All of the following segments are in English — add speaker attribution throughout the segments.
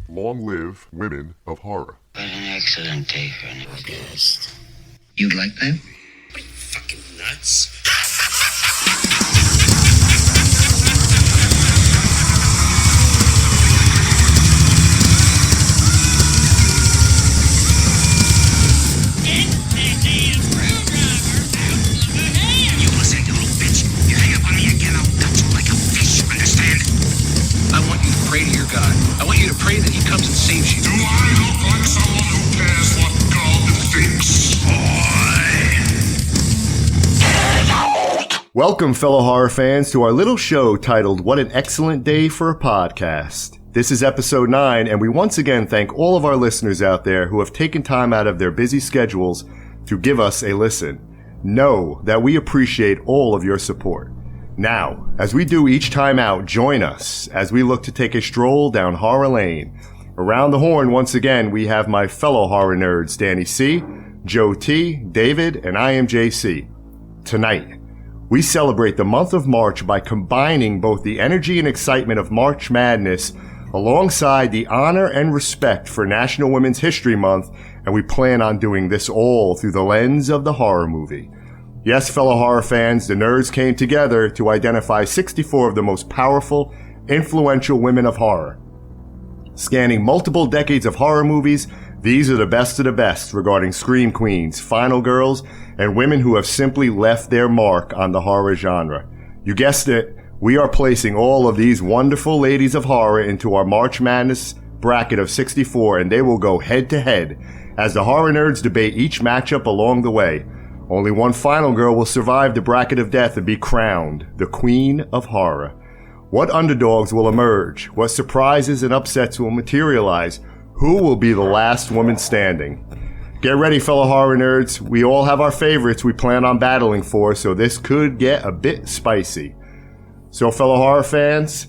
Speaker 1: Long live women of horror.
Speaker 2: What an excellent day for a new guest. You'd like that?
Speaker 3: Are you fucking nuts?
Speaker 4: You listen, you little bitch. You hang up on me again, I'll cut you like a fish, understand?
Speaker 5: I want you to pray to your God. I want you to pray that he comes and saves you.
Speaker 4: Do I look like someone who cares what God thinks?
Speaker 6: Welcome, fellow horror fans, to our little show titled What an Excellent Day for a Podcast. This is episode 9, and we once again thank all of our listeners out there who have taken time out of their busy schedules to give us a listen. Know that we appreciate all of your support. Now, as we do each time out, join us as we look to take a stroll down horror lane. Around the horn, once again, we have my fellow horror nerds, Danny C., Joe T., David, and I am JC. Tonight, we celebrate the month of March by combining both the energy and excitement of March Madness alongside the honor and respect for National Women's History Month, and we plan on doing this all through the lens of the horror movie. Yes, fellow horror fans, the nerds came together to identify 64 of the most powerful, influential women of horror. Scanning multiple decades of horror movies, these are the best of the best regarding scream queens, final girls, and women who have simply left their mark on the horror genre. You guessed it, we are placing all of these wonderful ladies of horror into our March Madness bracket of 64, and they will go head to head as the horror nerds debate each matchup along the way. Only one final girl will survive the bracket of death and be crowned the Queen of Horror. What underdogs will emerge? What surprises and upsets will materialize? Who will be the last woman standing? Get ready, fellow horror nerds. We all have our favorites we plan on battling for, so this could get a bit spicy. So, fellow horror fans,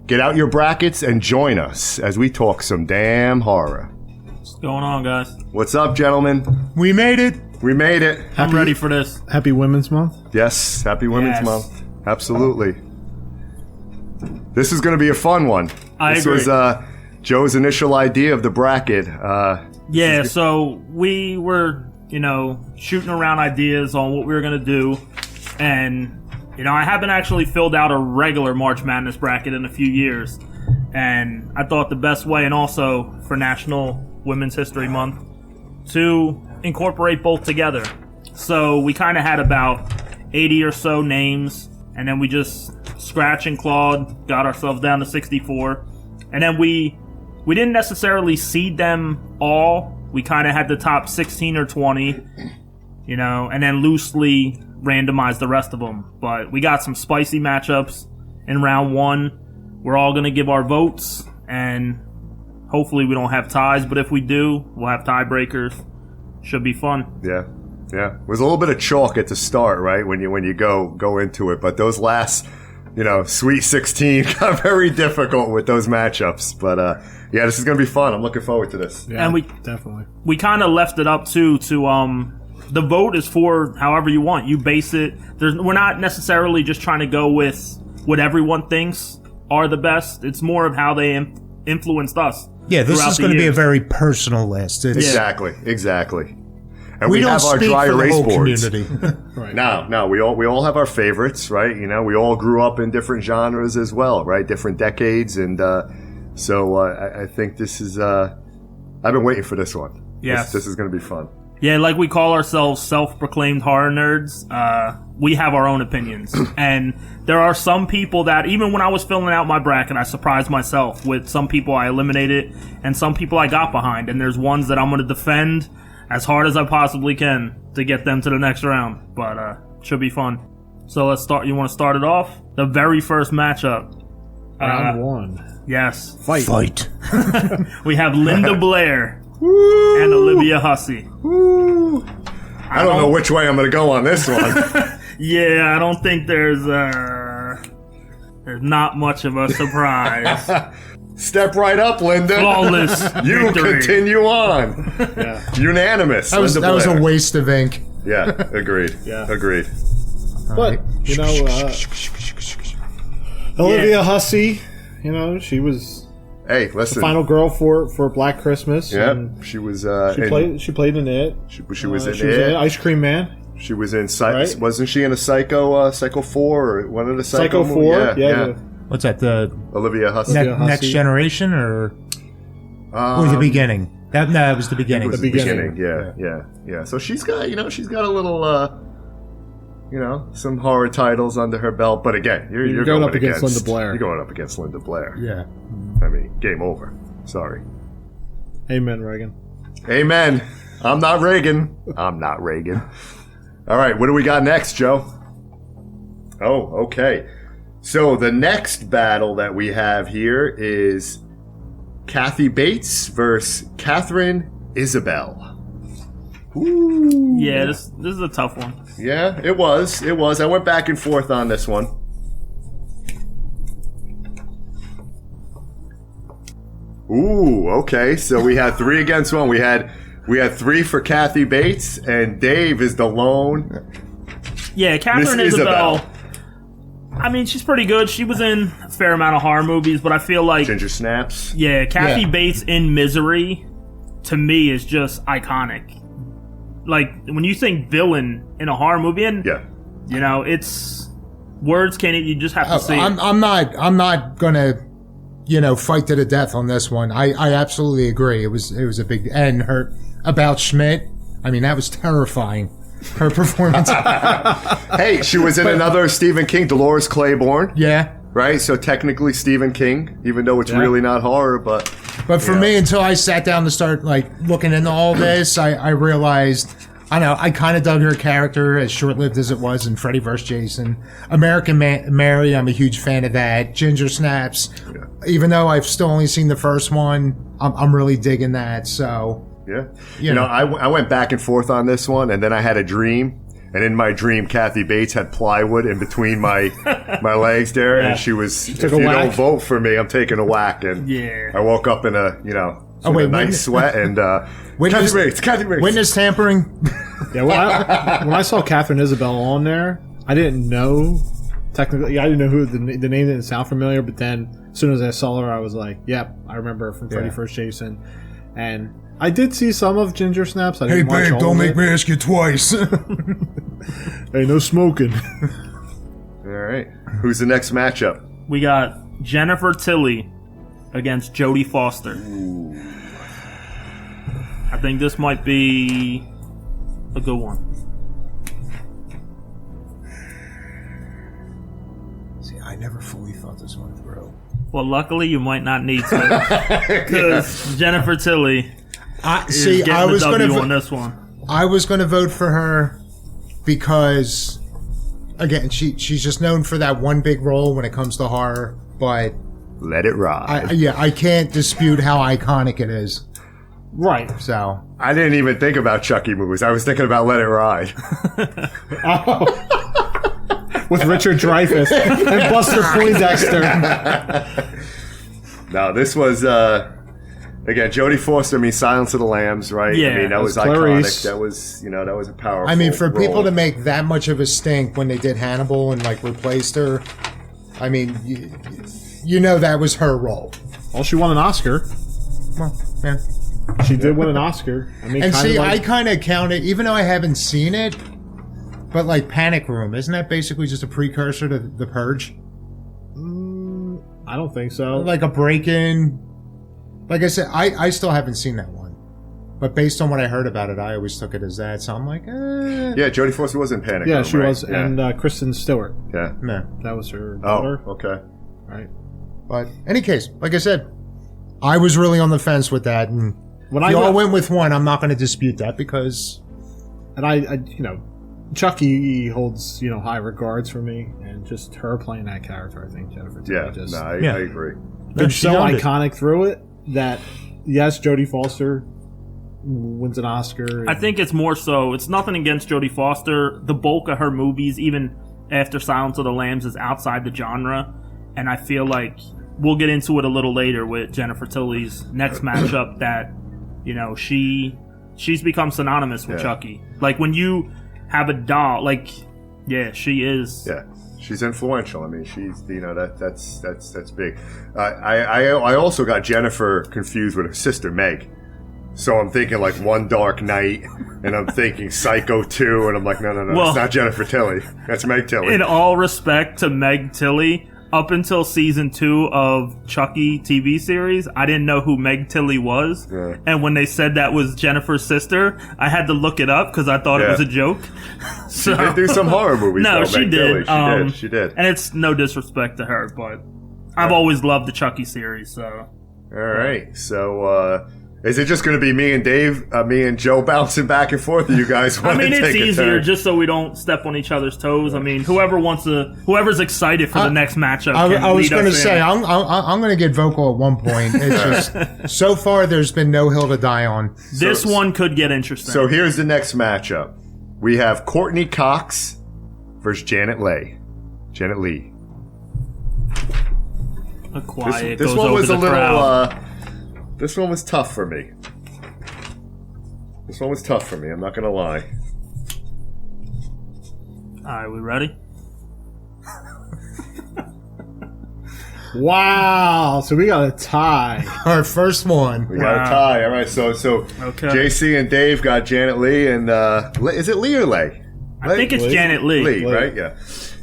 Speaker 6: get out your brackets and join us as we talk some damn horror.
Speaker 7: What's going on, guys?
Speaker 6: What's up, gentlemen?
Speaker 8: We made it.
Speaker 6: We made it.
Speaker 7: I'm ready for this.
Speaker 8: Happy Women's Month.
Speaker 6: Yes, happy Women's Month. Absolutely. This is going to be a fun one.
Speaker 7: I agree.
Speaker 6: This was Joe's initial idea of the bracket.
Speaker 7: Yeah, so we were, shooting around ideas on what we were going to do. And, I haven't actually filled out a regular March Madness bracket in a few years. And I thought the best way, and also for National Women's History Month, to incorporate both together. So we kind of had about 80 or so names, and then we just scratch and clawed, got ourselves down to 64. And then we didn't necessarily seed them all. We kind of had the top 16 or 20, and then loosely randomized the rest of them. But we got some spicy matchups in round 1. We're all going to give our votes, and hopefully we don't have ties, but if we do, we'll have tiebreakers. Should be fun.
Speaker 6: Yeah. It was a little bit of chalk at the start, right? When you go into it, but those last, Sweet 16 got very difficult with those matchups. But this is gonna be fun. I'm looking forward to this.
Speaker 8: Yeah,
Speaker 7: and we kind of left it up to the vote is for however you want. You base it. We're not necessarily just trying to go with what everyone thinks are the best. It's more of how they influenced us.
Speaker 8: Yeah, this is going to be a very personal list.
Speaker 6: Exactly. And we have our dry erase boards.
Speaker 8: Right.
Speaker 6: No, we all have our favorites, right? We all grew up in different genres as well, right? Different decades, and so I think this is. I've been waiting for this one.
Speaker 7: Yes,
Speaker 6: this is going to be fun.
Speaker 7: Yeah, like we call ourselves self-proclaimed horror nerds. We have our own opinions, and there are some people that even when I was filling out my bracket, I surprised myself with some people I eliminated and some people I got behind. And there's ones that I'm going to defend as hard as I possibly can to get them to the next round. But should be fun. So let's start. You want to start it off? The very first matchup.
Speaker 8: Round 1.
Speaker 7: Yes.
Speaker 8: Fight.
Speaker 7: We have Linda Blair and Olivia Hussey.
Speaker 6: Woo. I don't know which way I'm going to go on this one.
Speaker 7: Yeah, I don't think there's not much of a surprise.
Speaker 6: Step right up, Linda.
Speaker 7: Flawless
Speaker 6: You
Speaker 7: victory.
Speaker 6: continue on.
Speaker 8: Yeah.
Speaker 6: Unanimous.
Speaker 8: That was a waste of ink.
Speaker 6: Yeah, agreed. Agreed.
Speaker 9: But, you know, Olivia Hussey, you know, she was
Speaker 6: Hey,
Speaker 9: the
Speaker 6: listen.
Speaker 9: final girl for Black Christmas.
Speaker 6: Yeah,
Speaker 9: and
Speaker 6: she was.
Speaker 9: she played in it.
Speaker 6: She was in
Speaker 9: She was in
Speaker 6: it.
Speaker 9: Ice Cream Man.
Speaker 6: She was in.
Speaker 9: Right?
Speaker 6: Wasn't she in a Psycho 4 or one of the Psycho?
Speaker 9: Psycho 4. Yeah.
Speaker 8: What's that? The
Speaker 6: Olivia Hussey.
Speaker 9: Olivia Hussey.
Speaker 8: Next Generation or the beginning? That was the beginning.
Speaker 6: The beginning. Yeah. So she's got, a little, some horror titles under her belt. But again, you're
Speaker 9: going up against Linda Blair.
Speaker 6: You're going up against Linda Blair.
Speaker 8: Yeah.
Speaker 6: I mean, game over. Sorry.
Speaker 9: Amen, Reagan.
Speaker 6: Amen. I'm not Reagan. I'm not Reagan. All right, what do we got next, Joe? Oh, okay. So the next battle that we have here is Kathy Bates versus Catherine Isabel. Ooh.
Speaker 7: Yeah, this is a tough one.
Speaker 6: Yeah, it was. I went back and forth on this one. Ooh, okay. So we had 3 against 1. We had 3 for Kathy Bates, and Dave is the lone.
Speaker 7: Yeah, Catherine
Speaker 6: Miss
Speaker 7: Isabel. I mean, she's pretty good. She was in a fair amount of horror movies, but I feel like
Speaker 6: Ginger Snaps.
Speaker 7: yeah, Kathy Bates in Misery to me is just iconic. Like when you think villain in a horror movie, and it's words can't. You just have to see.
Speaker 10: I'm not gonna, fight to the death on this one. I absolutely agree. It was a big, and her about Schmidt. I mean, that was terrifying. Her performance.
Speaker 6: Hey, she was in another Stephen King, Dolores Claiborne.
Speaker 10: Yeah.
Speaker 6: Right? So technically Stephen King, even though it's really not horror, but
Speaker 10: for me, until I sat down to start looking into all this, I realized, I kind of dug her character, as short-lived as it was in Freddy vs. Jason. American Mary, I'm a huge fan of that. Ginger Snaps, even though I've still only seen the first one, I'm really digging that, so...
Speaker 6: Yeah. I went back and forth on this one, and then I had a dream. And in my dream, Kathy Bates had plywood in between my legs there, and she was, if you don't vote for me, I'm taking a whack. And I woke up in a nice sweat, and Kathy Bates.
Speaker 10: Witness tampering.
Speaker 9: Yeah, when I saw Catherine Isabel on there, I didn't know, technically, I didn't know who the name didn't sound familiar, but then as soon as I saw her, I was like, yep, I remember her from Freddy vs. Jason. And I did see some of Ginger Snaps.
Speaker 10: Hey, babe, don't make me ask you twice.
Speaker 9: Hey, no smoking.
Speaker 6: All right. Who's the next matchup?
Speaker 7: We got Jennifer Tilly against Jodie Foster.
Speaker 6: Ooh.
Speaker 7: I think this might be a good one.
Speaker 10: See, I never fully thought this one through.
Speaker 7: Well, luckily you might not need to, because Jennifer Tilly is getting the W on this one.
Speaker 10: I was going to vote for her because, again, she's just known for that one big role when it comes to horror. But
Speaker 6: let it ride.
Speaker 10: I can't dispute how iconic it is.
Speaker 9: Right.
Speaker 10: So
Speaker 6: I didn't even think about Chucky movies. I was thinking about Let It Ride.
Speaker 9: With Richard Dreyfuss and Buster Poindexter.
Speaker 6: No, this was again Jodie Foster. I mean, Silence of the Lambs, right?
Speaker 7: Yeah,
Speaker 6: I mean, that was
Speaker 9: Clarice.
Speaker 6: iconic. That was a powerful.
Speaker 10: I mean, for
Speaker 6: role.
Speaker 10: people to make that much of a stink when they did Hannibal and replaced her, I mean, that was her role.
Speaker 9: Well, she won an Oscar.
Speaker 10: Well, yeah.
Speaker 9: She did win an Oscar. I mean,
Speaker 10: and see, I kind of count it, even though I haven't seen it, but Panic Room, isn't that basically just a precursor to The Purge?
Speaker 9: I don't think so.
Speaker 10: Like a break-in. Like I said, I still haven't seen that one. But based on what I heard about it, I always took it as that. So I'm like,
Speaker 6: Yeah, Jodie Foster was in Panic Room,
Speaker 9: she
Speaker 6: right?
Speaker 9: was.
Speaker 6: Yeah.
Speaker 9: And Kristen Stewart.
Speaker 6: Yeah.
Speaker 9: That was her daughter.
Speaker 6: Oh, okay.
Speaker 9: Right.
Speaker 10: But any case, like I said, I was really on the fence with that. And
Speaker 9: when
Speaker 10: if y'all went with one, I'm not going to dispute that because...
Speaker 9: And I Chucky holds, high regards for me, and just her playing that character, I think Jennifer Tilly
Speaker 6: I agree.
Speaker 9: It's so iconic through it that, yes, Jodie Foster wins an Oscar.
Speaker 7: I think it's more so, it's nothing against Jodie Foster. The bulk of her movies, even after Silence of the Lambs, is outside the genre, and I feel like we'll get into it a little later with Jennifer Tilly's next matchup that, she's become synonymous with Chucky. Like when you have a doll. Like, yeah, she is.
Speaker 6: Yeah, she's influential. I mean, she's that's big. I also got Jennifer confused with her sister Meg. So I'm thinking like One Dark Night, and I'm thinking Psycho 2, and I'm like, no,
Speaker 7: Well,
Speaker 6: it's not Jennifer Tilly. That's Meg Tilly.
Speaker 7: In all respect to Meg Tilly, up until season 2 of Chucky TV series, I didn't know who Meg Tilly was.
Speaker 6: Yeah.
Speaker 7: And when they said that was Jennifer's sister, I had to look it up because I thought it was a joke.
Speaker 6: She did do some horror movies.
Speaker 7: No,
Speaker 6: though,
Speaker 7: she
Speaker 6: Meg
Speaker 7: did.
Speaker 6: Tilly. She did.
Speaker 7: And it's no disrespect to her, but I've always loved the Chucky series. So,
Speaker 6: all right. So, is it just going to be me and Dave, me and Joe bouncing back and forth? Or you guys want to take
Speaker 7: it's
Speaker 6: a
Speaker 7: easier
Speaker 6: turn?
Speaker 7: just so we don't step on each other's toes. I mean, whoever's excited for the next matchup.
Speaker 10: I was
Speaker 7: going to
Speaker 10: say I'm going to get vocal at one point. It's just so far there's been no hill to die on.
Speaker 7: This one could get interesting.
Speaker 6: So here's the next matchup. We have Courtney Cox versus Janet Leigh. Janet Leigh.
Speaker 7: A quiet
Speaker 6: This
Speaker 7: goes
Speaker 6: one
Speaker 7: over
Speaker 6: was
Speaker 7: the
Speaker 6: a little.
Speaker 7: crowd.
Speaker 6: This one was tough for me. I'm not gonna lie.
Speaker 7: All right, we ready?
Speaker 9: Wow. So we got a tie.
Speaker 10: Our first one.
Speaker 6: We got a tie. All right, so
Speaker 7: Okay.
Speaker 6: JC and Dave got Janet Leigh, and is it Lee or Leigh?
Speaker 7: I think it's Janet Leigh.
Speaker 6: Lee, right? Yeah.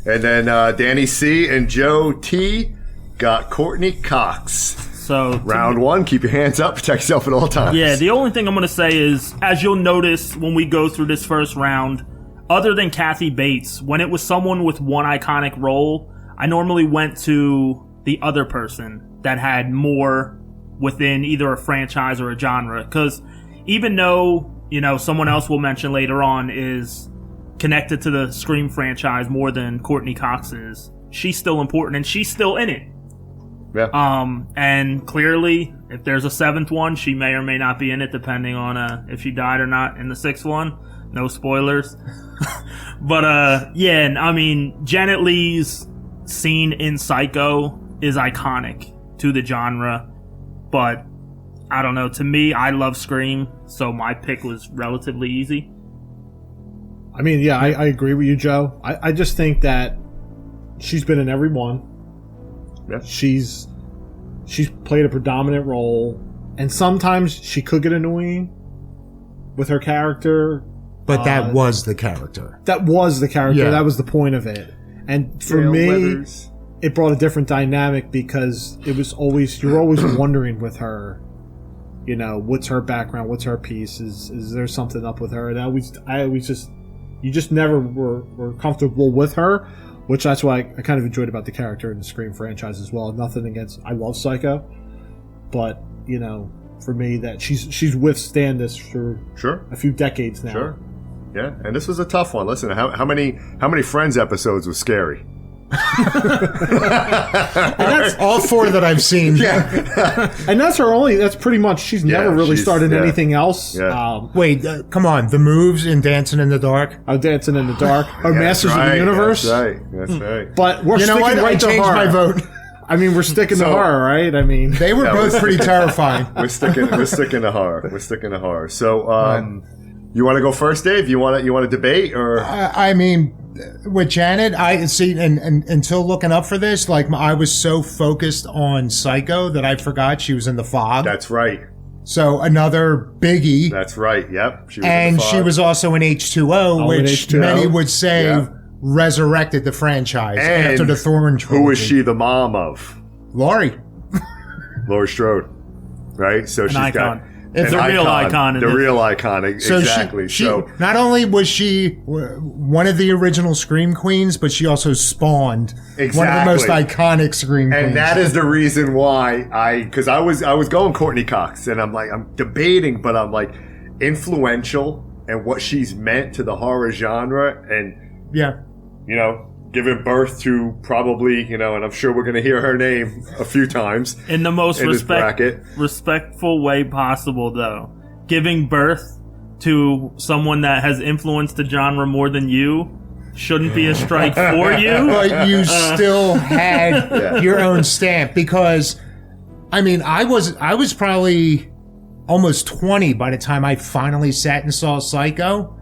Speaker 6: And then Danny C and Joe T got Courtney Cox.
Speaker 7: So
Speaker 6: Round 1, keep your hands up, protect yourself at all times.
Speaker 7: Yeah, the only thing I'm going to say is, as you'll notice when we go through this first round, other than Kathy Bates, when it was someone with one iconic role, I normally went to the other person that had more within either a franchise or a genre. Because even though, someone else we'll mention later on is connected to the Scream franchise more than Courtney Cox is, she's still important and she's still in it.
Speaker 6: Yeah.
Speaker 7: And clearly, if there's a 7th one, she may or may not be in it, depending on if she died or not in the 6th one. No spoilers. But yeah, I mean, Janet Leigh's scene in Psycho is iconic to the genre. But I don't know. To me, I love Scream, so my pick was relatively easy.
Speaker 9: I mean, yeah, I agree with you, Joe. I just think that she's been in every one.
Speaker 6: Yeah.
Speaker 9: She's played a predominant role, and sometimes she could get annoying with her character.
Speaker 10: But that was the character.
Speaker 9: That was the character.
Speaker 10: Yeah.
Speaker 9: That was the point of it. And for me, it brought a different dynamic because it was you're always wondering with her, what's her background, what's her piece, is there something up with her? And you just never were comfortable with her. Which that's why I kind of enjoyed about the character in the Scream franchise as well. Nothing against, I love Psycho, but for me that she's withstand this for a few decades now.
Speaker 6: Sure, yeah, and this was a tough one. Listen, how many Friends episodes was scary?
Speaker 10: That's all 4 that I've seen.
Speaker 6: Yeah,
Speaker 9: and that's her only. That's pretty much. She's never really started anything else.
Speaker 6: Yeah.
Speaker 10: Wait, come on. The moves in Dancing in the Dark.
Speaker 9: Dancing in the Dark. Or Masters of the Universe.
Speaker 6: That's right.
Speaker 9: But we're sticking right
Speaker 10: I
Speaker 9: to
Speaker 10: changed
Speaker 9: her.
Speaker 10: my vote.
Speaker 9: I mean, we're sticking to her, right? I mean,
Speaker 10: They were both pretty terrifying.
Speaker 6: We're sticking to her. So, you want to go first, Dave? You want to debate or?
Speaker 10: I mean, with Janet, I see, and until looking up for this, like I was so focused on Psycho that I forgot she was in The Fog.
Speaker 6: That's right.
Speaker 10: So another biggie.
Speaker 6: That's right. Yep. She was
Speaker 10: and
Speaker 6: in The Fog.
Speaker 10: she was also in H2O, which
Speaker 9: H2O.
Speaker 10: many would say resurrected the franchise
Speaker 6: And
Speaker 10: after the Thorn trilogy.
Speaker 6: Who was she the mom of?
Speaker 10: Laurie.
Speaker 6: Laurie Strode. Right. So she's
Speaker 7: icon.
Speaker 6: got.
Speaker 7: It's a real icon in
Speaker 6: The
Speaker 7: this.
Speaker 6: real icon.
Speaker 10: So
Speaker 6: Exactly.
Speaker 10: She not only was she one of the original Scream Queens, but she also spawned one of the most iconic Scream Queens.
Speaker 6: And that is the reason why because I was going Courtney Cox, and I'm debating, but I'm like influential and what she's meant to the horror genre, and giving birth to probably and I'm sure we're gonna hear her name a few times
Speaker 7: In the most
Speaker 6: this bracket.
Speaker 7: respectful way possible, though. Giving birth to someone that has influenced the genre more than you shouldn't be a strike for you.
Speaker 10: But you still had your own stamp because, I mean, I was probably almost 20 by the time I finally sat and saw Psycho.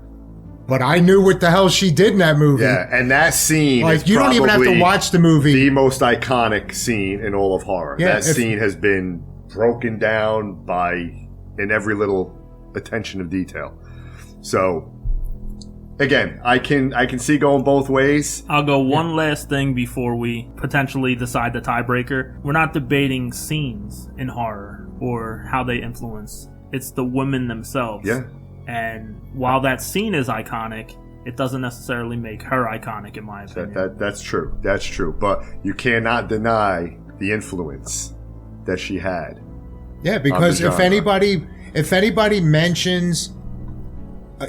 Speaker 10: but I knew what the hell she did in that movie.
Speaker 6: Yeah, and that scene
Speaker 10: Like,
Speaker 6: is
Speaker 10: you don't even have to
Speaker 6: probably
Speaker 10: watch the movie.
Speaker 6: the most iconic scene in all of horror.
Speaker 10: Yeah,
Speaker 6: that scene has been broken down in every little attention of detail. So, again, I can see going both ways.
Speaker 7: I'll go one last thing before we potentially decide the tiebreaker. We're not debating scenes in horror or how they influence. It's the women themselves.
Speaker 6: Yeah.
Speaker 7: And while that scene is iconic, it doesn't necessarily make her iconic, in my opinion.
Speaker 6: That's true. That's true. But you cannot deny the influence that she had.
Speaker 10: Yeah, because if anybody mentions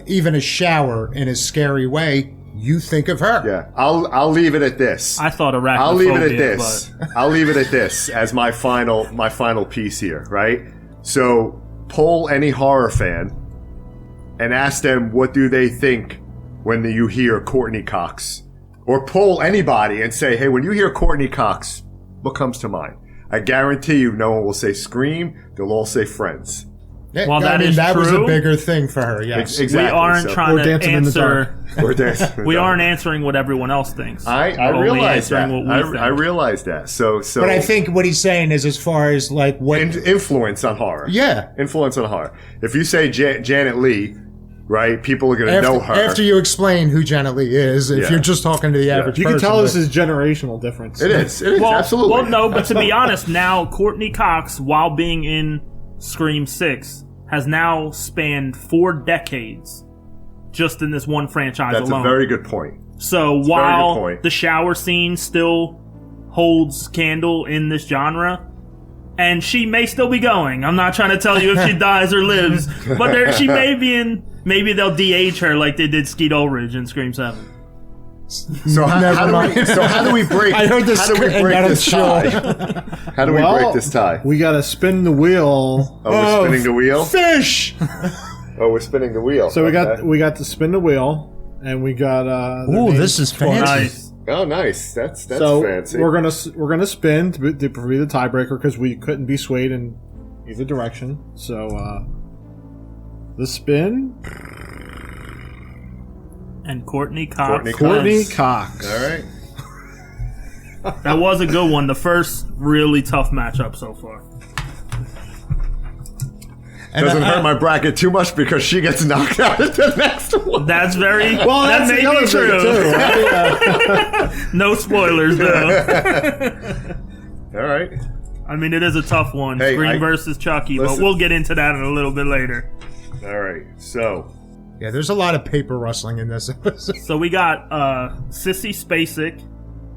Speaker 10: even a shower in a scary way, you think of her.
Speaker 6: Yeah, I'll leave it at this.
Speaker 7: I thought arachnophobia.
Speaker 6: I'll leave it at this. I'll leave it at this as my final piece here. Right. So poll any horror fan and ask them what do they think when you hear Courtney Cox, or poll anybody and say, hey, when you hear Courtney Cox, what comes to mind? I guarantee you, no one will say Scream. They'll all say Friends.
Speaker 10: Yeah,
Speaker 7: Well, that is
Speaker 10: that was
Speaker 7: true.
Speaker 10: a bigger thing for her. Yes,
Speaker 6: Exactly.
Speaker 7: We aren't trying
Speaker 9: Or
Speaker 7: to
Speaker 9: Dancing in the
Speaker 7: answer. We aren't answering what everyone else thinks.
Speaker 6: I
Speaker 7: We're only
Speaker 6: realize that.
Speaker 7: answering what we think.
Speaker 6: I realize that. So.
Speaker 10: But I think what he's saying is, as far as like what
Speaker 6: Influence on horror.
Speaker 10: Yeah.
Speaker 6: Influence on horror. If you say Janet Leigh, right, people are going to know her.
Speaker 10: After you explain who Janet Leigh is, if
Speaker 6: Yeah.
Speaker 10: you're just talking to the average
Speaker 9: You
Speaker 10: person.
Speaker 9: can tell this is generational difference.
Speaker 6: It is. It is, absolutely.
Speaker 7: Well, no, but to be honest, now Courtney Cox, while being in Scream 6, has now spanned 4 decades just in this one franchise
Speaker 6: That's
Speaker 7: alone.
Speaker 6: a very good point.
Speaker 7: So
Speaker 6: a very good
Speaker 7: while
Speaker 6: point.
Speaker 7: the shower scene still holds candle in this genre, and she may still be going. I'm not trying to tell you if she dies or lives, but she may be in. Maybe they'll de-age her like they did Skeet Ulrich in Scream 7.
Speaker 6: So how do we break?
Speaker 10: I heard this
Speaker 6: How do we
Speaker 10: and
Speaker 6: break
Speaker 10: got a
Speaker 6: this
Speaker 10: chill.
Speaker 6: tie? How do we break this tie?
Speaker 9: We gotta spin the wheel.
Speaker 6: Oh, we're spinning the wheel.
Speaker 10: Fish.
Speaker 6: Oh, we're spinning the wheel.
Speaker 9: So
Speaker 6: Okay.
Speaker 9: we got to spin the wheel, and we got. their
Speaker 10: Ooh,
Speaker 9: names
Speaker 10: this is fancy.
Speaker 7: Nice.
Speaker 6: Oh, nice. That's
Speaker 9: So
Speaker 6: fancy.
Speaker 9: we're gonna spin to be the tiebreaker because we couldn't be swayed in either direction. So the spin.
Speaker 7: And Courtney Cox.
Speaker 9: Courtney Cox.
Speaker 6: All right.
Speaker 7: That was a good one. The first really tough matchup so far.
Speaker 6: Doesn't hurt my bracket too much because she gets knocked out at the next one.
Speaker 7: That's very.
Speaker 9: Well,
Speaker 7: that
Speaker 9: that's
Speaker 7: may
Speaker 9: the
Speaker 7: be
Speaker 9: other
Speaker 7: true.
Speaker 9: thing too. Right?
Speaker 7: No spoilers though.
Speaker 6: All right.
Speaker 7: I mean, it is a tough one.
Speaker 6: Hey,
Speaker 7: Scream versus Chucky, but
Speaker 6: listen.
Speaker 7: we'll get into that in a little bit later.
Speaker 6: All right. So.
Speaker 10: Yeah, there's a lot of paper rustling in this episode.
Speaker 7: So we got Sissy Spacek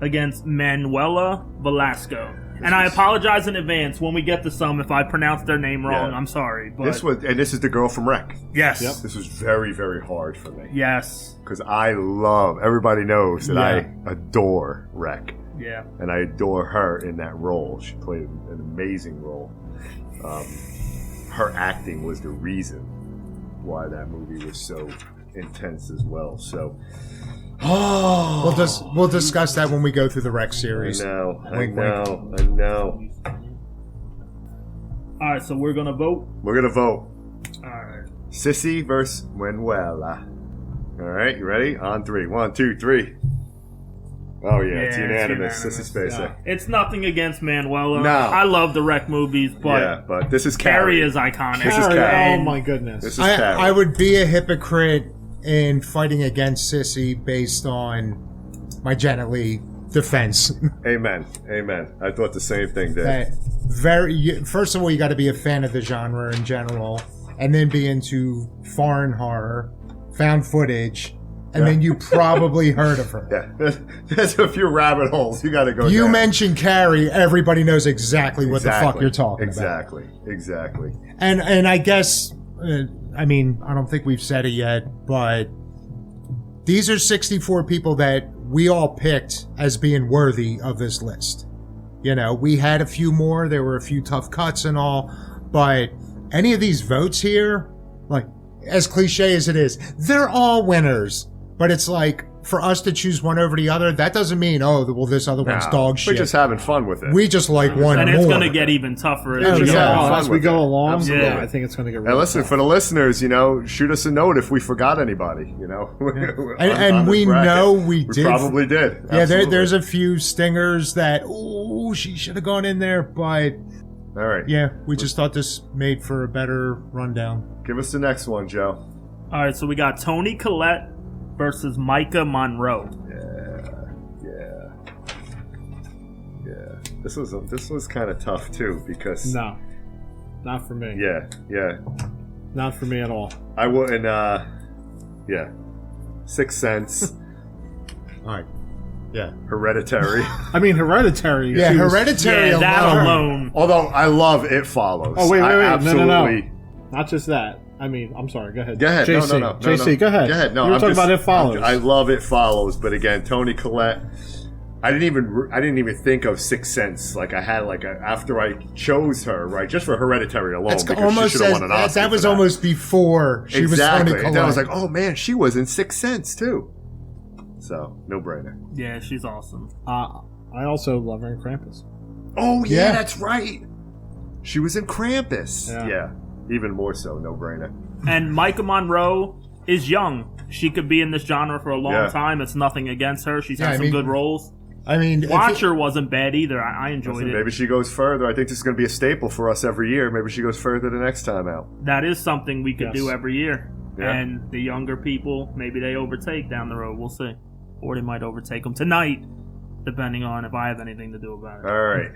Speaker 7: against Manuela Velasco. And I apologize in advance when we get to some if I pronounce their name wrong.
Speaker 6: Yeah.
Speaker 7: I'm sorry. But
Speaker 6: This is the girl from Wreck.
Speaker 7: yes.
Speaker 6: This was very, very hard for me.
Speaker 7: Yes.
Speaker 6: Because everybody knows that
Speaker 9: Yeah.
Speaker 6: I adore Wreck.
Speaker 7: Yeah.
Speaker 6: And I adore her in that role. She played an amazing role. Her acting was the reason why that movie was so intense as well. So,
Speaker 10: We'll discuss that when we go through the Rex
Speaker 6: I
Speaker 10: series.
Speaker 6: know.
Speaker 10: Wink,
Speaker 7: All right, so we're going to vote.
Speaker 6: We're going to vote.
Speaker 7: All right.
Speaker 6: Sissy versus Manuela. All right, you ready? On 3. 1, 2, 3. Oh, yeah, it's unanimous. Sissy Spacek.
Speaker 7: It's nothing against Manuela.
Speaker 6: No.
Speaker 7: I love the Wreck movies, but
Speaker 6: Yeah, but this is
Speaker 7: Carrie
Speaker 6: Carrie.
Speaker 7: is iconic.
Speaker 6: This is
Speaker 9: Carrie,
Speaker 6: Carrie.
Speaker 9: oh my goodness.
Speaker 6: This is Carrie.
Speaker 10: I would be a hypocrite in fighting against Sissy based on my Janet Leigh defense.
Speaker 6: Amen. I thought the same thing, Dave.
Speaker 10: That first of all, you got to be a fan of the genre in general, and then be into foreign horror, found footage, and then you probably heard of her.
Speaker 6: Yeah, there's a few rabbit holes you got to go
Speaker 10: You
Speaker 6: down.
Speaker 10: mention Carrie, everybody knows exactly what the fuck you're talking
Speaker 6: Exactly.
Speaker 10: And I guess, I mean, I don't think we've said it yet, but these are 64 people that we all picked as being worthy of this list. You know, we had a few more, there were a few tough cuts and all, but any of these votes here, like, as cliche as it is, they're all winners. But it's like, for us to choose one over the other, that doesn't mean, this other one's dog shit.
Speaker 6: We're just having fun with it.
Speaker 10: We just like one
Speaker 7: And
Speaker 10: more.
Speaker 7: it's going to get even tougher as we go
Speaker 6: yeah.
Speaker 7: on.
Speaker 9: As we go along,
Speaker 6: Absolutely.
Speaker 9: yeah, I think it's going to get really
Speaker 6: And listen,
Speaker 9: tough.
Speaker 6: for the listeners, shoot us a note if we forgot anybody.
Speaker 10: And we know we did.
Speaker 6: Probably did.
Speaker 10: Yeah,
Speaker 6: Absolutely.
Speaker 10: there's a few stingers that, she should have gone in there, but
Speaker 6: All right.
Speaker 10: yeah, we just thought this made for a better rundown.
Speaker 6: Give us the next one, Joe.
Speaker 7: All right, so we got Toni Collette versus Micah Monroe.
Speaker 6: Yeah. This was kind of tough too because
Speaker 9: No, not for me.
Speaker 6: yeah.
Speaker 9: Not for me at all.
Speaker 6: I wouldn't. Yeah. Sixth Sense,
Speaker 10: All right. Yeah.
Speaker 6: Hereditary.
Speaker 9: I mean, Hereditary.
Speaker 10: Yeah,
Speaker 9: she was-
Speaker 10: Hereditary
Speaker 7: Yeah, that
Speaker 10: alone.
Speaker 7: alone.
Speaker 6: Although I love It Follows.
Speaker 9: Oh, wait.
Speaker 6: I
Speaker 9: No.
Speaker 6: absolutely.
Speaker 9: Not just that. I mean, I'm sorry. Go ahead.
Speaker 6: Go ahead.
Speaker 9: JC.
Speaker 6: No.
Speaker 9: JC, go ahead.
Speaker 6: Go ahead. No,
Speaker 9: you were
Speaker 6: I'm
Speaker 9: talking
Speaker 6: just-
Speaker 9: about It Follows.
Speaker 6: I love It Follows, but again, Toni Collette. I didn't even think of Sixth Sense. Like I had after I chose her, right, just for Hereditary alone,
Speaker 10: That's
Speaker 6: because
Speaker 10: almost
Speaker 6: she should have won an Oscar.
Speaker 10: that was
Speaker 6: for
Speaker 10: almost before she
Speaker 6: exactly.
Speaker 10: was Toni
Speaker 6: And then I was like,
Speaker 10: Collette.
Speaker 6: oh man, she was in Sixth Sense too. So no brainer.
Speaker 7: Yeah, she's awesome.
Speaker 9: I also love her in Krampus.
Speaker 6: Oh yeah,
Speaker 10: Yeah.
Speaker 6: that's right. She was in Krampus.
Speaker 9: Yeah.
Speaker 6: Yeah, even more so. No brainer.
Speaker 7: And Micah Monroe is young. She could be in this genre for a long
Speaker 6: Yeah.
Speaker 7: time. It's nothing against her. She's
Speaker 10: Yeah,
Speaker 7: had
Speaker 10: I
Speaker 7: some
Speaker 10: mean,
Speaker 7: good roles.
Speaker 10: I mean, if
Speaker 7: Watcher wasn't bad either. I enjoyed
Speaker 6: Listen,
Speaker 7: it.
Speaker 6: maybe she goes further. I think this is going to be a staple for us every year. Maybe she goes further the next time out.
Speaker 7: That is something we could
Speaker 9: Yes.
Speaker 7: do every year.
Speaker 6: Yeah.
Speaker 7: And the younger people, maybe they overtake down the road. We'll see. Or they might overtake them tonight, depending on if I have anything to do about it.
Speaker 6: All right.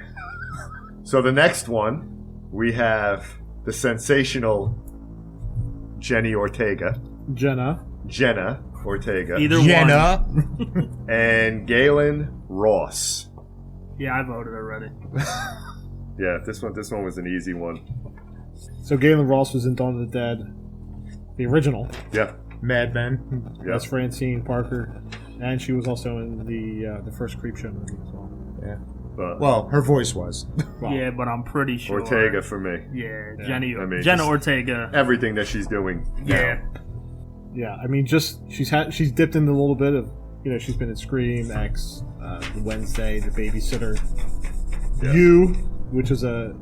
Speaker 6: So the next one, we have the sensational Jenna Ortega,
Speaker 7: Either
Speaker 10: Jenna.
Speaker 6: and Galen Ross.
Speaker 7: one. Yeah, I voted already.
Speaker 6: Yeah, this one was an easy one.
Speaker 9: So Galen Ross was in Dawn of the Dead, the original.
Speaker 6: Yeah,
Speaker 10: Mad Men.
Speaker 6: yeah.
Speaker 9: That's Francine Parker, and she was also in the first Creepshow movie as well.
Speaker 10: Yeah.
Speaker 6: But
Speaker 10: Well, her voice was.
Speaker 9: Well,
Speaker 7: Yeah, but I'm pretty sure.
Speaker 6: Ortega for me.
Speaker 7: Yeah,
Speaker 9: Yeah.
Speaker 7: Jenna
Speaker 6: I mean,
Speaker 7: Jenna
Speaker 6: just-
Speaker 7: Ortega.
Speaker 6: Everything that she's doing.
Speaker 7: Yeah.
Speaker 9: yeah. I mean, she's dipped into a little bit of she's been in Scream, X, Wednesday, The Babysitter,
Speaker 6: Yeah.
Speaker 9: You, which is a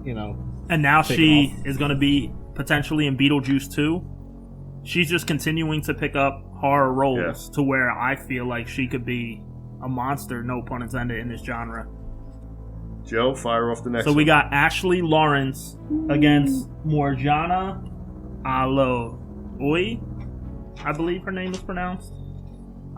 Speaker 7: And now
Speaker 9: Take
Speaker 7: she
Speaker 9: it
Speaker 7: is going to be potentially in Beetlejuice 2. She's just continuing to pick up horror roles to where I feel like she could be a monster, no pun intended, in this genre.
Speaker 6: Joe, fire off the next
Speaker 7: So
Speaker 6: one.
Speaker 7: we got Ashley Lawrence against Morjana Aloy, I believe her name is pronounced.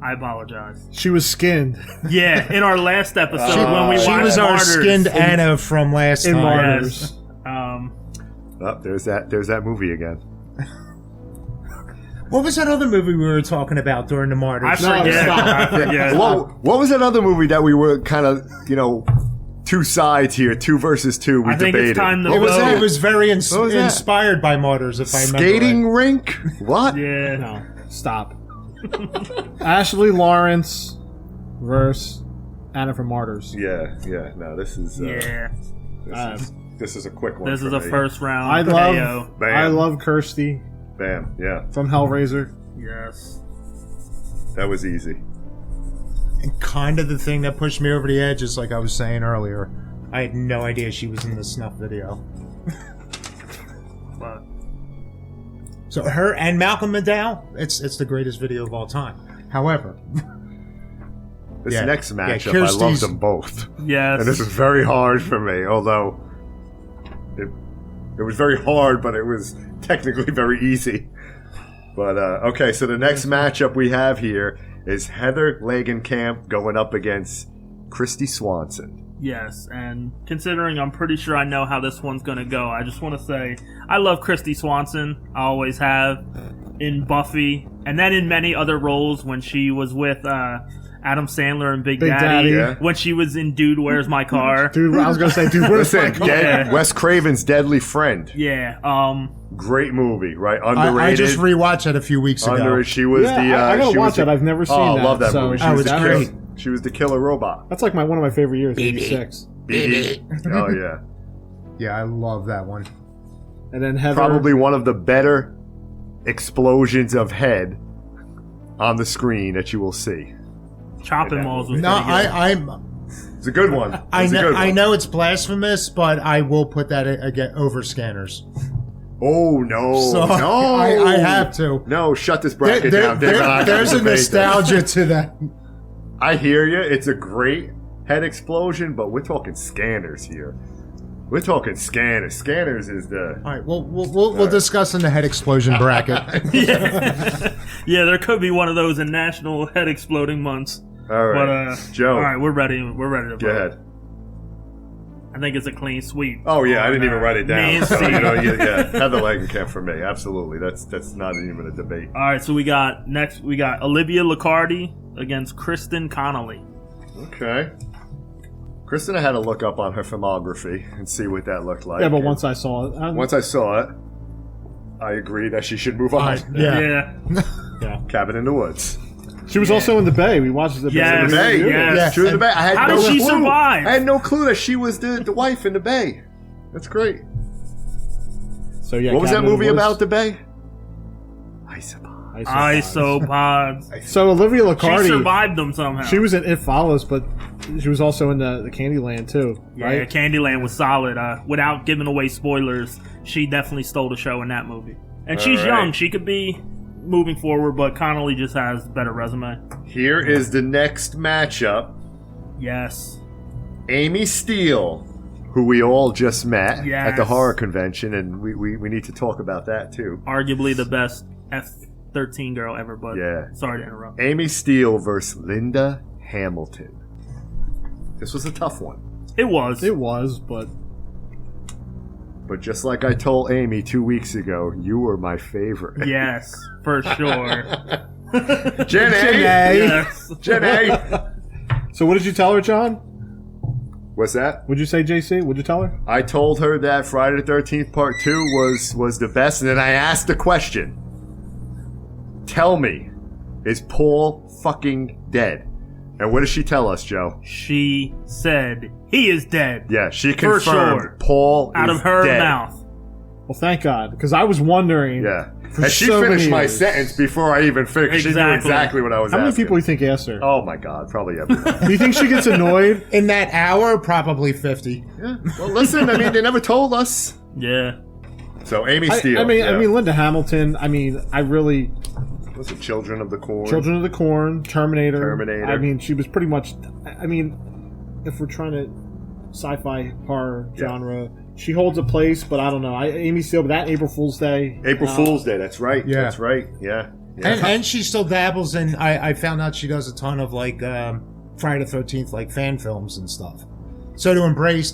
Speaker 7: I apologize.
Speaker 9: she was skinned
Speaker 7: Yeah, in our last episode when we watched
Speaker 10: She was our
Speaker 7: Martyrs.
Speaker 10: skinned Anna from last
Speaker 9: in
Speaker 10: time.
Speaker 9: Martyrs.
Speaker 7: Yes.
Speaker 6: Oh, there's that movie again.
Speaker 10: What was that other movie we were talking about during the
Speaker 7: I
Speaker 10: Martyrs?
Speaker 7: forget.
Speaker 9: stop.
Speaker 7: I forget.
Speaker 6: What was that other movie that we were kind of, two sides here, 2 versus 2, we
Speaker 7: I think
Speaker 6: debated?
Speaker 7: it's time to
Speaker 10: It was,
Speaker 7: vote.
Speaker 10: it was very
Speaker 6: What was that?
Speaker 10: inspired by Martyrs, if I remember
Speaker 6: Skating
Speaker 10: right.
Speaker 6: rink? What?
Speaker 7: Yeah.
Speaker 9: No, stop. Ashley Lawrence versus Anna from Martyrs.
Speaker 6: Yeah. No, this is
Speaker 7: Yeah.
Speaker 6: this is a quick one.
Speaker 7: This
Speaker 6: for
Speaker 7: is a
Speaker 6: me.
Speaker 7: first round.
Speaker 9: I
Speaker 7: KO.
Speaker 6: Bam.
Speaker 9: I love Kirsty
Speaker 6: Bam. Yeah,
Speaker 9: from Hellraiser.
Speaker 7: Yes.
Speaker 6: that was easy.
Speaker 10: And kind of the thing that pushed me over the edge is like I was saying earlier. I had no idea she was in the snuff video.
Speaker 7: But
Speaker 10: So her and Malcolm McDowell, it's the greatest video of all time. However,
Speaker 6: This
Speaker 10: Yeah.
Speaker 6: next
Speaker 10: Yeah,
Speaker 6: matchup, I
Speaker 10: Kirsty's-
Speaker 6: love them both.
Speaker 7: yes.
Speaker 6: And this is very hard for me, although it was very hard, but it was technically very easy. But, okay, so the next matchup we have here is Heather Langenkamp going up against Christy Swanson.
Speaker 7: Yes, and considering I'm pretty sure I know how this one's gonna go, I just want to say I love Christy Swanson. I always have in Buffy, and then in many other roles when she was with Adam Sandler and Big Daddy.
Speaker 6: Yeah.
Speaker 7: When she was in Dude, Where's My Car?
Speaker 9: Dude, I was gonna say, dude, where's my
Speaker 6: Listen,
Speaker 9: car?
Speaker 6: Wes Craven's Deadly Friend.
Speaker 7: Yeah.
Speaker 6: Great movie, right? Underrated.
Speaker 10: I just rewatched it a few weeks ago.
Speaker 6: Underrated. She was
Speaker 9: Yeah,
Speaker 6: the.
Speaker 9: I gotta
Speaker 6: she was
Speaker 9: watch
Speaker 6: the-
Speaker 9: it. I've never seen
Speaker 6: Oh,
Speaker 9: that.
Speaker 6: I love that
Speaker 9: so
Speaker 6: movie. She
Speaker 10: Oh,
Speaker 6: was
Speaker 10: it's
Speaker 6: the
Speaker 10: great.
Speaker 6: killer. She was the killer robot.
Speaker 9: That's like one of my favorite years, 86.
Speaker 6: BB. Oh yeah.
Speaker 10: Yeah, I love that one.
Speaker 9: And then Heather.
Speaker 6: Probably one of the better explosions of head on the screen that you will see.
Speaker 7: Chopping
Speaker 6: that
Speaker 7: Malls
Speaker 6: movie.
Speaker 7: was
Speaker 10: No,
Speaker 7: pretty good.
Speaker 6: It's a good one.
Speaker 10: I
Speaker 6: It's a
Speaker 10: know,
Speaker 6: good one.
Speaker 10: I know it's blasphemous, but I will put that again over Scanners.
Speaker 6: Oh no!
Speaker 10: So
Speaker 6: no,
Speaker 10: I have to.
Speaker 6: No, shut this bracket down.
Speaker 10: There's a nostalgia to that.
Speaker 6: I hear you. It's a great head explosion, but we're talking Scanners here. We're talking Scanners. Scanners is the.
Speaker 10: All right, we'll discuss in the head explosion bracket.
Speaker 7: Yeah, there could be one of those in National Head Exploding Months.
Speaker 6: All right,
Speaker 7: But
Speaker 6: Joe.
Speaker 7: all right, we're ready. We're ready to
Speaker 6: Go
Speaker 7: vote.
Speaker 6: ahead.
Speaker 7: I think it's a clean sweep.
Speaker 6: Oh yeah, I didn't even write it down.
Speaker 7: Man
Speaker 6: So,
Speaker 7: City.
Speaker 6: yeah, Heather Langenkamp for me. Absolutely, that's not even a debate.
Speaker 7: All right, so we got Olivia Liccardi against Kristen Connolly.
Speaker 6: Okay. Kristen, I had to look up on her filmography and see what that looked like.
Speaker 9: Yeah, but once I saw it,
Speaker 6: Once I saw it, I agree that she should move on.
Speaker 10: Yeah.
Speaker 6: Cabin in the Woods.
Speaker 9: she was also in the Bay. We watched the Bay.
Speaker 7: Yes.
Speaker 6: The Bay.
Speaker 7: Yes.
Speaker 6: She was in the Bay. I had
Speaker 7: How
Speaker 6: no
Speaker 7: did she
Speaker 6: clue.
Speaker 7: survive?
Speaker 6: I had no clue that she was the wife in the Bay. That's great.
Speaker 9: So yeah,
Speaker 6: What was that
Speaker 9: Cabin in
Speaker 6: movie
Speaker 9: the Woods.
Speaker 6: about the Bay? Isopod.
Speaker 7: Isopods.
Speaker 9: So Olivia
Speaker 7: She
Speaker 9: Liccardi,
Speaker 7: survived them somehow.
Speaker 9: she was in It Follows, but she was also in the Candyland too,
Speaker 7: Yeah,
Speaker 9: right?
Speaker 7: Candyland was solid. Without giving away spoilers, she definitely stole the show in that movie. And she's
Speaker 6: All right.
Speaker 7: young. She could be moving forward, but Connolly just has a better resume.
Speaker 6: Here is the next matchup.
Speaker 7: Yes.
Speaker 6: Amy Steele, who we all just met at the
Speaker 7: Yes.
Speaker 6: horror convention, and we need to talk about that too.
Speaker 7: Arguably the best F-13 girl ever, but
Speaker 6: Yeah.
Speaker 7: sorry to interrupt.
Speaker 6: Amy Steele versus Linda Hamilton. This was a tough one.
Speaker 7: It was.
Speaker 6: But just like I told Amy 2 weeks ago, you were my favorite.
Speaker 7: Yes, for sure.
Speaker 6: Jen A.
Speaker 7: Yes.
Speaker 6: Jen A.
Speaker 9: So what did you tell her, John?
Speaker 6: What's that?
Speaker 9: What'd you say, JC? What'd you tell her?
Speaker 6: I told her that Friday the 13th Part 2 was the best, and then I asked the question. Tell me, is Paul fucking dead? And what does she tell us, Joe?
Speaker 7: She said he is dead.
Speaker 6: Yeah, she
Speaker 7: For
Speaker 6: confirmed
Speaker 7: sure.
Speaker 6: Paul
Speaker 7: Out
Speaker 6: is
Speaker 7: of her
Speaker 6: dead.
Speaker 7: mouth.
Speaker 9: Well, thank God, because I was wondering.
Speaker 6: Yeah.
Speaker 9: For
Speaker 6: And she
Speaker 9: so
Speaker 6: finished
Speaker 9: many
Speaker 6: my
Speaker 9: years.
Speaker 6: sentence before I even finished. She knew
Speaker 7: Exactly.
Speaker 6: exactly what I was
Speaker 9: How many
Speaker 6: asking.
Speaker 9: people do you think asked her?
Speaker 6: Oh my God, probably everyone.
Speaker 9: Do you think she gets annoyed?
Speaker 10: In that hour, probably 50.
Speaker 6: Yeah. Well, listen, I mean, they never told us.
Speaker 7: Yeah.
Speaker 6: So Amy Steele.
Speaker 9: I mean,
Speaker 6: yeah.
Speaker 9: Linda Hamilton. I mean, I really
Speaker 6: Was it Children of the Corn?
Speaker 9: Children of the Corn, Terminator. I mean, she was pretty much. I mean, if we're trying to sci-fi horror genre, she holds a place. But I don't know. Amy Steele, but that April Fool's Day.
Speaker 6: April Fool's Day. That's right.
Speaker 10: Yeah.
Speaker 6: That's right. Yeah. Yeah.
Speaker 10: And she still dabbles in. I found out she does a ton of like Friday the 13th like fan films and stuff. So to embrace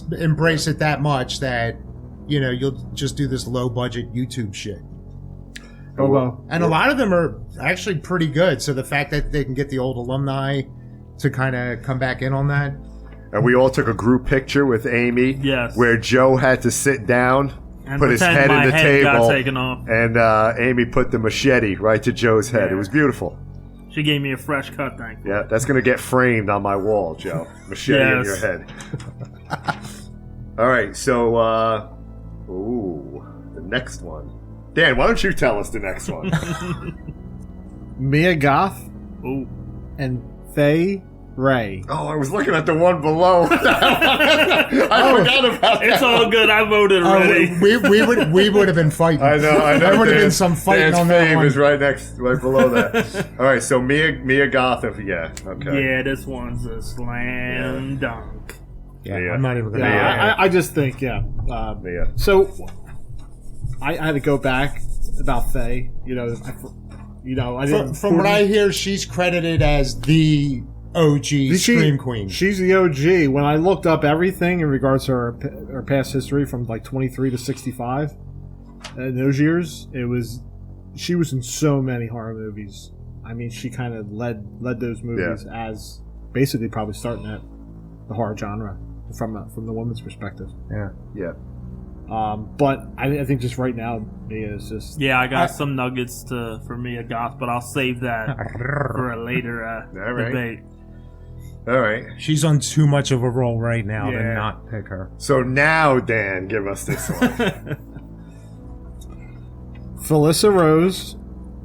Speaker 10: it that much that you'll just do this low budget YouTube shit.
Speaker 9: Oh well.
Speaker 10: And a lot of them are actually pretty good. So the fact that they can get the old alumni to kind of come back in on that.
Speaker 6: And we all took a group picture with Amy.
Speaker 7: Yes.
Speaker 6: Where Joe had to sit down,
Speaker 7: And
Speaker 6: put his
Speaker 7: pretend
Speaker 6: head
Speaker 7: my
Speaker 6: in the
Speaker 7: head got
Speaker 6: table,
Speaker 7: taken off.
Speaker 6: and Amy put the machete right to Joe's head.
Speaker 7: Yeah.
Speaker 6: It was beautiful.
Speaker 7: She gave me a fresh cut, thank you.
Speaker 6: Yeah, that's gonna get framed on my wall, Joe. Machete in
Speaker 7: Yes.
Speaker 6: your head. All right, so the next one. Dan, why don't you tell us the next one?
Speaker 9: Mia Goth
Speaker 7: Ooh.
Speaker 9: and Faye Ray.
Speaker 6: Oh, I was looking at the one below. I forgot about that.
Speaker 7: It's all good. I voted already.
Speaker 10: We would have been fighting.
Speaker 6: I know.
Speaker 10: There would have
Speaker 6: Dan-
Speaker 10: been some fighting
Speaker 6: Dan's
Speaker 10: on that
Speaker 6: fame
Speaker 10: one.
Speaker 6: is right below that. All right, so Mia Goth. Yeah. Okay.
Speaker 7: Yeah, this one's a slam dunk.
Speaker 10: Yeah,
Speaker 6: Mia.
Speaker 10: I'm not even gonna.
Speaker 9: Yeah, I just think
Speaker 6: Mia.
Speaker 9: So I had to go back about Faye. I didn't.
Speaker 10: From what I hear, she's credited as the OG Scream Queen.
Speaker 9: She's the OG. When I looked up everything in regards to her past history from like 23 to 65, in those years, she was in so many horror movies. I mean, she kind of led those movies as basically probably starting at the horror genre from the woman's perspective.
Speaker 6: Yeah.
Speaker 9: But I think just right now, Mia is just.
Speaker 7: Yeah, I got some nuggets for Mia Goth, but I'll save that for a later
Speaker 6: right.
Speaker 7: debate.
Speaker 6: All right.
Speaker 10: She's on too much of a roll right now to
Speaker 7: Yeah.
Speaker 10: not pick her.
Speaker 6: So now, Dan, give us this one.
Speaker 9: Felissa Rose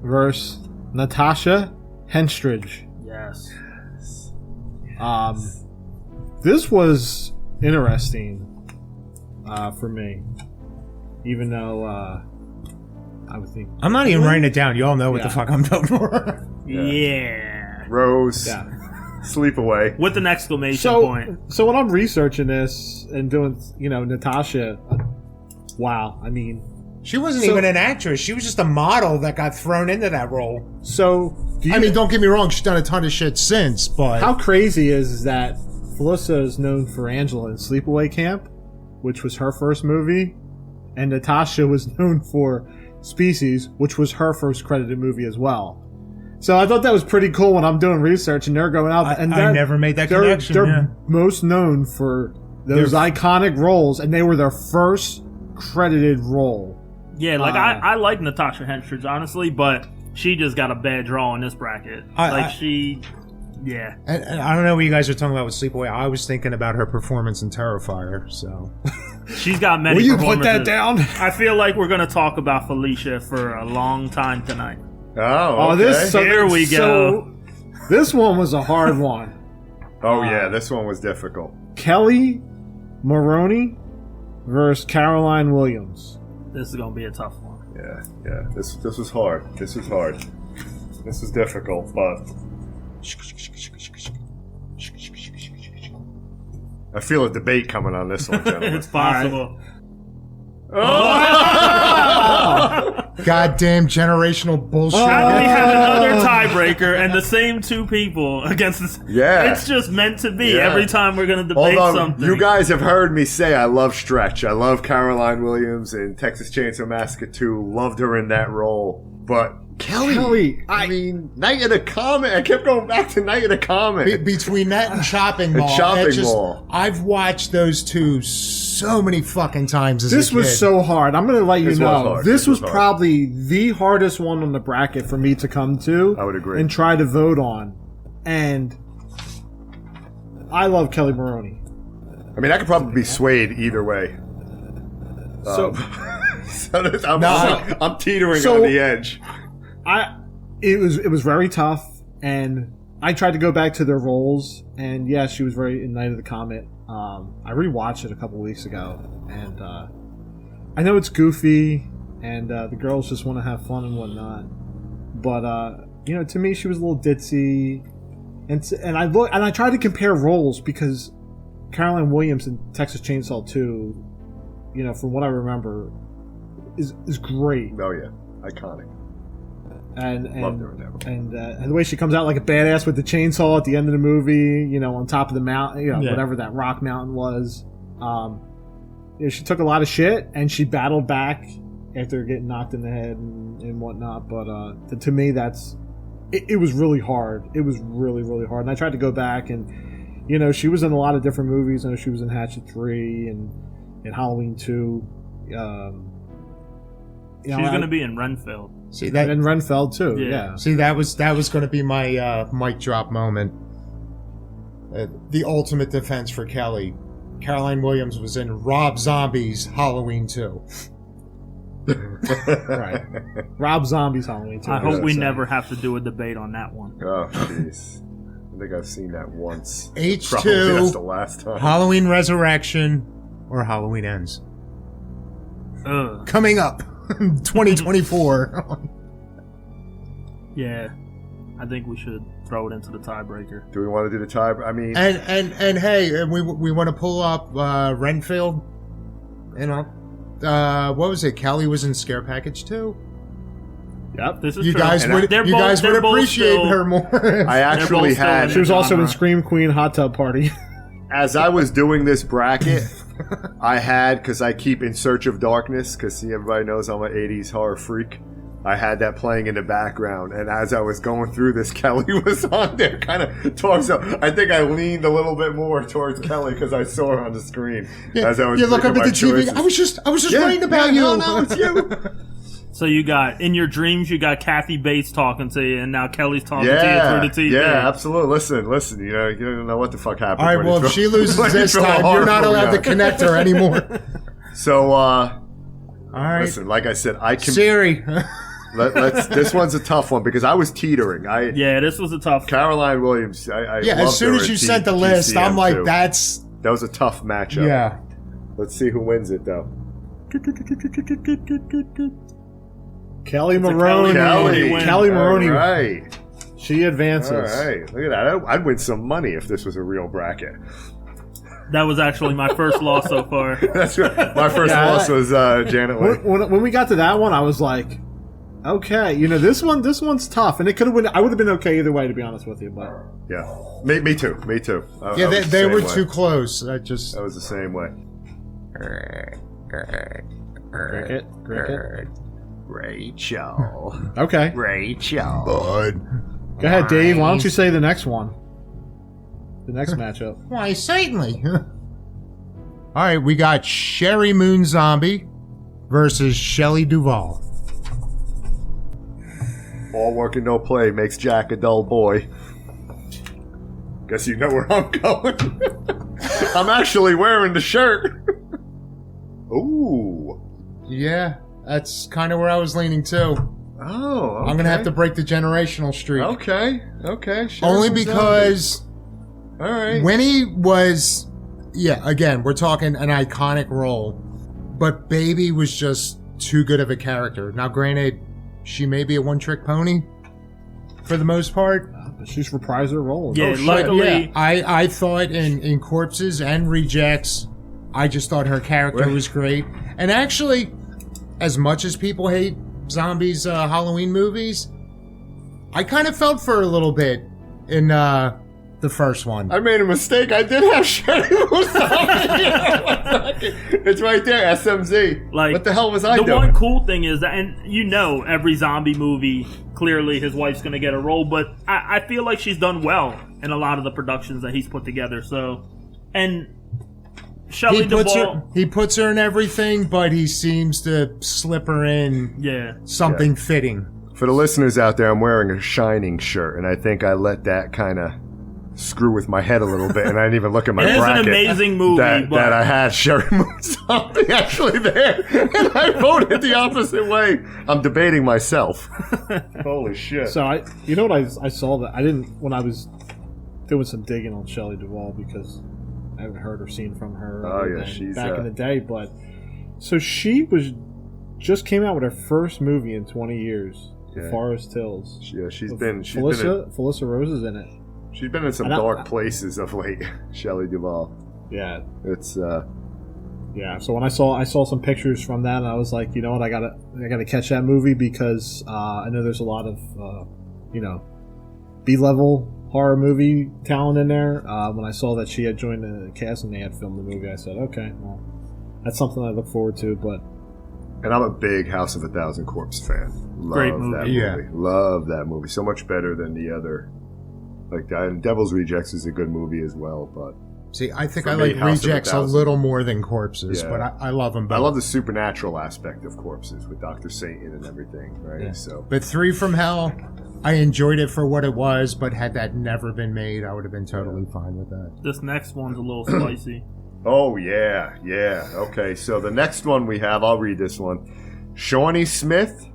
Speaker 9: versus Natasha Henstridge.
Speaker 7: Yes.
Speaker 9: This was interesting for me, even though I would think
Speaker 8: I'm not even writing it down. You all know what
Speaker 9: Yeah.
Speaker 8: the fuck I'm voting for.
Speaker 7: Yeah.
Speaker 6: Rose,
Speaker 9: yeah.
Speaker 6: Sleepaway.
Speaker 7: With an exclamation point.
Speaker 9: So when I'm researching this and doing, Natasha, wow. I mean,
Speaker 10: She wasn't
Speaker 9: So-
Speaker 10: even an actress. She was just a model that got thrown into that role.
Speaker 9: so do you,
Speaker 10: I mean, don't get me wrong. She's done a ton of shit since, but
Speaker 9: how crazy is that Felissa is known for Angela in Sleepaway Camp, which was her first movie, and Natasha was known for Species, which was her first credited movie as well. So I thought that was pretty cool when I'm doing research and they're going out and
Speaker 8: I never made that
Speaker 9: they're,
Speaker 8: connection.
Speaker 9: They're
Speaker 8: yeah.
Speaker 9: most known for those iconic roles, and they were their first credited role.
Speaker 7: Yeah, like I like Natasha Henstridge, honestly, but she just got a bad draw in this bracket. Yeah.
Speaker 10: And I don't know what you guys are talking about with Sleepaway. I was thinking about her performance in Terrifier. So
Speaker 7: She's got many
Speaker 9: Will you put that
Speaker 7: performances.
Speaker 9: down?
Speaker 7: I feel like we're going to talk about Felicia for a long time tonight.
Speaker 6: Oh, okay.
Speaker 7: Here we go.
Speaker 9: So this one was a hard one.
Speaker 6: Oh, yeah, this one was difficult.
Speaker 9: Kelly Maroney versus Caroline Williams.
Speaker 7: This is going to be a tough one.
Speaker 6: Yeah. This was hard. This was hard. This was difficult, but I feel a debate coming on this one, gentlemen.
Speaker 7: It's possible.
Speaker 10: goddamn generational bullshit.
Speaker 7: We have another tiebreaker and the same two people against this.
Speaker 6: Yeah.
Speaker 7: It's just meant to be
Speaker 6: Yeah.
Speaker 7: every time we're going to debate
Speaker 6: Although
Speaker 7: something.
Speaker 6: you guys have heard me say I love Stretch. I love Caroline Williams in Texas Chainsaw Massacre 2. Loved her in that role. But Kelly, I mean, Night of the Comet. I kept going back to Night of the Comet.
Speaker 10: Between that and Chopping Mall, I've watched those two so many fucking times as
Speaker 9: This
Speaker 10: a kid.
Speaker 9: was so hard. I'm going to let you
Speaker 6: This was
Speaker 9: know.
Speaker 6: hard.
Speaker 9: This
Speaker 6: This
Speaker 9: was
Speaker 6: was hard.
Speaker 9: probably the hardest one on the bracket for me to come to.
Speaker 6: I would agree.
Speaker 9: And try to vote on. And I love Kelly Maroney.
Speaker 6: I mean, I could probably be swayed either way.
Speaker 9: So,
Speaker 6: I'm teetering
Speaker 9: So-
Speaker 6: on the edge.
Speaker 9: it was very tough, and I tried to go back to their roles, and yeah, she was very in Night of the Comet. I rewatched it a couple weeks ago, and I know it's goofy, and the girls just want to have fun and whatnot, but to me, she was a little ditzy, and I tried to compare roles because Caroline Williams in Texas Chainsaw 2, from what I remember, is great.
Speaker 6: Oh yeah, iconic.
Speaker 9: And
Speaker 6: Loved her in that one.
Speaker 9: and the way she comes out like a badass with the chainsaw at the end of the movie, on top of the mountain, whatever that rock mountain was. She took a lot of shit and she battled back after getting knocked in the head and whatnot. But to me, it was really hard. It was really, really hard. And I tried to go back and, she was in a lot of different movies. I know she was in Hatchet 3 and Halloween 2.
Speaker 7: She's going to be in Renfield.
Speaker 10: See that,
Speaker 9: and Renfeld too.
Speaker 7: Yeah.
Speaker 9: Yeah.
Speaker 10: See, that was going to be my mic drop moment. The ultimate defense for Kelly. Caroline Williams was in Rob Zombie's Halloween 2.
Speaker 9: Right. Rob Zombie's Halloween 2.
Speaker 7: I hope we never have to do a debate on that one.
Speaker 6: Oh, jeez. I think I've seen that once.
Speaker 10: H2,
Speaker 6: Probably that's the last time.
Speaker 10: Halloween Resurrection, or Halloween Ends.
Speaker 7: Ugh.
Speaker 10: Coming up. 2024.
Speaker 7: Yeah. I think we should throw it into the tiebreaker.
Speaker 6: Do we want to do the tie? I mean,
Speaker 10: and hey, we want to pull up Renfield. What was it? Kelly was in Scare Package 2.
Speaker 9: Yep.
Speaker 7: This is
Speaker 10: You
Speaker 7: true.
Speaker 10: guys would
Speaker 7: They're both
Speaker 10: appreciate
Speaker 7: still-
Speaker 10: her more.
Speaker 6: I actually
Speaker 7: both still
Speaker 6: had.
Speaker 7: in
Speaker 9: She was also in
Speaker 7: genre.
Speaker 9: Scream Queen Hot Tub Party.
Speaker 6: As I was doing this bracket, I had, because I keep In Search of Darkness, because everybody knows I'm an 80s horror freak. I had that playing in the background, and as I was going through this, Kelly was on there kind of talking. So I think I leaned a little bit more towards Kelly because I saw her on the screen as I was
Speaker 10: you look up
Speaker 6: making
Speaker 10: at the
Speaker 6: my
Speaker 10: TV.
Speaker 6: choices.
Speaker 10: I was just writing about you.
Speaker 6: No, it's you.
Speaker 7: So you got, in your dreams, you got Kathy Bates talking to you, and now Kelly's talking to you through the TV.
Speaker 6: Yeah, absolutely. Listen. You don't know what the fuck happened.
Speaker 10: All right, well, if she loses this time, you're not allowed to connect her anymore.
Speaker 6: So,
Speaker 10: All right,
Speaker 6: listen, like I said, I can.
Speaker 10: Siri.
Speaker 6: Let's. This one's a tough one because I was teetering.
Speaker 7: Yeah, this was a tough.
Speaker 6: Caroline Williams. I
Speaker 10: Yeah,
Speaker 6: loved
Speaker 10: as soon
Speaker 6: her
Speaker 10: as
Speaker 6: in
Speaker 10: you sent the list, I'm like,
Speaker 6: TCM2.
Speaker 10: that
Speaker 6: was a tough matchup.
Speaker 10: yeah.
Speaker 6: Let's see who wins it though.
Speaker 9: Kelly
Speaker 7: It's a
Speaker 9: Maroney.
Speaker 7: Kelly win.
Speaker 9: Kelly Maroney.
Speaker 6: All right.
Speaker 9: She advances.
Speaker 6: All right. Look at that. I'd win some money if this was a real bracket.
Speaker 7: That was actually my first loss so far.
Speaker 6: That's right. My first
Speaker 9: Yeah,
Speaker 6: loss was Janet Leigh.
Speaker 9: When we got to that one, I was like, okay, this one's tough, and it could have been. I would have been okay either way, to be honest with you. But
Speaker 6: Yeah. Me too. Me too. I
Speaker 10: Yeah,
Speaker 6: was the
Speaker 10: they
Speaker 6: same
Speaker 10: were
Speaker 6: way.
Speaker 10: too close. I just.
Speaker 6: I was the same way.
Speaker 9: cricket.
Speaker 6: Rachel.
Speaker 9: Okay,
Speaker 6: Rachel.
Speaker 10: Bud.
Speaker 9: go ahead, Dave. Why don't you say the next one? The next matchup.
Speaker 10: Why, certainly. All right, we got Sherry Moon Zombie versus Shelley Duvall.
Speaker 6: All work and no play makes Jack a dull boy. Guess you know where I'm going. I'm actually wearing the shirt. Ooh.
Speaker 10: Yeah, that's kind of where I was leaning too.
Speaker 6: Oh, okay.
Speaker 10: I'm gonna have to break the generational streak.
Speaker 6: Okay. Sure.
Speaker 10: Only because
Speaker 6: All right.
Speaker 10: Winnie was, yeah, again, we're talking an iconic role, but Baby was just too good of a character. Now, granted, she may be a one-trick pony for the most part.
Speaker 9: But she's reprised her role.
Speaker 7: Yeah,
Speaker 9: Oh, shit.
Speaker 7: luckily,
Speaker 10: Yeah, I thought in Corpses and Rejects, I just thought her character was great. And actually, as much as people hate zombies Halloween movies, I kind of felt for her a little bit in the first one.
Speaker 6: I made a mistake. I did have Sherry Moon Zombie. It's right there, SMZ.
Speaker 7: Like,
Speaker 6: what the hell was I
Speaker 7: the
Speaker 6: doing?
Speaker 7: one cool thing is that, and every zombie movie, clearly his wife's going to get a role, but I feel like she's done well in a lot of the productions that he's put together. So, and Shelley Duvall,
Speaker 10: he puts her in everything, but he seems to slip her in something fitting.
Speaker 6: For the listeners out there, I'm wearing a Shining shirt, and I think I let that kind of screw with my head a little bit, and I didn't even look at my
Speaker 7: It is an
Speaker 6: bracket.
Speaker 7: amazing movie,
Speaker 6: that
Speaker 7: but-
Speaker 6: I had Sherry Moon Zombie actually there, and I voted the opposite way. I'm debating myself. Holy shit!
Speaker 9: So you know what I saw that I didn't when I was doing some digging on Shelley Duvall because I haven't heard or seen from her.
Speaker 6: Oh, yeah,
Speaker 9: than
Speaker 6: she's,
Speaker 9: back in the day, but so she just came out with her first movie in 20 years,
Speaker 6: Yeah.
Speaker 9: Forest Hills.
Speaker 6: She's been
Speaker 9: Felissa Rose is in it.
Speaker 6: She's been in some dark places of late. Shelley Duvall.
Speaker 9: Yeah,
Speaker 6: it's
Speaker 9: yeah. So when I saw some pictures from that, and I was like, you know what, I gotta catch that movie because I know there's a lot of B-level horror movie talent in there. When I saw that she had joined the cast and they had filmed the movie, I said, okay, well, that's something I look forward to.
Speaker 6: And I'm a big House of a Thousand Corpse fan. Love
Speaker 7: Great movie.
Speaker 6: that movie. Love that movie. So much better than the other. Like, Devil's Rejects is a good movie as well, but
Speaker 10: See, I think
Speaker 6: For
Speaker 10: I
Speaker 6: me,
Speaker 10: like
Speaker 6: House of a
Speaker 10: Rejects a
Speaker 6: Thousand.
Speaker 10: little more than Corpses,
Speaker 6: Yeah.
Speaker 10: but I love them both.
Speaker 6: I love the supernatural aspect of Corpses with Dr. Satan and everything, right?
Speaker 10: Yeah.
Speaker 6: So
Speaker 10: But Three from Hell, I enjoyed it for what it was, but had that never been made, I would have been totally fine with that.
Speaker 7: this next one's a little spicy.
Speaker 6: Oh yeah. Okay, so the next one we have, I'll read this one. Shawnee Smith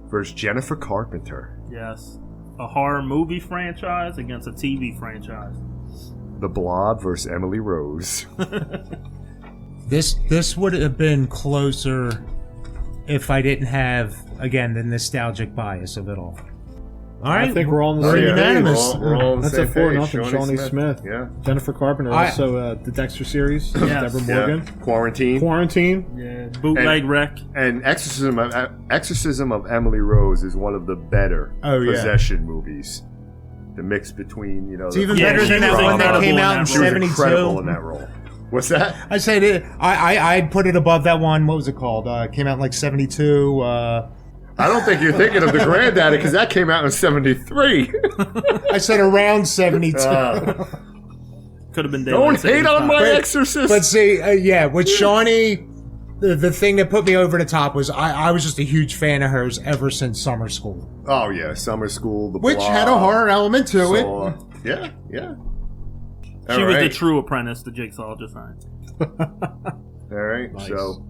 Speaker 6: versus Jennifer Carpenter.
Speaker 7: Yes. A horror movie franchise against a TV franchise.
Speaker 6: The Blob versus Emily Rose.
Speaker 10: This would have been closer if I didn't have, again, the nostalgic bias of it all. All right,
Speaker 9: I think we're all on the
Speaker 10: we're
Speaker 9: same
Speaker 10: unanimous.
Speaker 9: page.
Speaker 6: We're all on the
Speaker 9: That's
Speaker 6: same
Speaker 9: a 4-0.
Speaker 6: page.
Speaker 9: Shawnee Smith.
Speaker 6: Yeah.
Speaker 9: Jennifer Carpenter, also the Dexter series.
Speaker 7: Yes.
Speaker 9: Deborah Morgan.
Speaker 6: Yeah. Quarantine.
Speaker 7: Yeah. Bootleg wreck.
Speaker 6: And Exorcism of Emily Rose is one of the better possession movies. The mix between,
Speaker 10: It's even
Speaker 7: Yeah,
Speaker 10: better
Speaker 7: she
Speaker 10: than
Speaker 7: was
Speaker 10: that one that
Speaker 7: incredible
Speaker 10: came
Speaker 7: in
Speaker 10: out
Speaker 7: that
Speaker 10: in
Speaker 6: She was
Speaker 10: 72.
Speaker 6: incredible in that role. What's that?
Speaker 10: I said it. I'd put it above that one. What was it called? Came out in like 72.
Speaker 6: I don't think you're thinking of the Granddaddy because that came out in 73.
Speaker 10: I said around 72.
Speaker 7: Could have been
Speaker 6: Don't
Speaker 7: Daylight
Speaker 6: hate on
Speaker 7: Savings
Speaker 6: my
Speaker 7: Time.
Speaker 6: Exorcist.
Speaker 10: But see, with Shawnee, the thing that put me over the top was I was just a huge fan of hers ever since Summer School,
Speaker 6: Oh yeah, Summer School, The
Speaker 10: which
Speaker 6: Blob,
Speaker 10: had a horror element to it.
Speaker 6: Saw. Yeah.
Speaker 7: She
Speaker 6: All
Speaker 7: was the
Speaker 6: right.
Speaker 7: true apprentice to Jigsaw, just saying.
Speaker 6: All right,
Speaker 9: Nice.
Speaker 6: so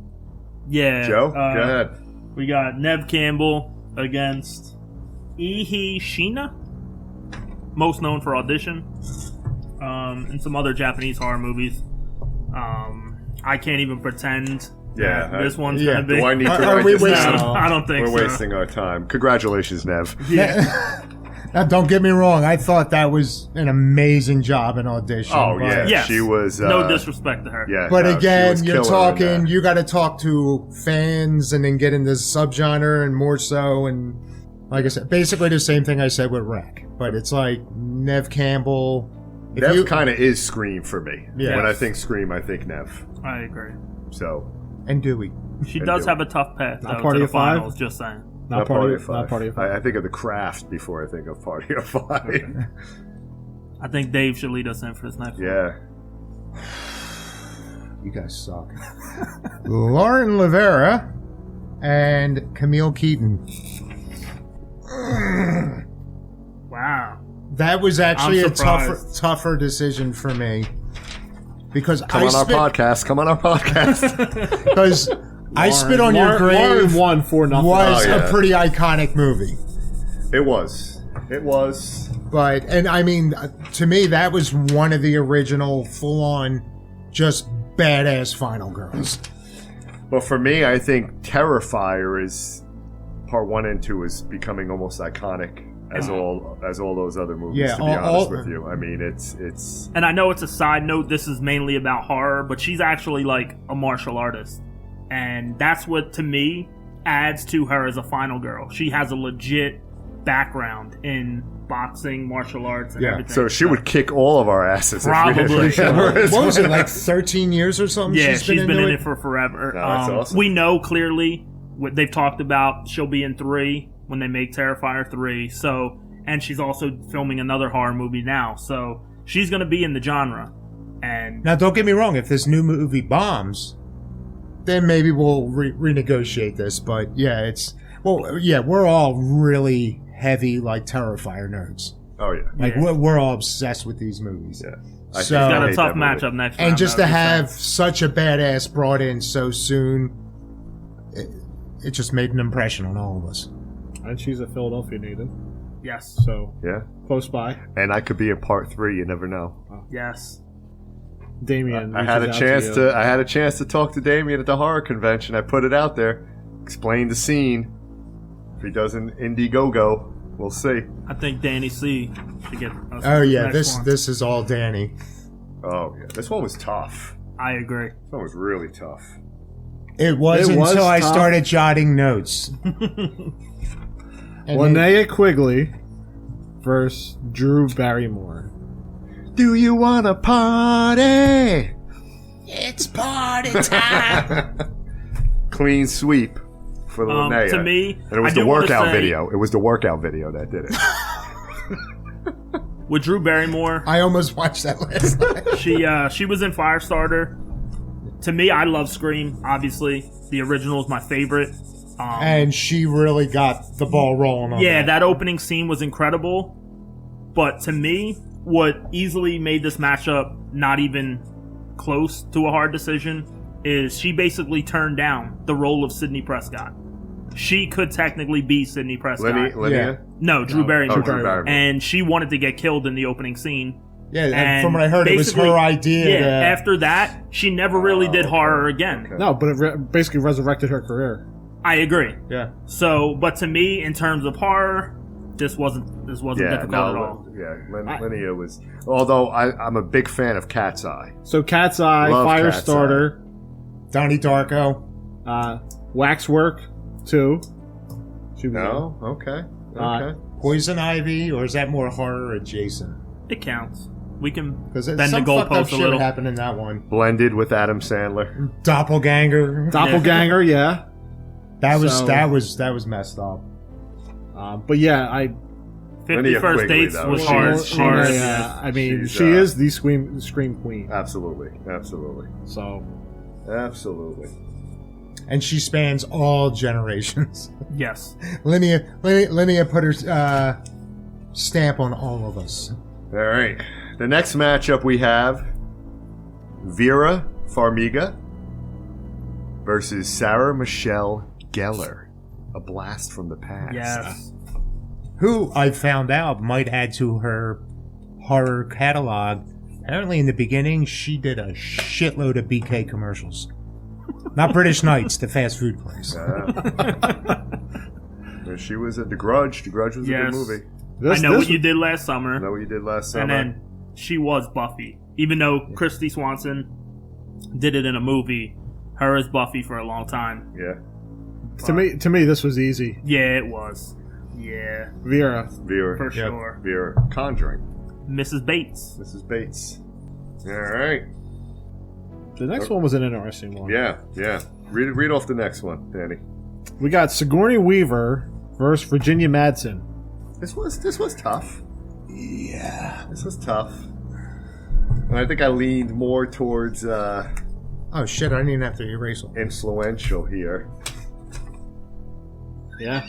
Speaker 7: Yeah.
Speaker 6: Joe, go ahead.
Speaker 7: We got Nev Campbell against Shina, most known for Audition, and some other Japanese horror movies. I can't even pretend that this one's going to be.
Speaker 6: Do I need to
Speaker 10: Are
Speaker 6: write
Speaker 10: we
Speaker 6: this
Speaker 10: wasting-
Speaker 6: down?
Speaker 7: I don't think
Speaker 6: We're
Speaker 7: so.
Speaker 6: wasting our time. Congratulations, Nev.
Speaker 10: Now, don't get me wrong. I thought that was an amazing job in Audition.
Speaker 6: Oh,
Speaker 10: but-
Speaker 6: yeah.
Speaker 7: Yes.
Speaker 6: She was...
Speaker 7: No disrespect to her.
Speaker 6: Yeah,
Speaker 10: But
Speaker 6: no, she
Speaker 10: again,
Speaker 6: was
Speaker 10: you're
Speaker 6: killer in
Speaker 10: talking,
Speaker 6: that.
Speaker 10: you got to talk to fans and then get into subgenre and more so. And like I said, basically the same thing I said with Wreck. But it's like Nev Campbell. If
Speaker 6: Nev
Speaker 10: you-
Speaker 6: kind of is Scream for me.
Speaker 10: Yeah.
Speaker 6: When I think Scream, I think Nev.
Speaker 7: I agree.
Speaker 6: So,
Speaker 10: And Dewey.
Speaker 7: She
Speaker 6: And
Speaker 7: does
Speaker 6: do
Speaker 7: have a tough path,
Speaker 9: Not
Speaker 7: though,
Speaker 9: Party
Speaker 7: to the
Speaker 9: of Five?
Speaker 7: finals, just saying.
Speaker 9: Not Party of
Speaker 6: Five.
Speaker 9: Five.
Speaker 6: I think of The Craft before I think of Party of Five.
Speaker 7: I think Dave should lead us in for this next one.
Speaker 6: Yeah.
Speaker 10: You guys suck. Lauren Rivera and Camille Keaton.
Speaker 7: Wow.
Speaker 10: That was actually
Speaker 7: I'm
Speaker 10: a tougher
Speaker 7: surprised.
Speaker 10: tougher decision for me. Because
Speaker 6: Come on our podcast. Come on our podcast.
Speaker 10: Because I Spit on Your Grave
Speaker 9: Lauren won 4-0.
Speaker 10: was
Speaker 6: Oh, yeah.
Speaker 10: a pretty iconic movie.
Speaker 6: It was. It was.
Speaker 10: But, and I mean, to me, that was one of the original full-on, just badass final girls.
Speaker 6: But for me, I think Terrifier is part 1 and 2 is becoming almost iconic as all those other movies.
Speaker 10: Yeah,
Speaker 6: to be
Speaker 10: all-
Speaker 6: honest with you, I mean, it's
Speaker 7: And I know it's a side note, this is mainly about horror, but she's actually like a martial artist. And that's what, to me, adds to her as a final girl. She has a legit background in boxing, martial arts, and everything.
Speaker 6: so she would kick all of our asses.
Speaker 7: Probably.
Speaker 6: If we had
Speaker 10: What was it, like 13 years or something?
Speaker 7: Yeah, she's been in
Speaker 10: into
Speaker 7: it for forever.
Speaker 6: No, that's awesome.
Speaker 7: We know clearly what they've talked about. She'll be in 3 when they make Terrifier 3. So, and she's also filming another horror movie now. So she's going to be in the genre. And
Speaker 10: Now, don't get me wrong. If this new movie bombs, then maybe we'll renegotiate this. But yeah, we're all really heavy, like, Terrifier nerds.
Speaker 6: Oh yeah.
Speaker 10: Like,
Speaker 7: Yeah.
Speaker 10: we're all obsessed with these movies.
Speaker 6: Yeah.
Speaker 10: So-
Speaker 7: she's got
Speaker 6: I
Speaker 7: a
Speaker 6: hate
Speaker 7: tough
Speaker 6: that movie.
Speaker 7: matchup next round.
Speaker 10: And just
Speaker 7: though,
Speaker 10: to
Speaker 7: saying.
Speaker 10: have such a badass brought in so soon, it just made an impression on all of us.
Speaker 9: And she's a Philadelphia native,
Speaker 7: Yes.
Speaker 9: so
Speaker 6: Yeah.
Speaker 9: close by.
Speaker 6: And I could be in part 3. You never know.
Speaker 7: Yes.
Speaker 9: Damien.
Speaker 6: I had a
Speaker 9: reaches
Speaker 6: chance
Speaker 9: out
Speaker 6: to.
Speaker 9: you.
Speaker 6: I had a chance to talk to Damien at the horror convention. I put it out there, explained the scene. If he does an Indiegogo, we'll see.
Speaker 7: I think Danny C should get us
Speaker 10: Oh
Speaker 7: the
Speaker 10: yeah,
Speaker 7: next one.
Speaker 10: this is all Danny.
Speaker 6: Oh yeah, this one was tough.
Speaker 7: I agree.
Speaker 6: This one was really tough.
Speaker 10: It was
Speaker 9: It was
Speaker 10: until I
Speaker 9: tough.
Speaker 10: started jotting notes. And then-
Speaker 9: Linnea Quigley versus Drew Barrymore.
Speaker 6: Do you want a party?
Speaker 10: it's party time.
Speaker 6: Clean sweep for the Linnea.
Speaker 7: To me,
Speaker 6: and it was
Speaker 7: I
Speaker 6: the
Speaker 7: do wanna
Speaker 6: workout
Speaker 7: say-
Speaker 6: video. It was the workout video that did it.
Speaker 7: With Drew Barrymore,
Speaker 10: I almost watched that last night.
Speaker 7: she was in Firestarter. To me, I love Scream. Obviously, the original is my favorite.
Speaker 10: And she really got the ball rolling on
Speaker 7: Yeah,
Speaker 10: that.
Speaker 7: that opening scene was incredible. But to me, what easily made this matchup not even close to a hard decision is she basically turned down the role of Sidney Prescott. She could technically be Sidney Prescott.
Speaker 6: Linnea?
Speaker 7: No, Drew Barrymore.
Speaker 6: Oh, Drew Barrymore.
Speaker 7: And she wanted to get killed in the opening scene.
Speaker 10: Yeah,
Speaker 7: And
Speaker 10: from what I heard, it was
Speaker 7: basically-
Speaker 10: her idea.
Speaker 7: Yeah,
Speaker 10: to-
Speaker 7: after that, she never really did horror again.
Speaker 6: Okay.
Speaker 9: No, but it basically resurrected her career.
Speaker 7: I agree.
Speaker 10: yeah.
Speaker 7: So, but to me, in terms of horror, this wasn't
Speaker 6: Yeah,
Speaker 7: difficult at all.
Speaker 6: Linnea was. Although I'm a big fan of Cat's Eye.
Speaker 9: So Cat's Eye,
Speaker 6: Love Cat's
Speaker 9: Firestarter,
Speaker 10: Donnie Darko.
Speaker 9: Waxwork 2. She was
Speaker 6: No, okay, okay.
Speaker 10: Poison Ivy, or is that more horror adjacent?
Speaker 7: It counts. We can
Speaker 10: Because
Speaker 7: bend the
Speaker 10: some fucked up
Speaker 7: goalpost a
Speaker 10: shit
Speaker 7: little.
Speaker 10: happened in that one.
Speaker 6: Blended with Adam Sandler.
Speaker 10: Doppelganger.
Speaker 9: Doppelganger, yeah.
Speaker 10: That was
Speaker 9: So-
Speaker 10: that was messed up.
Speaker 9: But yeah,
Speaker 7: 50
Speaker 6: Linnea
Speaker 7: First
Speaker 6: Quigley,
Speaker 7: Dates
Speaker 6: though.
Speaker 7: was
Speaker 6: She's-
Speaker 7: hard.
Speaker 6: she's-
Speaker 7: hard.
Speaker 9: yeah, I mean,
Speaker 6: she's,
Speaker 9: she is the scream queen.
Speaker 6: Absolutely, absolutely,
Speaker 9: So
Speaker 6: absolutely.
Speaker 10: And she spans all generations.
Speaker 7: Yes.
Speaker 10: Linnea put her stamp on all of us.
Speaker 6: All right. The next matchup we have Vera Farmiga versus Sarah Michelle Gellar a blast from the past.
Speaker 7: Yes.
Speaker 10: Who I found out might add to her horror catalog. Apparently, in the beginning, she did a shitload of BK commercials. Not British Knights, the fast food place.
Speaker 6: She was at The Grudge. The Grudge was a good movie.
Speaker 7: I know what you did last summer.
Speaker 6: I know what you did last summer.
Speaker 7: And then she was Buffy. Even though Christy Swanson did it in a movie, her as Buffy for a long time.
Speaker 6: Yeah.
Speaker 9: To me, this was easy.
Speaker 7: Yeah, it was. Yeah.
Speaker 9: Vera.
Speaker 7: For sure.
Speaker 6: Vera. Conjuring.
Speaker 7: Mrs. Bates.
Speaker 6: Mrs. Bates. All right.
Speaker 9: The next one was an interesting one.
Speaker 6: Yeah. Read off the next one, Danny.
Speaker 9: We got Sigourney Weaver versus Virginia Madsen.
Speaker 6: This was tough.
Speaker 10: Yeah.
Speaker 6: This was tough. And I think I leaned more towards
Speaker 10: Oh shit, I didn't even have to erase it.
Speaker 6: influential here.
Speaker 9: Yeah.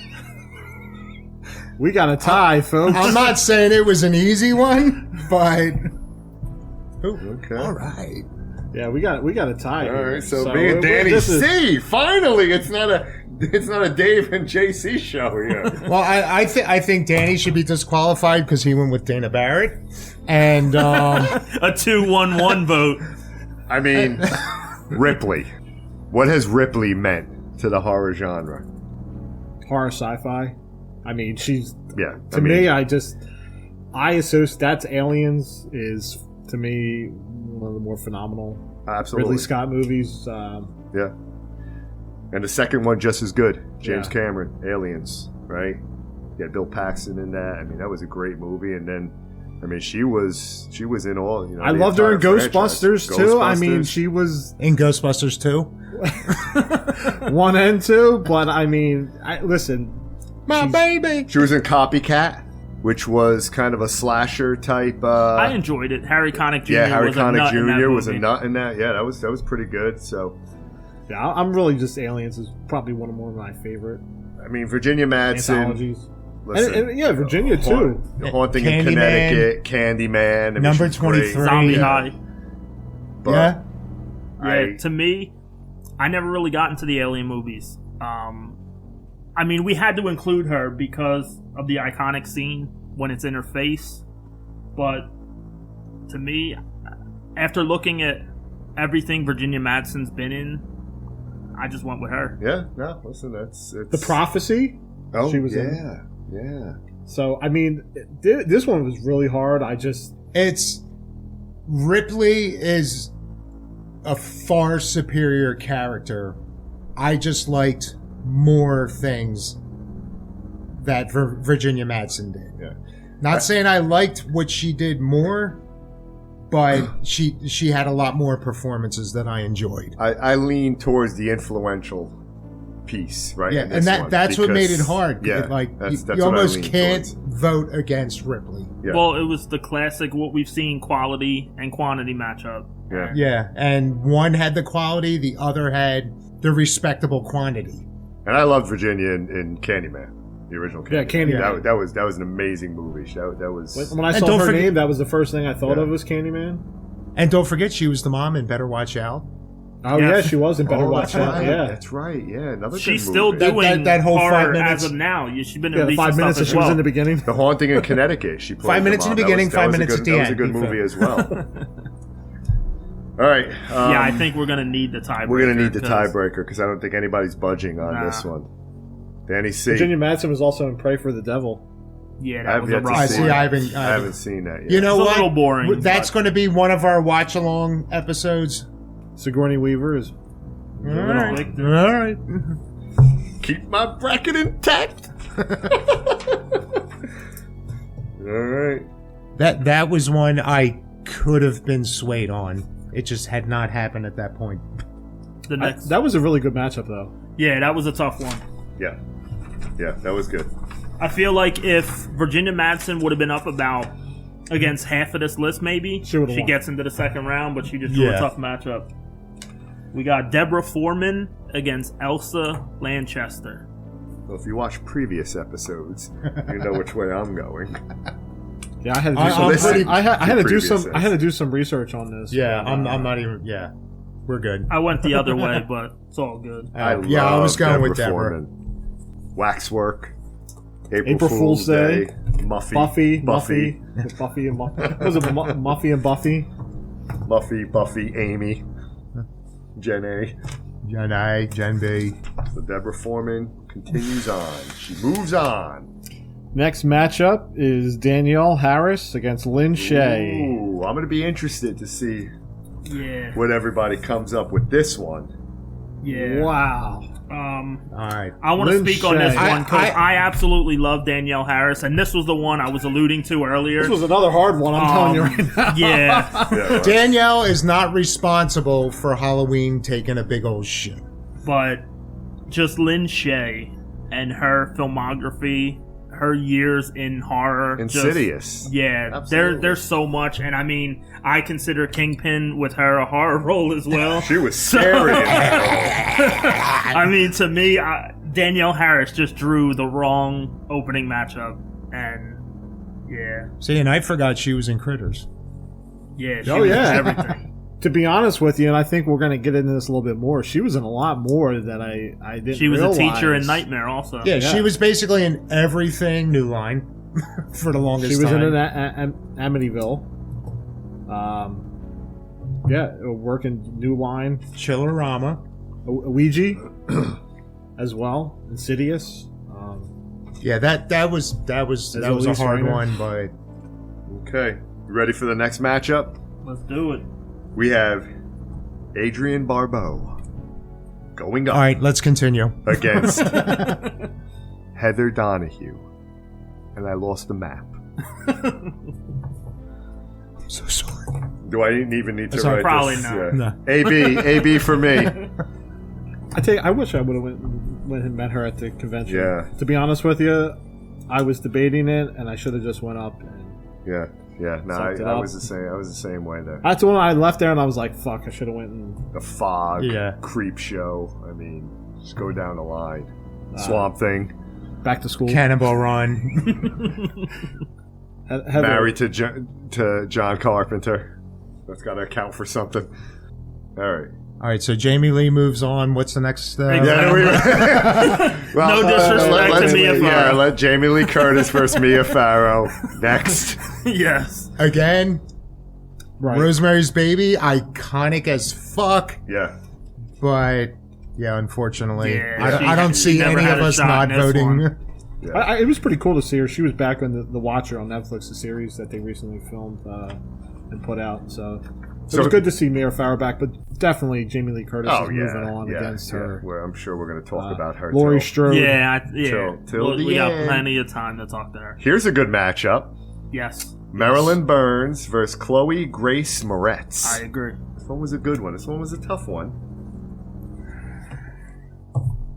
Speaker 9: We got a tie, folks.
Speaker 10: I'm not saying it was an easy one, but
Speaker 6: Okay.
Speaker 10: all right.
Speaker 9: Yeah, we got a tie.
Speaker 6: All
Speaker 9: here.
Speaker 6: right, so me and Danny C. Finally, it's not a Dave and JC show here.
Speaker 10: Well, I think Danny should be disqualified because he went with Dana Barrett, and
Speaker 7: A 2-1-1 vote.
Speaker 6: I mean, Ripley. What has Ripley meant to the horror genre?
Speaker 9: Horror sci-fi. I mean, she's
Speaker 6: Yeah.
Speaker 9: me. I associate that's Aliens is to me one of the more phenomenal
Speaker 6: Absolutely.
Speaker 9: Ridley Scott movies.
Speaker 6: Yeah. And the second one just as good. James Cameron, Aliens, right? Yeah, Bill Paxton in that. I mean, that was a great movie. And then, I mean, she was in all. You know,
Speaker 9: I
Speaker 6: the
Speaker 9: loved her in
Speaker 6: entire franchise.
Speaker 9: Ghostbusters too. I mean, she was
Speaker 10: in Ghostbusters 2.
Speaker 9: 1 and 2, but I mean, listen.
Speaker 10: My baby.
Speaker 6: She was in Copycat, which was kind of a slasher type.
Speaker 7: I enjoyed it. Harry Connick Jr.
Speaker 6: Yeah, Harry
Speaker 7: was a
Speaker 6: Connick
Speaker 7: nut in that
Speaker 6: Jr. was a
Speaker 7: movie.
Speaker 6: nut in that. Yeah, that was pretty good. So,
Speaker 9: Yeah, I'm really just Aliens is probably one of my favorite
Speaker 6: I mean, Virginia Madsen.
Speaker 9: anthologies.
Speaker 6: Listen,
Speaker 9: And yeah, Virginia too.
Speaker 6: Haunting in
Speaker 10: Candyman.
Speaker 6: Connecticut, Candyman. I mean,
Speaker 10: Number
Speaker 6: she's great.
Speaker 10: 23.
Speaker 7: Zombie
Speaker 10: Yeah.
Speaker 7: High.
Speaker 6: But
Speaker 10: Yeah.
Speaker 7: Yeah, to me, I never really got into the Alien movies. I mean, we had to include her because of the iconic scene when it's in her face. But to me, after looking at everything Virginia Madsen's been in, I just went with her.
Speaker 6: Yeah, no, listen, it's
Speaker 9: The Prophecy.
Speaker 6: Oh,
Speaker 9: she was
Speaker 6: yeah, yeah.
Speaker 9: So I mean, this one was really hard.
Speaker 10: It's Ripley is a far superior character. I just liked more things that Virginia Madsen did.
Speaker 6: Yeah.
Speaker 10: Not saying I liked what she did more, but she had a lot more performances that I enjoyed.
Speaker 6: I lean towards the influential piece, right?
Speaker 10: Yeah,
Speaker 6: in
Speaker 10: and
Speaker 6: this one,
Speaker 10: that's what made it
Speaker 6: because-
Speaker 10: hard.
Speaker 6: Yeah,
Speaker 10: Like
Speaker 6: that's
Speaker 10: you
Speaker 6: what I
Speaker 10: almost
Speaker 6: lean
Speaker 10: can't
Speaker 6: towards.
Speaker 10: vote against Ripley.
Speaker 6: Yeah.
Speaker 7: Well, it was the classic what we've seen quality and quantity matchup.
Speaker 6: Yeah.
Speaker 10: Yeah, and one had the quality, the other had the respectable quantity.
Speaker 6: And I loved Virginia in Candyman, the original Candyman.
Speaker 9: Yeah, Candyman.
Speaker 6: That was an amazing movie. That was
Speaker 9: When I
Speaker 10: And
Speaker 9: saw
Speaker 10: don't
Speaker 9: her
Speaker 10: forget-
Speaker 9: name, that was the first thing I thought
Speaker 6: Yeah.
Speaker 9: of was Candyman.
Speaker 10: And don't forget, she was the mom in Better Watch Out.
Speaker 9: Oh
Speaker 7: Yes.
Speaker 9: yeah, she was in Better
Speaker 6: Oh,
Speaker 9: Watch
Speaker 6: that's
Speaker 9: Out.
Speaker 6: right.
Speaker 9: Yeah,
Speaker 6: That's right. Yeah, another
Speaker 7: She's
Speaker 6: good
Speaker 7: still
Speaker 6: movie.
Speaker 7: doing
Speaker 10: that whole 5
Speaker 7: horror
Speaker 10: minutes.
Speaker 7: as of now. She's been
Speaker 9: yeah.
Speaker 7: in
Speaker 9: The
Speaker 7: recent
Speaker 9: 5 minutes that
Speaker 7: stuff
Speaker 9: she
Speaker 7: as
Speaker 9: was
Speaker 7: well.
Speaker 9: in the beginning.
Speaker 6: The Haunting in Connecticut. She played
Speaker 10: 5 minutes
Speaker 6: the
Speaker 10: in the
Speaker 6: mom.
Speaker 10: beginning,
Speaker 6: That
Speaker 10: 5
Speaker 6: was a
Speaker 10: minutes
Speaker 6: good-
Speaker 10: at the
Speaker 6: That was a
Speaker 10: end.
Speaker 6: good movie as well. All right.
Speaker 7: Yeah, I think we're gonna need the tiebreaker.
Speaker 6: we're gonna need the
Speaker 7: 'cause-
Speaker 6: tiebreaker because I don't think anybody's budging on this one. Danny C.
Speaker 9: Virginia Madsen was also in Pray for the Devil.
Speaker 7: Yeah,
Speaker 6: I
Speaker 7: that
Speaker 6: have
Speaker 7: was
Speaker 6: yet
Speaker 7: a
Speaker 6: to
Speaker 7: rough
Speaker 10: I
Speaker 6: see
Speaker 10: see.
Speaker 7: one.
Speaker 10: I
Speaker 6: I haven't seen that yet.
Speaker 10: You know
Speaker 7: It's a
Speaker 10: what?
Speaker 7: little boring,
Speaker 10: That's
Speaker 7: but-
Speaker 10: going to be one of our watch along episodes.
Speaker 9: Sigourney Weaver is.
Speaker 10: All right.
Speaker 7: Victor.
Speaker 10: All right.
Speaker 6: Keep my bracket intact. All right.
Speaker 10: That was one I could have been swayed on. It just had not happened at that point.
Speaker 7: The next,
Speaker 9: That was a really good matchup, though.
Speaker 7: yeah, that was a tough one.
Speaker 6: Yeah. Yeah, that was good.
Speaker 7: I feel like if Virginia Madsen would have been up about against half of this list, maybe
Speaker 9: She would've
Speaker 7: she
Speaker 9: won.
Speaker 7: gets into the second round, but she just drew a
Speaker 10: Yeah.
Speaker 7: tough matchup. We got Deborah Foreman against Elsa Lanchester.
Speaker 6: Well, if you watch previous episodes, you know which way I'm going.
Speaker 9: Yeah, I had to do
Speaker 10: I'm
Speaker 9: some.
Speaker 10: pretty-
Speaker 9: I had to do
Speaker 6: previous
Speaker 9: some. I had to do some research on this.
Speaker 10: Yeah, I'm not even. Yeah, we're good.
Speaker 7: I went the other way, but it's all good.
Speaker 6: I
Speaker 10: yeah, I was
Speaker 6: love
Speaker 10: going with Deborah.
Speaker 6: Foreman. Waxwork.
Speaker 9: April Fool's Day.
Speaker 6: Muffy.
Speaker 9: Buffy. Buffy and Muffy. Was it Muffy and Buffy?
Speaker 6: Buffy, Amy. Jen A.
Speaker 10: Jen B.
Speaker 6: So Deborah Foreman continues on. She moves on.
Speaker 9: Next matchup is Danielle Harris against Lynn Shay.
Speaker 6: Ooh, I'm going to be interested to see
Speaker 7: Yeah.
Speaker 6: what everybody comes up with this one.
Speaker 7: Yeah.
Speaker 9: Wow.
Speaker 10: All right.
Speaker 7: I want to
Speaker 9: Lynn
Speaker 7: speak on this
Speaker 9: Shay.
Speaker 7: one because I absolutely love Danielle Harris, and this was the one I was alluding to earlier.
Speaker 9: This was another hard one, I'm telling you right now.
Speaker 7: Yeah.
Speaker 6: Yeah, right.
Speaker 10: Danielle is not responsible for Halloween taking a big old shit.
Speaker 7: But just Lynn Shay and her filmography, her years in horror.
Speaker 6: Insidious.
Speaker 7: Yeah,
Speaker 6: Absolutely.
Speaker 7: there's so much, and I mean, I consider Kingpin with her a horror role as well.
Speaker 6: She was scary. in that
Speaker 7: I mean, to me, Danielle Harris just drew the wrong opening matchup, and yeah,
Speaker 10: See, and I forgot she was in Critters.
Speaker 7: yeah, she
Speaker 9: Oh,
Speaker 7: was
Speaker 9: yeah.
Speaker 7: everything.
Speaker 9: To be honest with you, and I think we're going to get into this a little bit more, she was in a lot more that I didn't
Speaker 7: She was
Speaker 9: realize.
Speaker 7: a teacher in Nightmare, also.
Speaker 10: Yeah, she was basically in everything New Line for the longest
Speaker 9: She was
Speaker 10: time.
Speaker 9: in an Amityville. Working New Line.
Speaker 10: Chillerama.
Speaker 9: Ouija as well. Insidious.
Speaker 10: Yeah, that was a
Speaker 9: Elise
Speaker 10: hard
Speaker 9: Rayner.
Speaker 10: one, but
Speaker 6: Okay. You ready for the next matchup?
Speaker 7: Let's do it.
Speaker 6: We have Adrienne Barbeau going up
Speaker 10: all right, let's continue.
Speaker 6: against Heather Donahue. And I lost the map.
Speaker 10: So sorry.
Speaker 6: Do I even need to
Speaker 10: Sorry,
Speaker 6: write
Speaker 7: probably
Speaker 6: this?
Speaker 7: not.
Speaker 10: No.
Speaker 6: AB for me.
Speaker 9: I wish I would have went and met her at the convention.
Speaker 6: Yeah.
Speaker 9: To be honest with you, I was debating it, and I should have just went up. And
Speaker 6: Yeah. No,
Speaker 9: Sucked it
Speaker 6: I
Speaker 9: up.
Speaker 6: was the same. I was the same way there.
Speaker 9: that's when I left there, and I was like, "Fuck! I should have went and."
Speaker 6: The Fog,
Speaker 10: Yeah.
Speaker 6: Creep Show. I mean, just go down the line. Swamp Thing.
Speaker 9: Back to school.
Speaker 10: Cannonball Run.
Speaker 9: Heather,
Speaker 6: Married to John Carpenter. That's got to account for something. All right.
Speaker 10: All right, so Jamie Lee moves on. What's the next?
Speaker 7: Exactly.
Speaker 6: Well,
Speaker 7: No disrespect to Mia
Speaker 6: Yeah,
Speaker 7: Farrow.
Speaker 6: let Jamie Lee Curtis versus Mia Farrow. Next.
Speaker 7: Yes.
Speaker 10: Again,
Speaker 9: right.
Speaker 10: Rosemary's Baby, iconic as fuck,
Speaker 6: Yeah.
Speaker 10: but yeah, unfortunately,
Speaker 7: Yeah,
Speaker 10: I don't see
Speaker 7: never
Speaker 10: any
Speaker 7: had
Speaker 10: of
Speaker 7: a
Speaker 10: us
Speaker 7: shot
Speaker 10: not
Speaker 7: in this
Speaker 10: voting.
Speaker 7: one.
Speaker 9: It was pretty cool to see her. She was back on the Watcher on Netflix, the series that they recently filmed and put out. So it was good to see Mia Farrow back, but definitely Jamie Lee Curtis is moving on against her.
Speaker 6: Well, I'm sure we're going to talk about her.
Speaker 9: Laurie
Speaker 6: till-
Speaker 9: Strode.
Speaker 7: Yeah.
Speaker 6: Till the
Speaker 7: we got
Speaker 6: end.
Speaker 7: plenty of time to talk to her.
Speaker 6: Here's a good matchup.
Speaker 7: Yes.
Speaker 6: Marilyn Burns versus Chloe Grace Moretz.
Speaker 7: I agree.
Speaker 6: This one was a good one. This one was a tough one.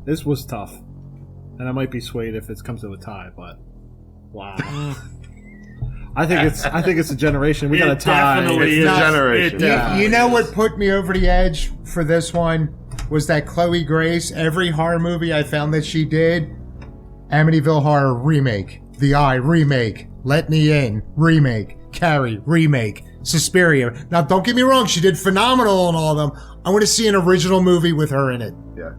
Speaker 9: This was tough, and I might be swayed if it comes to a tie. But wow, I think it's a generation. We got a
Speaker 7: It
Speaker 9: tie.
Speaker 7: definitely
Speaker 6: It's
Speaker 7: is.
Speaker 6: a generation.
Speaker 7: It
Speaker 10: You,
Speaker 7: definitely
Speaker 10: you know
Speaker 7: is.
Speaker 10: what put me over the edge for this one was that Chloe Grace, every horror movie I found that she did, Amityville Horror remake, The Eye remake, Let Me In remake, Carrie remake, Suspiria. Now don't get me wrong, she did phenomenal in all of them. I want to see an original movie with her in it.
Speaker 6: Yeah.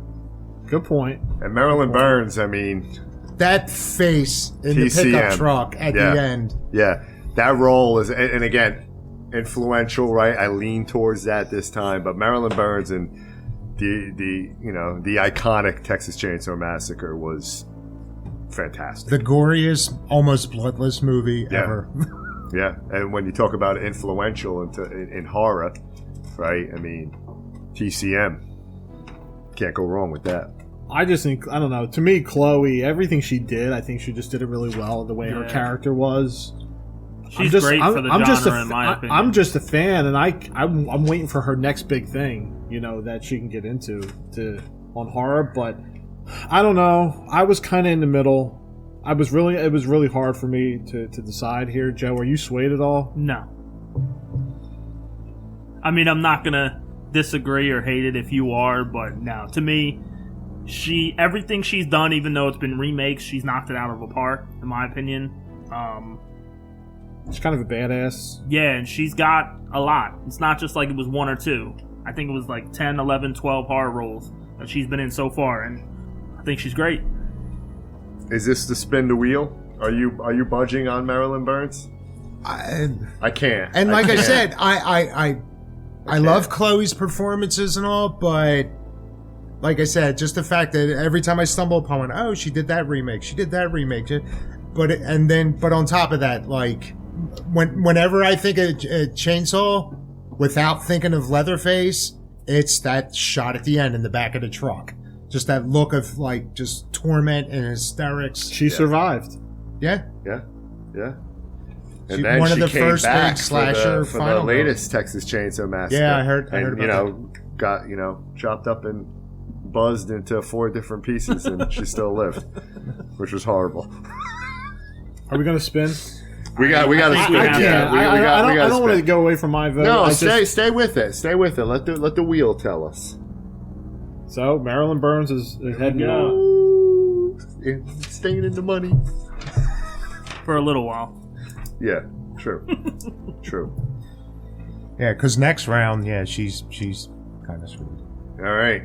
Speaker 9: Good point.
Speaker 6: And Marilyn Burns, I mean,
Speaker 10: That face in the
Speaker 6: TCM.
Speaker 10: pickup truck at
Speaker 6: Yeah.
Speaker 10: the end.
Speaker 6: yeah, that role is, and again, influential, right? I lean towards that this time, but Marilyn Burns and the iconic Texas Chainsaw Massacre was fantastic.
Speaker 10: The goriest, almost bloodless movie
Speaker 6: Yeah.
Speaker 10: ever.
Speaker 6: Yeah, and when you talk about influential in horror, right? I mean, TCM, can't go wrong with that.
Speaker 9: I just think, I don't know. To me, Chloe, everything she did, I think she just did it really well. The way her
Speaker 7: Yeah.
Speaker 9: character was.
Speaker 7: She's great for the genre, in my opinion.
Speaker 9: I'm just a fan, and I'm waiting for her next big thing. That she can get into on horror. But I don't know. I was kind of in the middle. It was really hard for me to decide here. Joe, are you swayed at all?
Speaker 7: No. I mean, I'm not gonna disagree or hate it if you are, but no. To me, everything she's done, even though it's been remakes, she's knocked it out of the park, in my opinion.
Speaker 9: She's kind of a badass.
Speaker 7: Yeah, and she's got a lot. It's not just like it was one or two. I think it was like 10, 11, 12 horror roles that she's been in so far, and I think she's great.
Speaker 6: Is this the spin the wheel? Are you budging on Marilyn Burns? I can't.
Speaker 10: And like I
Speaker 6: can't.
Speaker 10: said, I love Chloe's performances and all, but like I said, just the fact that every time I stumble upon one, oh, she did that remake. But on top of that, like whenever I think of a Chainsaw, without thinking of Leatherface, it's that shot at the end in the back of the truck. Just that look of like just torment and hysterics.
Speaker 9: She survived.
Speaker 10: Yeah.
Speaker 6: Yeah.
Speaker 10: She-
Speaker 6: And then
Speaker 10: one of
Speaker 6: she
Speaker 10: the
Speaker 6: came
Speaker 10: first
Speaker 6: back
Speaker 10: big slasher
Speaker 6: for the
Speaker 10: final
Speaker 6: latest Texas Chainsaw Massacre.
Speaker 10: Yeah, I heard
Speaker 6: And
Speaker 10: about
Speaker 6: got chopped up and buzzed into 4 different pieces, and she still lived, which was horrible.
Speaker 9: Are we gonna spin?
Speaker 6: We got to
Speaker 7: I
Speaker 6: spin.
Speaker 7: can't.
Speaker 6: Yeah,
Speaker 9: I don't want to go away from my vote.
Speaker 6: No,
Speaker 9: I
Speaker 6: stay with it. Stay with it. Let the wheel tell us.
Speaker 9: So Marilyn Burns is heading out.
Speaker 6: Ooh, it's staying in the money.
Speaker 7: For a little while.
Speaker 6: Yeah, true.
Speaker 10: Yeah, because next round, yeah, she's kind of screwed.
Speaker 6: All right.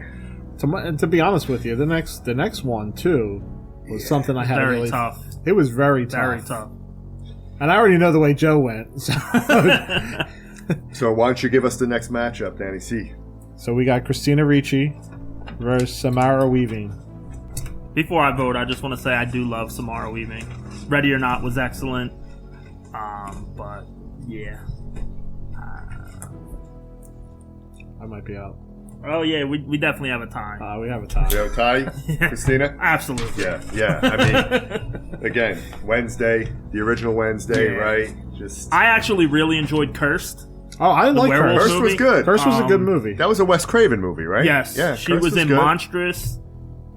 Speaker 9: To be honest with you, the next one too was something I had
Speaker 7: Very
Speaker 9: really
Speaker 7: tough.
Speaker 9: It was very tough.
Speaker 7: Very tough.
Speaker 9: And I already know the way Joe went. So,
Speaker 6: So why don't you give us the next matchup, Danny C?
Speaker 9: so we got Christina Ricci versus Samara Weaving.
Speaker 7: Before I vote, I just want to say I do love Samara Weaving. Ready or Not was excellent. But yeah.
Speaker 9: I might be out.
Speaker 7: Oh yeah, we definitely have a tie.
Speaker 9: We have a tie.
Speaker 6: You have a tie, Christina?
Speaker 7: Absolutely.
Speaker 6: Yeah. I mean, again, Wednesday, the original Wednesday,
Speaker 7: Yeah.
Speaker 6: right? Just
Speaker 7: I actually really enjoyed Cursed.
Speaker 9: Oh, I like
Speaker 7: werewolf
Speaker 9: Curse.
Speaker 6: First was
Speaker 7: movie?
Speaker 6: good.
Speaker 9: Curse was a good movie.
Speaker 6: That was a Wes Craven movie, right?
Speaker 7: Yes.
Speaker 6: Yeah.
Speaker 7: She
Speaker 6: Curse
Speaker 7: was in
Speaker 6: good.
Speaker 7: Monstrous,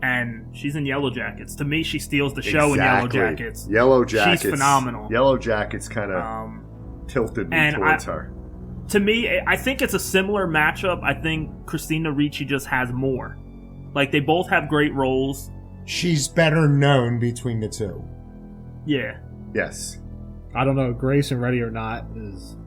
Speaker 7: and she's in Yellow Jackets. To me, she steals the show in Yellow
Speaker 6: Exactly.
Speaker 7: Jackets.
Speaker 6: Yellow Jackets.
Speaker 7: She's phenomenal.
Speaker 6: Yellow Jackets kind of tilted me
Speaker 7: and
Speaker 6: towards her.
Speaker 7: To me, I think it's a similar matchup. I think Christina Ricci just has more. Like, they both have great roles.
Speaker 10: She's better known between the two.
Speaker 7: Yeah.
Speaker 6: Yes.
Speaker 9: I don't know. Grace and Ready or Not is.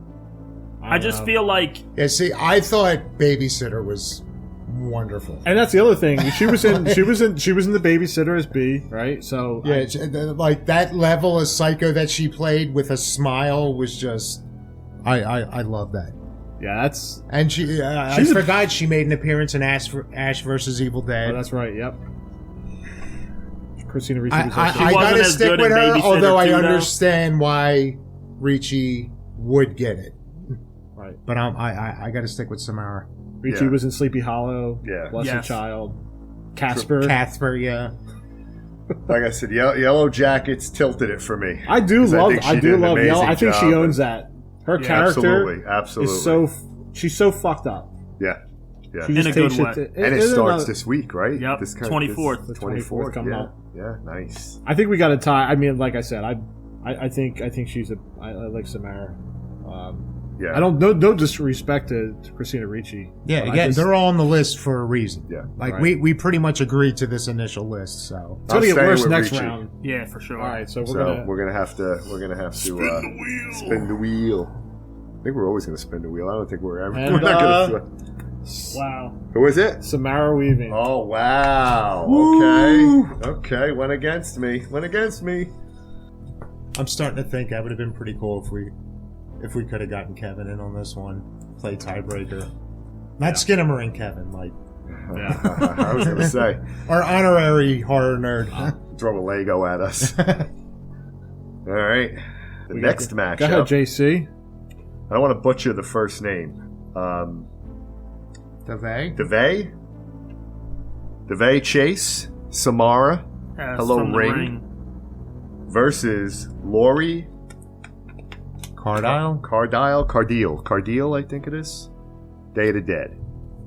Speaker 7: I just feel like...
Speaker 10: Yeah, see, I thought Babysitter was wonderful.
Speaker 9: And that's the other thing. She was in the Babysitter as B, right? So
Speaker 10: Yeah, like that level of psycho that she played with a smile was just. I love that.
Speaker 9: Yeah, that's.
Speaker 10: And she, I forgot she made an appearance in Ash versus Evil Dead.
Speaker 9: Oh, that's right. Yep. Christina Ricci.
Speaker 10: I
Speaker 7: wasn't
Speaker 10: gotta
Speaker 7: as
Speaker 10: stick
Speaker 7: good
Speaker 10: with
Speaker 7: in
Speaker 10: her,
Speaker 7: Babysitter
Speaker 10: although I
Speaker 7: too, though.
Speaker 10: understand why Ricci would get it.
Speaker 9: Right.
Speaker 10: But I gotta stick with Samara.
Speaker 9: Ricci
Speaker 6: Yeah.
Speaker 9: was in Sleepy Hollow.
Speaker 6: Yeah.
Speaker 9: Blessed
Speaker 7: Yes.
Speaker 9: Child. Casper.
Speaker 10: Casper, yeah.
Speaker 6: Like I said, Yellow Jackets tilted it for me.
Speaker 9: I do
Speaker 6: 'Cause
Speaker 9: love.
Speaker 6: think she
Speaker 9: I
Speaker 6: did
Speaker 9: do
Speaker 6: an
Speaker 9: love Yellow.
Speaker 6: amazing
Speaker 9: I think she
Speaker 6: job.
Speaker 9: owns that. Her
Speaker 7: Yeah,
Speaker 9: character
Speaker 6: Absolutely.
Speaker 9: is so. She's so fucked up.
Speaker 6: Yeah. Yeah.
Speaker 9: She
Speaker 7: In
Speaker 9: just
Speaker 7: a good
Speaker 9: takes
Speaker 7: way.
Speaker 6: And it starts this week, right?
Speaker 7: Yep,
Speaker 6: This
Speaker 7: 24th.
Speaker 9: The 24th coming
Speaker 6: yeah.
Speaker 9: up.
Speaker 6: Yeah, nice.
Speaker 9: I think we got a tie. I mean, like I said, I think she's a. I like Samara.
Speaker 6: Yeah.
Speaker 9: I don't no disrespect to Christina Ricci.
Speaker 10: Yeah,
Speaker 9: but I
Speaker 10: again,
Speaker 9: just-
Speaker 10: they're all on the list for a reason.
Speaker 6: Yeah.
Speaker 10: Like
Speaker 9: Right.
Speaker 10: we pretty much agreed to this initial list, so
Speaker 9: It's gonna
Speaker 6: I'm
Speaker 9: get worse
Speaker 6: staying with
Speaker 9: next
Speaker 6: Ricci.
Speaker 9: round.
Speaker 7: Yeah, for sure.
Speaker 9: All right, so
Speaker 6: We're gonna have to spin the wheel. I think we're always gonna spin the wheel. I don't think we're ever.
Speaker 9: And,
Speaker 6: we're not gonna.
Speaker 7: Wow.
Speaker 6: Who is it?
Speaker 9: Samara Weaving.
Speaker 6: Oh wow. Okay. Went against me.
Speaker 10: I'm starting to think that would have been pretty cool if we could have gotten Kevin in on this one, play tiebreaker. Not Skinnamarink Kevin, like
Speaker 6: I was gonna say,
Speaker 10: our honorary horror nerd.
Speaker 6: throw a Lego at us. All right. The next matchup.
Speaker 9: Go ahead, JC.
Speaker 6: I don't want to butcher the first name. DeVay Chase, Samara, Hello
Speaker 7: from the
Speaker 6: Ring. Versus Lori
Speaker 10: Cardile,
Speaker 6: Cardile, I think it is. Day of the Dead,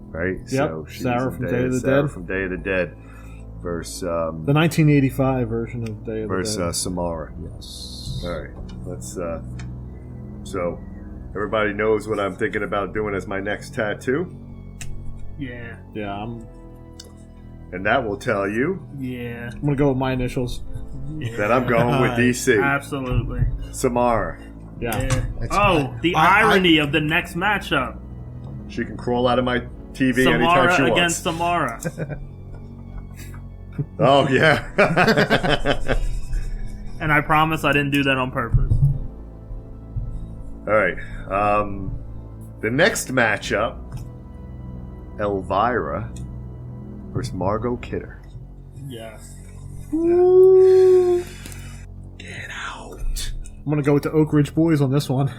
Speaker 6: right?
Speaker 9: Yep,
Speaker 6: she's
Speaker 9: Sarah
Speaker 6: in
Speaker 9: from Day of the Dead.
Speaker 6: From Day of the Dead versus
Speaker 9: The 1985 version of Day of the Dead.
Speaker 6: Samara.
Speaker 10: yes.
Speaker 6: All right, let's. So everybody knows what I'm thinking about doing as my next tattoo,
Speaker 7: Yeah.
Speaker 9: Yeah,
Speaker 6: and that will tell you
Speaker 7: Yeah.
Speaker 9: I'm gonna go with my initials.
Speaker 6: that I'm going with DC.
Speaker 7: Absolutely.
Speaker 6: Samara.
Speaker 9: Yeah.
Speaker 7: Yeah.
Speaker 10: It's-
Speaker 7: Oh, the irony of the next matchup.
Speaker 6: She can crawl out of my TV anytime
Speaker 7: Samara
Speaker 6: she wants.
Speaker 7: against Samara.
Speaker 6: Oh, yeah.
Speaker 7: And I promise I didn't do that on purpose.
Speaker 6: All right. The next matchup, Elvira versus Margot Kidder.
Speaker 7: Yes.
Speaker 6: Get out.
Speaker 9: I'm gonna go with the Oak Ridge Boys on this one.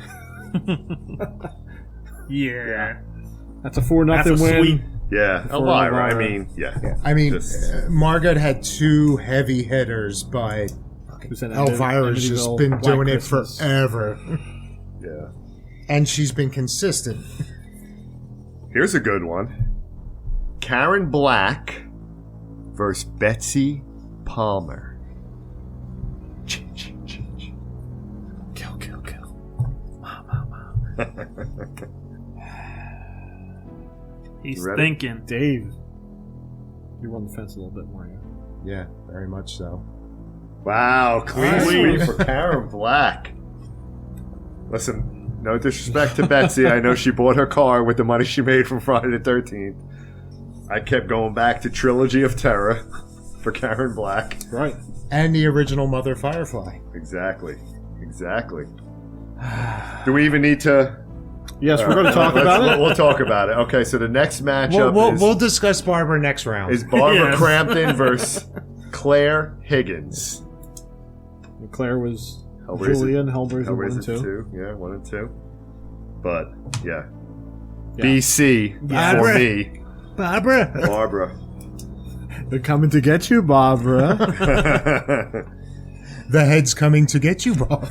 Speaker 7: Yeah.
Speaker 9: That's a 4-0
Speaker 7: That's a
Speaker 9: win.
Speaker 7: sweep.
Speaker 6: Yeah,
Speaker 9: For
Speaker 6: Elvira. I
Speaker 9: Elvira.
Speaker 6: mean, yeah.
Speaker 10: I mean,
Speaker 6: Just-
Speaker 10: Margaret had 2 heavy hitters, but
Speaker 9: Who's in
Speaker 10: Elvira's just
Speaker 9: Amityville
Speaker 10: been
Speaker 9: Black
Speaker 10: doing
Speaker 9: Christmas.
Speaker 10: it forever.
Speaker 6: Yeah.
Speaker 10: And she's been consistent.
Speaker 6: Here's a good one. Karen Black versus Betsy Palmer.
Speaker 9: Kill, kill, kill.
Speaker 7: He's
Speaker 6: Ready?
Speaker 7: thinking.
Speaker 9: Dave, you run the fence a little bit more. Yeah.
Speaker 10: Yeah, very much so.
Speaker 6: Wow, clean
Speaker 7: Nice.
Speaker 6: sweep for Karen Black. Listen, no disrespect to Betsy. I know she bought her car with the money she made from Friday the 13th. I kept going back to Trilogy of Terror for Karen Black.
Speaker 9: Right.
Speaker 10: And the original Mother Firefly.
Speaker 6: Exactly. Do we even need to...
Speaker 9: Yes, we're going to talk about it.
Speaker 6: We'll talk about it. Okay, so the next matchup
Speaker 10: We'll discuss Barbara next round.
Speaker 6: is Barbara
Speaker 7: Yes.
Speaker 6: Crampton versus Claire Higgins.
Speaker 9: Claire was
Speaker 6: Hellraiser-
Speaker 9: Julia and Hellraiser 1
Speaker 6: Hellraiser
Speaker 9: and 2.
Speaker 6: 2. Yeah, 1 and 2. But, yeah.
Speaker 9: Yeah.
Speaker 6: BC for
Speaker 10: Barbara.
Speaker 6: me.
Speaker 10: Barbara!
Speaker 6: Barbara.
Speaker 9: They're coming to get you, Barbara.
Speaker 10: The head's coming to get you, Bob.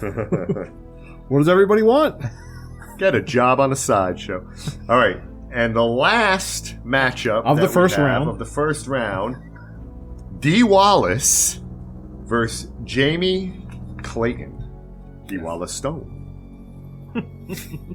Speaker 9: What does everybody want?
Speaker 6: Get a job on a sideshow. All right. And the last matchup
Speaker 9: Of the
Speaker 6: that we
Speaker 9: first
Speaker 6: have
Speaker 9: round.
Speaker 6: Of the first round, Dee Wallace versus Jamie Clayton. Dee Wallace Stone.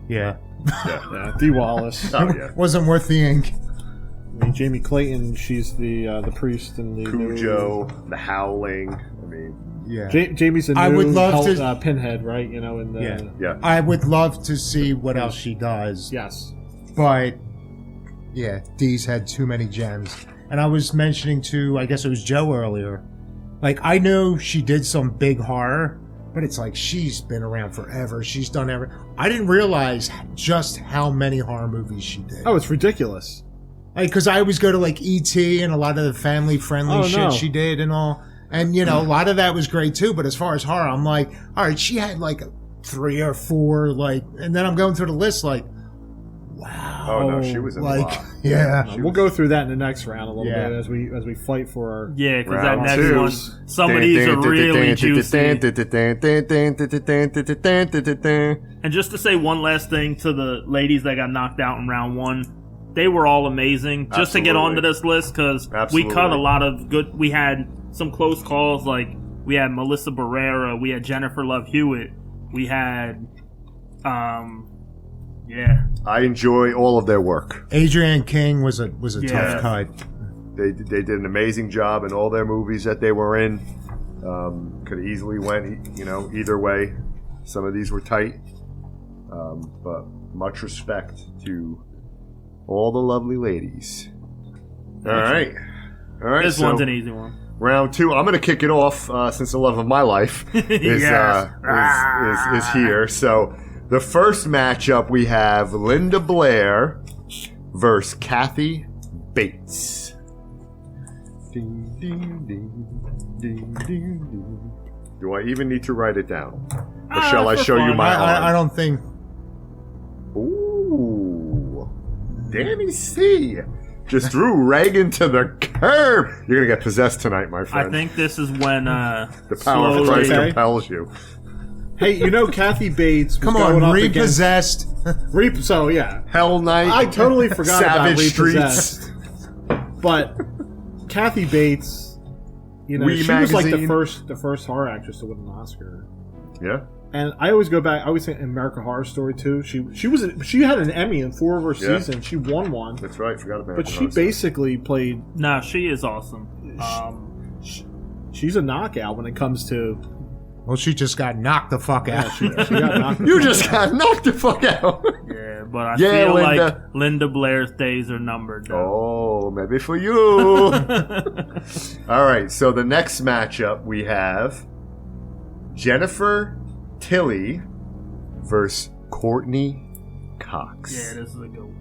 Speaker 10: Yeah.
Speaker 9: Yeah, Dee Wallace.
Speaker 6: Oh, yeah.
Speaker 10: Wasn't worth the ink.
Speaker 9: I mean, Jamie Clayton, she's the priest in the
Speaker 6: Cujo, The Howling. I mean,
Speaker 10: Yeah.
Speaker 9: Jamie's a new
Speaker 10: I would love to-
Speaker 9: Pinhead, right? You know, in the
Speaker 10: Yeah.
Speaker 6: yeah.
Speaker 10: I would love to see what else she does.
Speaker 9: yes.
Speaker 10: But, yeah, Dee's had too many gems. And I was mentioning to, I guess it was Joe earlier, like, I know she did some big horror, but it's like she's been around forever. She's done I didn't realize just how many horror movies she did.
Speaker 9: Oh, it's ridiculous.
Speaker 10: Like, because I always go to, like, E.T. and a lot of the family-friendly
Speaker 9: Oh,
Speaker 10: shit
Speaker 9: no.
Speaker 10: she did and all. And, you know, a lot of that was great, too. But as far as horror, I'm like, all right, she had, like, 3 or 4, like... And then I'm going through the list, like, wow.
Speaker 6: Oh, no, she was in a
Speaker 10: like,
Speaker 6: lot.
Speaker 10: yeah.
Speaker 9: We'll go through that in the next round a little
Speaker 10: Yeah.
Speaker 9: bit as we fight for our.
Speaker 7: Yeah, because that
Speaker 6: Round
Speaker 7: next
Speaker 6: 2.
Speaker 7: one, some of these are really juicy. And just to say one last thing to the ladies that got knocked out in round 1, they were all amazing. Just to get onto this list, because we
Speaker 6: Absolutely.
Speaker 7: cut a lot of good. We had some close calls, like we had Melissa Barrera, we had Jennifer Love Hewitt, we had, yeah,
Speaker 6: I enjoy all of their work.
Speaker 10: Adrienne King was a
Speaker 7: Yeah.
Speaker 10: tough cut.
Speaker 6: They did an amazing job in all their movies that they were in. Could have easily went, either way. Some of these were tight, but much respect to all the lovely ladies. All right.
Speaker 7: this
Speaker 6: so
Speaker 7: one's an easy one.
Speaker 6: round 2. I'm going to kick it off since the love of my life is here. So the first matchup we have Linda Blair versus Kathy Bates. Ding, ding, ding, ding, ding, ding. Do I even need to write it down? Or shall I
Speaker 7: for
Speaker 6: show you
Speaker 7: fun.
Speaker 6: my arm?
Speaker 10: I don't think...
Speaker 6: Ooh. Danny C. Just threw Reagan to the curb. You're going to get possessed tonight, my
Speaker 7: I
Speaker 6: friend.
Speaker 7: think this is when
Speaker 6: The power of Christ
Speaker 9: Okay.
Speaker 6: compels you.
Speaker 9: Hey, Kathy Bates. Was
Speaker 10: Come
Speaker 9: going
Speaker 10: on,
Speaker 9: up
Speaker 10: repossessed.
Speaker 9: Against, so yeah,
Speaker 6: Hell Knight.
Speaker 9: I totally forgot
Speaker 6: Savage
Speaker 9: about Repossessed. But Kathy Bates,
Speaker 6: Wee
Speaker 9: she was like the
Speaker 6: Magazine.
Speaker 9: first horror actress to win an Oscar.
Speaker 6: Yeah.
Speaker 9: And I always go back. I always think American Horror Story too. She had an Emmy in 4 of her
Speaker 6: Yeah.
Speaker 9: seasons. She won one,
Speaker 6: That's right. Forgot about
Speaker 9: but she basically played.
Speaker 7: No, she is awesome.
Speaker 9: She's a knockout when it comes to
Speaker 10: Well, she just got knocked the fuck out.
Speaker 9: She got knocked.
Speaker 6: You just got knocked the fuck out.
Speaker 7: Yeah, but I
Speaker 6: Yeah,
Speaker 7: feel
Speaker 6: Linda.
Speaker 7: like Linda Blair's days are numbered. Though.
Speaker 6: Oh, maybe for you. All right, so the next matchup we have Jennifer Tilly versus Courtney Cox.
Speaker 7: Yeah, this is a good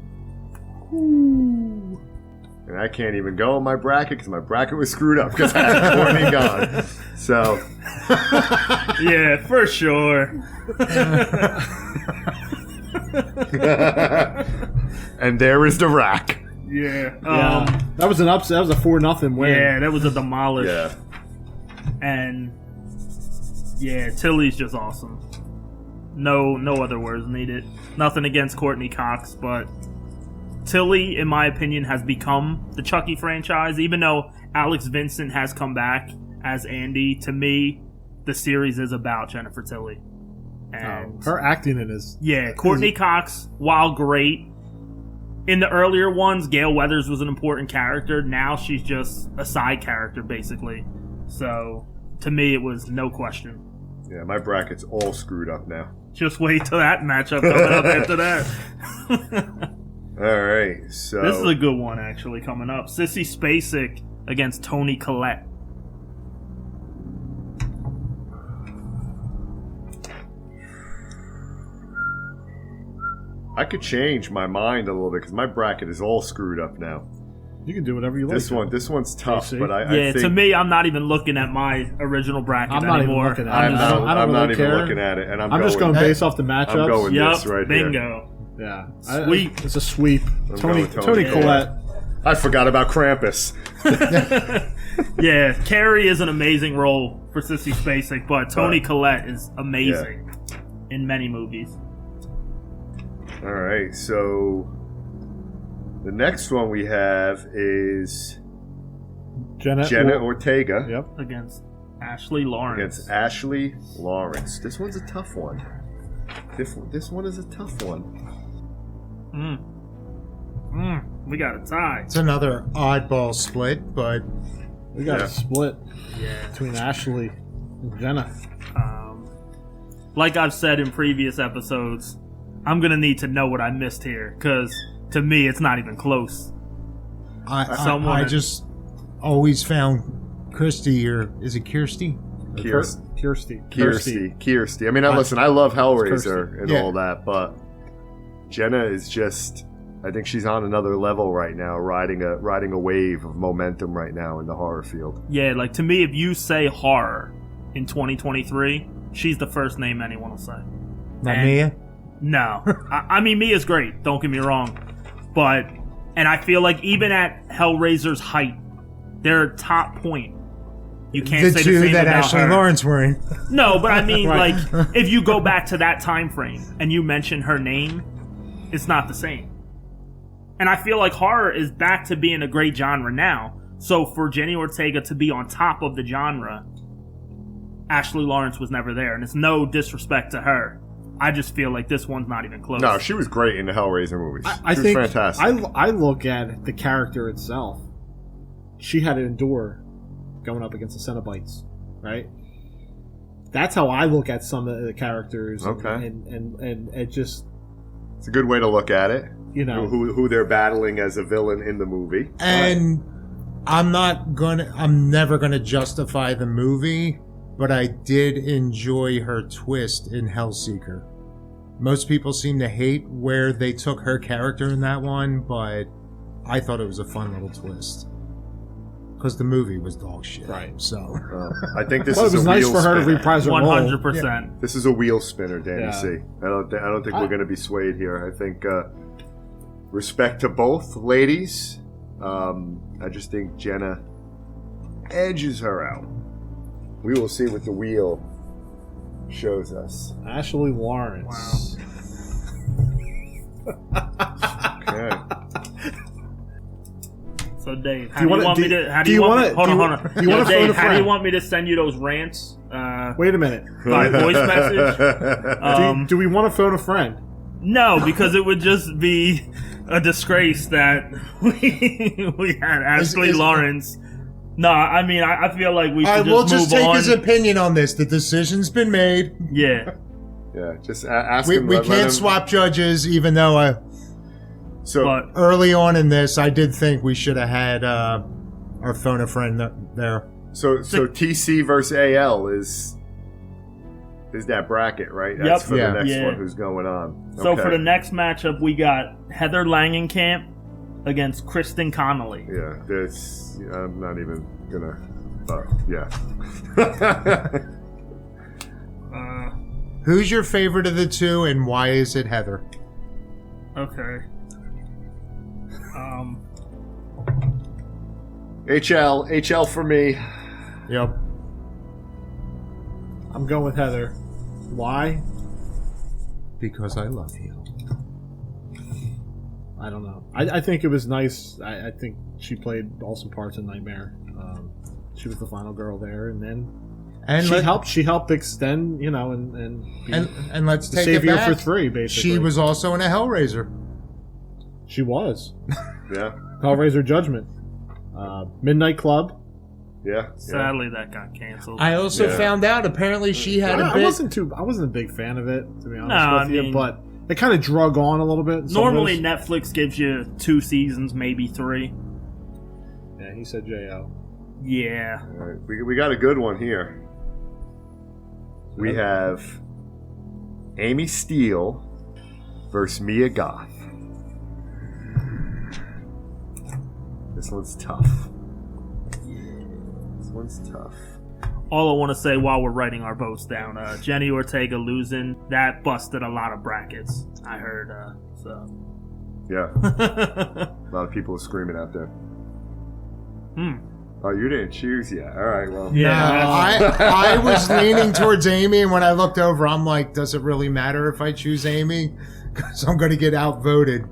Speaker 7: one.
Speaker 6: And I can't even go in my bracket because my bracket was screwed up because I had Courtney gone. So,
Speaker 7: Yeah, for sure.
Speaker 6: and there is the rack.
Speaker 7: Yeah.
Speaker 9: Yeah. That was an upset. That was a 4-0 win.
Speaker 7: Yeah, that was a demolish.
Speaker 6: Yeah.
Speaker 7: And yeah, Tilly's just awesome. No other words needed. Nothing against Courtney Cox, but Tilly, in my opinion, has become the Chucky franchise. Even though Alex Vincent has come back as Andy, to me, the series is about Jennifer Tilly. And
Speaker 9: Her acting in is
Speaker 7: Courtney Cox, while great, in the earlier ones, Gail Weathers was an important character. Now she's just a side character, basically. So, to me, it was no question.
Speaker 6: Yeah, my bracket's all screwed up now.
Speaker 7: Just wait till that matchup coming up after that.
Speaker 6: All right, so
Speaker 7: This is a good one, actually, coming up. Sissy Spacek against Toni Collette.
Speaker 6: I could change my mind a little bit because my bracket is all screwed up now.
Speaker 9: You can do whatever you like.
Speaker 6: This one's tough,
Speaker 9: AC.
Speaker 6: but I
Speaker 7: Yeah,
Speaker 6: think
Speaker 7: to me, I'm not even looking at my original bracket
Speaker 9: I'm not even
Speaker 7: anymore.
Speaker 9: looking at
Speaker 6: I'm
Speaker 9: it.
Speaker 6: not,
Speaker 9: I don't
Speaker 6: I'm not
Speaker 9: really
Speaker 6: even
Speaker 9: care.
Speaker 6: looking at it, and
Speaker 9: I'm just going based off the matchups.
Speaker 6: I'm going
Speaker 7: Yup,
Speaker 6: this right here.
Speaker 7: bingo.
Speaker 9: Yeah.
Speaker 7: Sweep.
Speaker 9: It's a sweep.
Speaker 6: going
Speaker 9: Toni
Speaker 6: Toni
Speaker 9: Collette.
Speaker 6: I forgot about Krampus.
Speaker 7: Yeah, Carrie is an amazing role for Sissy Spacek, but Toni Collette is amazing in many movies.
Speaker 6: All right, so the next one we have is Jenna Ortega
Speaker 9: Yep.
Speaker 7: Against Ashley Lawrence.
Speaker 6: against Ashley Lawrence. This one's a tough one. This one is a tough one.
Speaker 7: We got a tie.
Speaker 10: It's another oddball split, but
Speaker 9: We got
Speaker 6: Yeah.
Speaker 9: a split between Ashley and Jenna.
Speaker 7: Like I've said in previous episodes, I'm going to need to know what I missed here, because to me, it's not even close.
Speaker 10: I just always found Kirsty, or is it Kirsty?
Speaker 9: Kirsty.
Speaker 6: I mean, listen, I love Hellraiser and
Speaker 10: Yeah.
Speaker 6: all that, but Jenna is just. I think she's on another level right now, riding a wave of momentum right now in the horror field.
Speaker 7: Yeah, like to me, if you say horror in 2023, she's the first name anyone will say.
Speaker 10: Not
Speaker 7: And-
Speaker 10: Mia?
Speaker 7: No. I mean, Mia's great, don't get me wrong. But, and I feel like even at Hellraiser's height, their top point, you can't
Speaker 10: The
Speaker 7: say
Speaker 10: two
Speaker 7: the same
Speaker 10: that
Speaker 7: about
Speaker 10: Ashley
Speaker 7: her.
Speaker 10: Lawrence were in.
Speaker 7: No, but I mean,
Speaker 9: Right.
Speaker 7: like, if you go back to that time frame and you mention her name, it's not the same. And I feel like horror is back to being a great genre now. So for Jenny Ortega to be on top of the genre, Ashley Lawrence was never there. And it's no disrespect to her. I just feel like this one's not even close.
Speaker 6: No, she was great in the Hellraiser movies.
Speaker 9: I
Speaker 6: she
Speaker 9: think
Speaker 6: was fantastic.
Speaker 9: I look at the character itself. She had to endure going up against the Cenobites, right? That's how I look at some of the characters.
Speaker 6: Okay.
Speaker 9: And it just,
Speaker 6: It's a good way to look at it.
Speaker 9: you know,
Speaker 6: Who they're battling as a villain in the movie.
Speaker 10: And I'm never gonna justify the movie, but I did enjoy her twist in Hellseeker. Most people seem to hate where they took her character in that one, but I thought it was a fun little twist. Because the movie was dog shit.
Speaker 9: Right.
Speaker 10: So
Speaker 6: I think this
Speaker 9: well,
Speaker 6: is
Speaker 9: it was
Speaker 6: a
Speaker 9: nice
Speaker 6: wheel
Speaker 9: for her to
Speaker 6: spinner.
Speaker 9: reprise her role.
Speaker 7: 100%.
Speaker 6: This is a wheel spinner, Danny
Speaker 9: Yeah.
Speaker 6: C. I don't think we're going to be swayed here. I think respect to both ladies. I just think Jenna edges her out. We will see what the wheel shows us.
Speaker 9: Ashley Lawrence.
Speaker 6: Okay.
Speaker 7: So Dave, how
Speaker 9: Do
Speaker 7: do
Speaker 9: you
Speaker 7: you want me
Speaker 9: wanna-
Speaker 7: to? How
Speaker 9: do
Speaker 7: do you
Speaker 9: you
Speaker 7: want?
Speaker 9: wanna-
Speaker 7: Hold
Speaker 9: do
Speaker 7: on,
Speaker 9: you-
Speaker 7: hold on.
Speaker 9: do you wanna phone
Speaker 7: Dave,
Speaker 9: a
Speaker 7: how do you
Speaker 9: friend?
Speaker 7: want me to send you those rants?
Speaker 9: Wait a minute.
Speaker 7: By voice message?
Speaker 9: Do we want to phone a friend?
Speaker 7: No, because it would just be a disgrace that we had Ashley
Speaker 10: is-
Speaker 7: Lawrence No, I mean, I feel like we should
Speaker 10: All right,
Speaker 7: just
Speaker 10: we'll just
Speaker 7: move
Speaker 10: take
Speaker 7: on.
Speaker 10: his opinion on this. The decision's been made.
Speaker 7: Yeah.
Speaker 6: Yeah, just ask
Speaker 10: We
Speaker 6: him. let
Speaker 10: can't
Speaker 6: him-
Speaker 10: swap judges, even though
Speaker 6: So,
Speaker 7: But
Speaker 10: early on in this, I did think we should have had our phone a friend there.
Speaker 6: so TC versus AL is that bracket, right? That's
Speaker 7: Yep.
Speaker 6: for
Speaker 10: Yeah.
Speaker 6: the next
Speaker 7: Yeah.
Speaker 6: one who's going on.
Speaker 7: So
Speaker 6: Okay.
Speaker 7: for the next matchup, we got Heather Langenkamp against Kristen Connolly.
Speaker 6: Yeah, this I'm not even gonna. Yeah.
Speaker 10: Who's your favorite of the two, and why is it Heather?
Speaker 7: Okay.
Speaker 6: HL for me.
Speaker 10: Yep.
Speaker 9: I'm going with Heather. Why?
Speaker 10: Because I love you.
Speaker 9: I don't know. I think it was nice. I think she played awesome parts in Nightmare. She was the final girl there, and then she helped extend, and be
Speaker 10: And let's
Speaker 9: the
Speaker 10: take it
Speaker 9: savior
Speaker 10: back.
Speaker 9: for 3. Basically,
Speaker 10: She was also in a Hellraiser.
Speaker 9: She was
Speaker 6: Yeah.
Speaker 9: Hellraiser Judgment, Midnight Club.
Speaker 6: Yeah.
Speaker 7: Sadly, that got canceled.
Speaker 10: I also
Speaker 6: Yeah.
Speaker 10: found out apparently she had a
Speaker 9: I
Speaker 10: bit.
Speaker 9: wasn't a big fan of it, to be honest
Speaker 7: No,
Speaker 9: with
Speaker 7: I
Speaker 9: you,
Speaker 7: mean-
Speaker 9: but it kind of drug on a little bit. in some
Speaker 7: Normally,
Speaker 9: ways.
Speaker 7: Netflix gives you 2 seasons, maybe 3.
Speaker 9: Yeah, he said JL.
Speaker 7: Yeah.
Speaker 6: All right. We got a good one here. We have Amy Steele versus Mia Goth. This one's tough. This one's tough.
Speaker 7: All I want to say while we're writing our votes down, Jenny Ortega losing, that busted a lot of brackets. I heard, so.
Speaker 6: Yeah. A lot of people are screaming out there. Oh, you didn't choose yet. All right, well.
Speaker 7: Yeah.
Speaker 10: I was leaning towards Amy, and when I looked over, I'm like, does it really matter if I choose Amy? Because I'm going to get outvoted.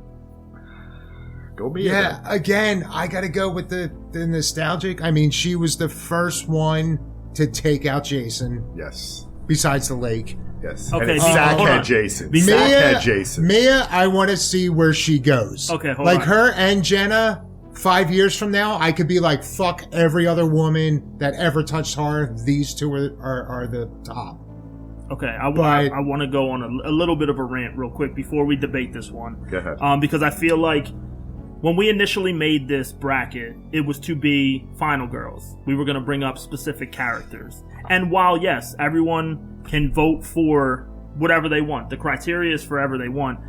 Speaker 6: Go Mia.
Speaker 10: Yeah, again, I got to go with the nostalgic. I mean, she was the first one to take out Jason,
Speaker 6: Yes.
Speaker 10: besides the lake.
Speaker 6: Yes.
Speaker 7: Okay,
Speaker 6: and
Speaker 7: hold
Speaker 6: Zach
Speaker 7: on.
Speaker 6: had Jason.
Speaker 7: Mia-
Speaker 6: Zach had Jason.
Speaker 10: Mia, I want to see where she goes.
Speaker 7: Okay, hold
Speaker 10: like
Speaker 7: on.
Speaker 10: her and Jenna, 5 years from now, I could be like, fuck every other woman that ever touched horror. These two are the top.
Speaker 7: Okay, I
Speaker 10: But-
Speaker 7: want to go on a little bit of a rant real quick before we debate this one.
Speaker 6: Go ahead.
Speaker 7: Because I feel like when we initially made this bracket, it was to be Final Girls. We were going to bring up specific characters. And while, yes, everyone can vote for whatever they want, the criteria is forever they want,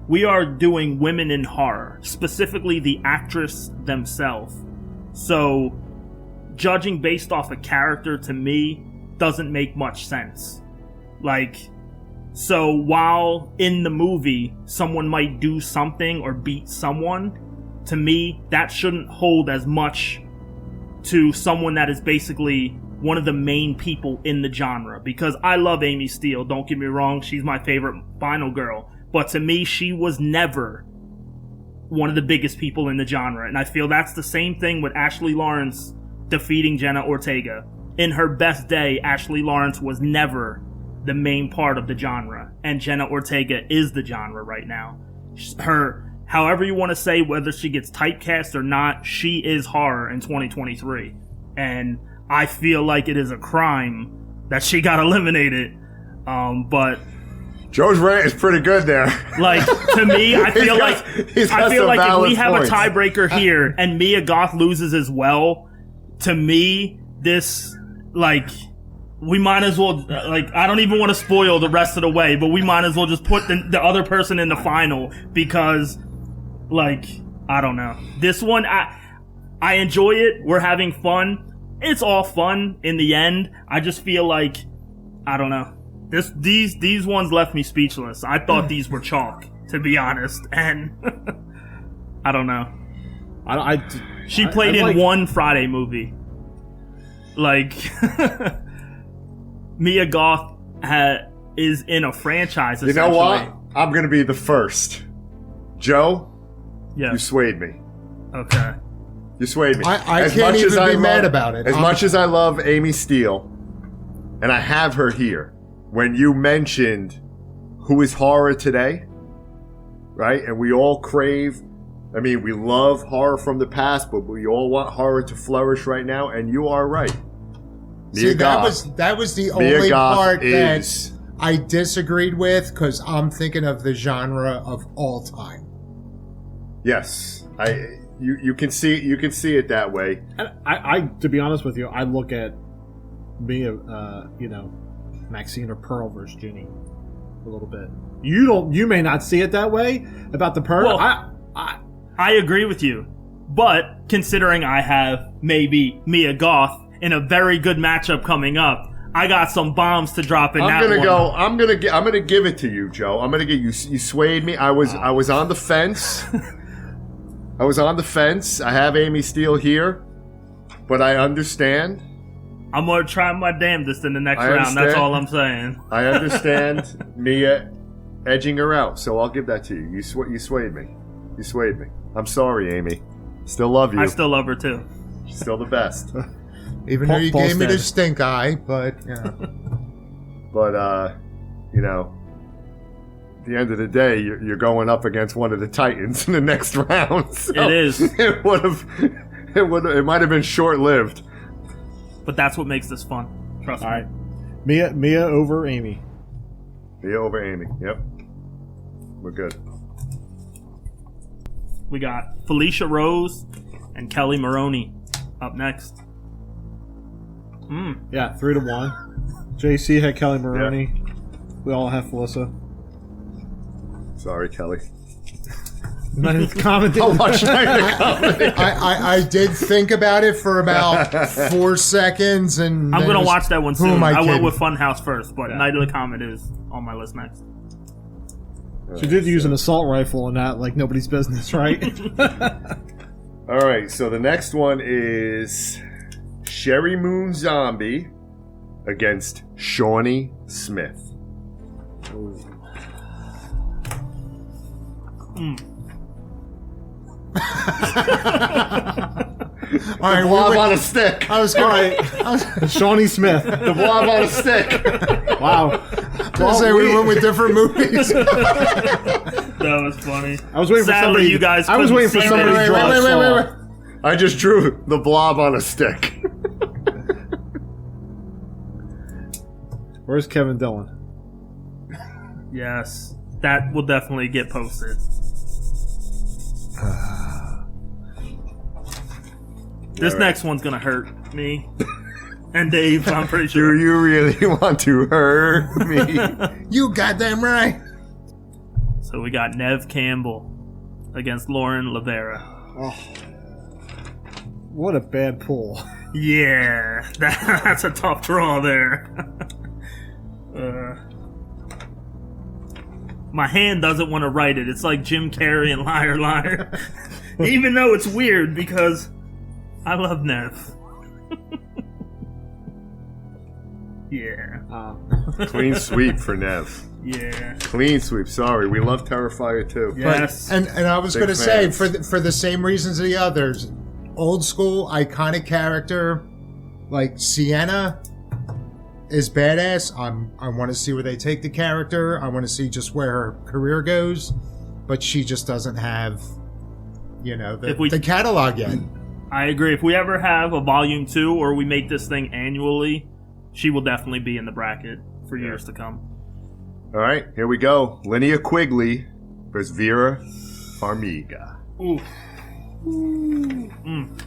Speaker 7: we are doing women in horror, specifically the actress themselves. So, judging based off a character to me doesn't make much sense. Like, so while in the movie someone might do something or beat someone, to me that shouldn't hold as much to someone that is basically one of the main people in the genre. Because I love Amy Steele, don't get me wrong, she's my favorite final girl. But to me, she was never one of the biggest people in the genre. And I feel that's the same thing with Ashley Lawrence defeating Jenna Ortega. In her best day, Ashley Lawrence was never the main part of the genre. And Jenna Ortega is the genre right now. Her, however you want to say, whether she gets typecast or not, she is horror in 2023. And I feel like it is a crime that she got eliminated. But
Speaker 6: Joe's rant is pretty good there.
Speaker 7: like, to me, I feel
Speaker 6: he's got
Speaker 7: like
Speaker 6: some
Speaker 7: if
Speaker 6: valid
Speaker 7: we have
Speaker 6: points.
Speaker 7: a tiebreaker here and Mia Goth loses as well, to me, this, like, we might as well, like, I don't even want to spoil the rest of the way, but we might as well just put the other person in the final because, like, I don't know. This one, I enjoy it. We're having fun. It's all fun in the end. I just feel like, I don't know. These ones left me speechless. I thought these were chalk, to be honest, and I don't know. She played in one Friday movie. Like, Mia Goth is in a franchise.
Speaker 6: You know what? I'm going to be the first. Joe,
Speaker 7: Yeah.
Speaker 6: you swayed me.
Speaker 7: Okay.
Speaker 6: You swayed me.
Speaker 10: I
Speaker 6: As
Speaker 10: can't
Speaker 6: much
Speaker 10: even
Speaker 6: as I
Speaker 10: be mad
Speaker 6: love-
Speaker 10: about it.
Speaker 6: As much as I love Amy Steele, and I have her here, when you mentioned who is horror today, right? And we all crave I mean, we love horror from the past, but we all want horror to flourish right now, and you are right.
Speaker 10: See, that was the only part that I disagreed with, because I'm thinking of the genre of all time.
Speaker 6: Yes, you can see it that way.
Speaker 9: And I to be honest with you, I look at Mia, Maxine or Pearl versus Ginny a little bit. You may not see it that way about the Pearl.
Speaker 7: Well, I agree with you, but considering I have maybe Mia Goth in a very good matchup coming up, I got some bombs to drop in
Speaker 6: I'm
Speaker 7: that one.
Speaker 6: I'm gonna give it to you, Joe. I'm gonna get you. You swayed me. I was on the fence. I was on the fence. I have Amy Steele here, but I understand.
Speaker 7: I'm gonna try my damnedest in the next round. That's all I'm saying.
Speaker 6: I understand Mia edging her out, so I'll give that to you. You swayed me. You swayed me. I'm sorry, Amy. Still love you.
Speaker 7: I still love her too.
Speaker 6: She's still the best.
Speaker 10: Even though you gave me the stink eye, but
Speaker 6: But at the end of the day, you're going up against one of the Titans in the next round. So
Speaker 7: it is.
Speaker 6: It might have been short lived.
Speaker 7: But that's what makes this fun. Trust me.
Speaker 9: All right, Mia over Amy.
Speaker 6: Mia over Amy. Yep, we're good.
Speaker 7: We got Felicia Rose and Kelly Maroney up next.
Speaker 9: Yeah, 3-1. JC had Kelly Maroney. Yeah. We all have Felissa.
Speaker 6: Sorry, Kelly.
Speaker 9: Night of the Comedy.
Speaker 6: I'll watch Night of the Comedy.
Speaker 10: I did think about it for about 4 seconds, and
Speaker 7: I'm going to watch that one soon. I went
Speaker 10: kidding?
Speaker 7: with Funhouse first, but Night of the Comet is on my list next.
Speaker 9: She did use an assault rifle in that like nobody's business, right?
Speaker 6: All right, so the next one is Sherry Moon Zombie against Shawnee Smith.
Speaker 10: All right,
Speaker 6: blob on a stick.
Speaker 10: I was going
Speaker 9: Shawnee Smith.
Speaker 6: The blob on a stick.
Speaker 9: Wow.
Speaker 10: We went with different movies.
Speaker 7: That was funny.
Speaker 9: I was waiting for
Speaker 7: Sadly,
Speaker 9: somebody.
Speaker 7: you guys
Speaker 9: I was waiting for
Speaker 7: couldn't
Speaker 9: somebody
Speaker 7: see
Speaker 9: to draw.
Speaker 10: Wait.
Speaker 6: I just drew the blob on a stick.
Speaker 9: Where's Kevin Dillon?
Speaker 7: Yes, that will definitely get posted. This next one's gonna hurt me and Dave. I'm pretty sure.
Speaker 6: Do you really want to hurt me?
Speaker 10: You goddamn right.
Speaker 7: So we got Nev Campbell against Lauren Lavera.
Speaker 9: Oh, what a bad pull.
Speaker 7: Yeah, that's a tough draw there. My hand doesn't want to write it. It's like Jim Carrey and Liar Liar. Even though it's weird because I love Nev. Yeah.
Speaker 6: Clean sweep for Nev.
Speaker 7: Yeah.
Speaker 6: Clean sweep. Sorry, we love Terrifier too.
Speaker 7: Yes.
Speaker 10: And I was
Speaker 6: Big
Speaker 10: going to say,
Speaker 6: fans.
Speaker 10: for the same reasons as the others, old school iconic character like Sienna is badass. I want to see where they take the character. I want to see just where her career goes, but she just doesn't have, the catalog yet.
Speaker 7: I agree. If we ever have a volume 2 or we make this thing annually, she will definitely be in the bracket for years to come.
Speaker 6: All right, here we go. Linnea Quigley versus Vera Farmiga.
Speaker 7: Ooh.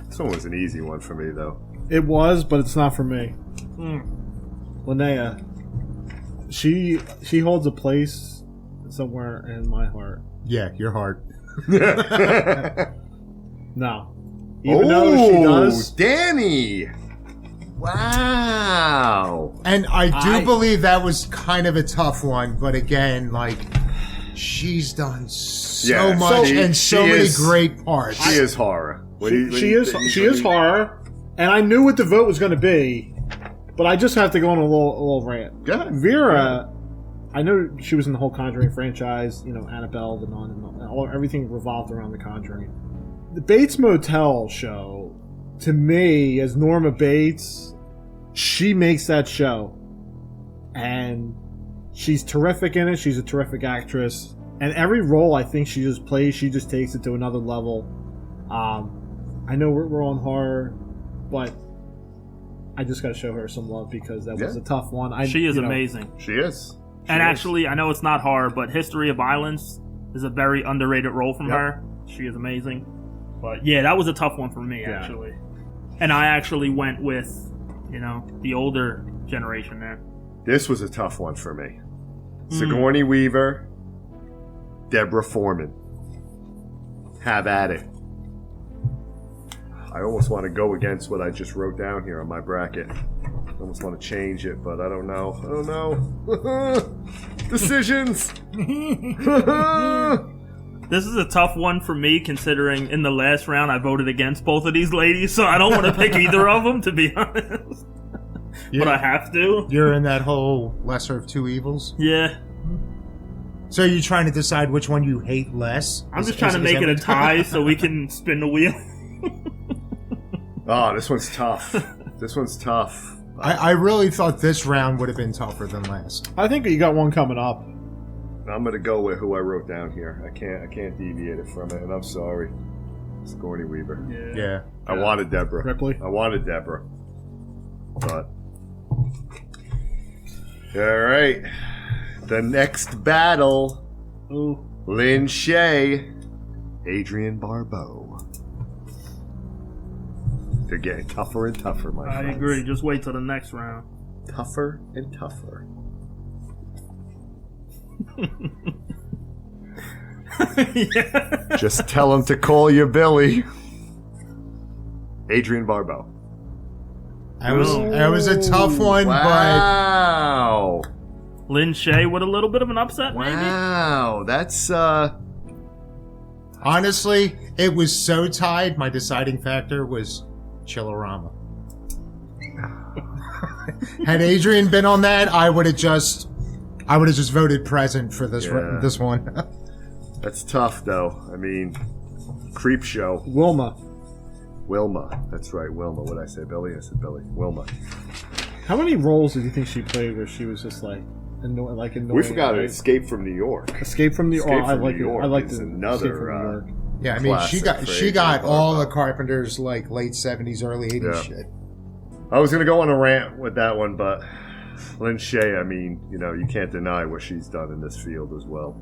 Speaker 6: This one was an easy one for me, though.
Speaker 9: It was, but it's not for me. Linnea, she holds a place somewhere in my heart.
Speaker 10: Yeah, your heart.
Speaker 9: No. Even though she does.
Speaker 6: Danny! Wow!
Speaker 10: And I believe that was kind of a tough one, but again, she's done so much and so many great parts.
Speaker 6: She is horror.
Speaker 9: She is horror, and I knew what the vote was going to be, but I just have to go on a little rant.
Speaker 6: Good.
Speaker 9: Vera, I know she was in the whole Conjuring franchise, Annabelle, the Nun, and everything revolved around the Conjuring. The Bates Motel show, to me, as Norma Bates, she makes that show. And she's terrific in it. She's a terrific actress. And every role I think she just plays, she just takes it to another level. I know we're on horror, but I just got to show her some love because that was a tough one.
Speaker 7: She is amazing.
Speaker 6: She is.
Speaker 7: And actually, I know it's not horror, but History of Violence is a very underrated role from her. She is amazing. But yeah, that was a tough one for me, actually. And I actually went with, the older generation there.
Speaker 6: This was a tough one for me. Sigourney Weaver, Deborah Foreman. Have at it. I almost want to go against what I just wrote down here on my bracket. I almost want to change it, but I don't know. Decisions!
Speaker 7: This is a tough one for me, considering in the last round I voted against both of these ladies, so I don't want to pick either of them, to be honest. But I have to.
Speaker 10: You're in that whole lesser of two evils?
Speaker 7: Yeah.
Speaker 10: So you're trying to decide which one you hate less?
Speaker 7: I'm just trying to make it a tie so we can spin the wheel.
Speaker 6: Oh, this one's tough. This one's tough.
Speaker 10: I really thought this round would have been tougher than last.
Speaker 9: I think you got one coming up.
Speaker 6: I'm gonna go with who I wrote down here. I can't deviate it from it, and I'm sorry. Sigourney Weaver.
Speaker 10: Yeah.
Speaker 6: I wanted Deborah.
Speaker 9: Ripley.
Speaker 6: I wanted Deborah. But all right. The next battle.
Speaker 9: Ooh.
Speaker 6: Lynn Shay, Adrienne Barbeau. They're getting tougher and tougher, my friends.
Speaker 7: I agree. Just wait till the next round.
Speaker 6: Tougher and tougher. Just tell him to call you Billy. Adrienne Barbeau.
Speaker 10: That was a tough one,
Speaker 6: wow.
Speaker 7: Lynn Shay with a little bit of an upset, maybe?
Speaker 6: Wow, that's
Speaker 10: honestly, it was so tied. My deciding factor was Chillerama. Had Adrienne been on that, I would have just voted present for this this one.
Speaker 6: That's tough, though. I mean, Creep Show.
Speaker 9: Wilma.
Speaker 6: That's right, Wilma. What did I say, Billy? I said Billy. Wilma.
Speaker 9: How many roles did you think she played where she was just annoying?
Speaker 6: We forgot right? Escape from New York.
Speaker 9: Escape from New York. I like
Speaker 6: New York.
Speaker 9: I like
Speaker 6: another.
Speaker 10: Yeah, I mean, she got all the Carpenters late 70s, early 80s shit.
Speaker 6: I was gonna go on a rant with that one, but Lynn Shay, I mean, you can't deny what she's done in this field as well.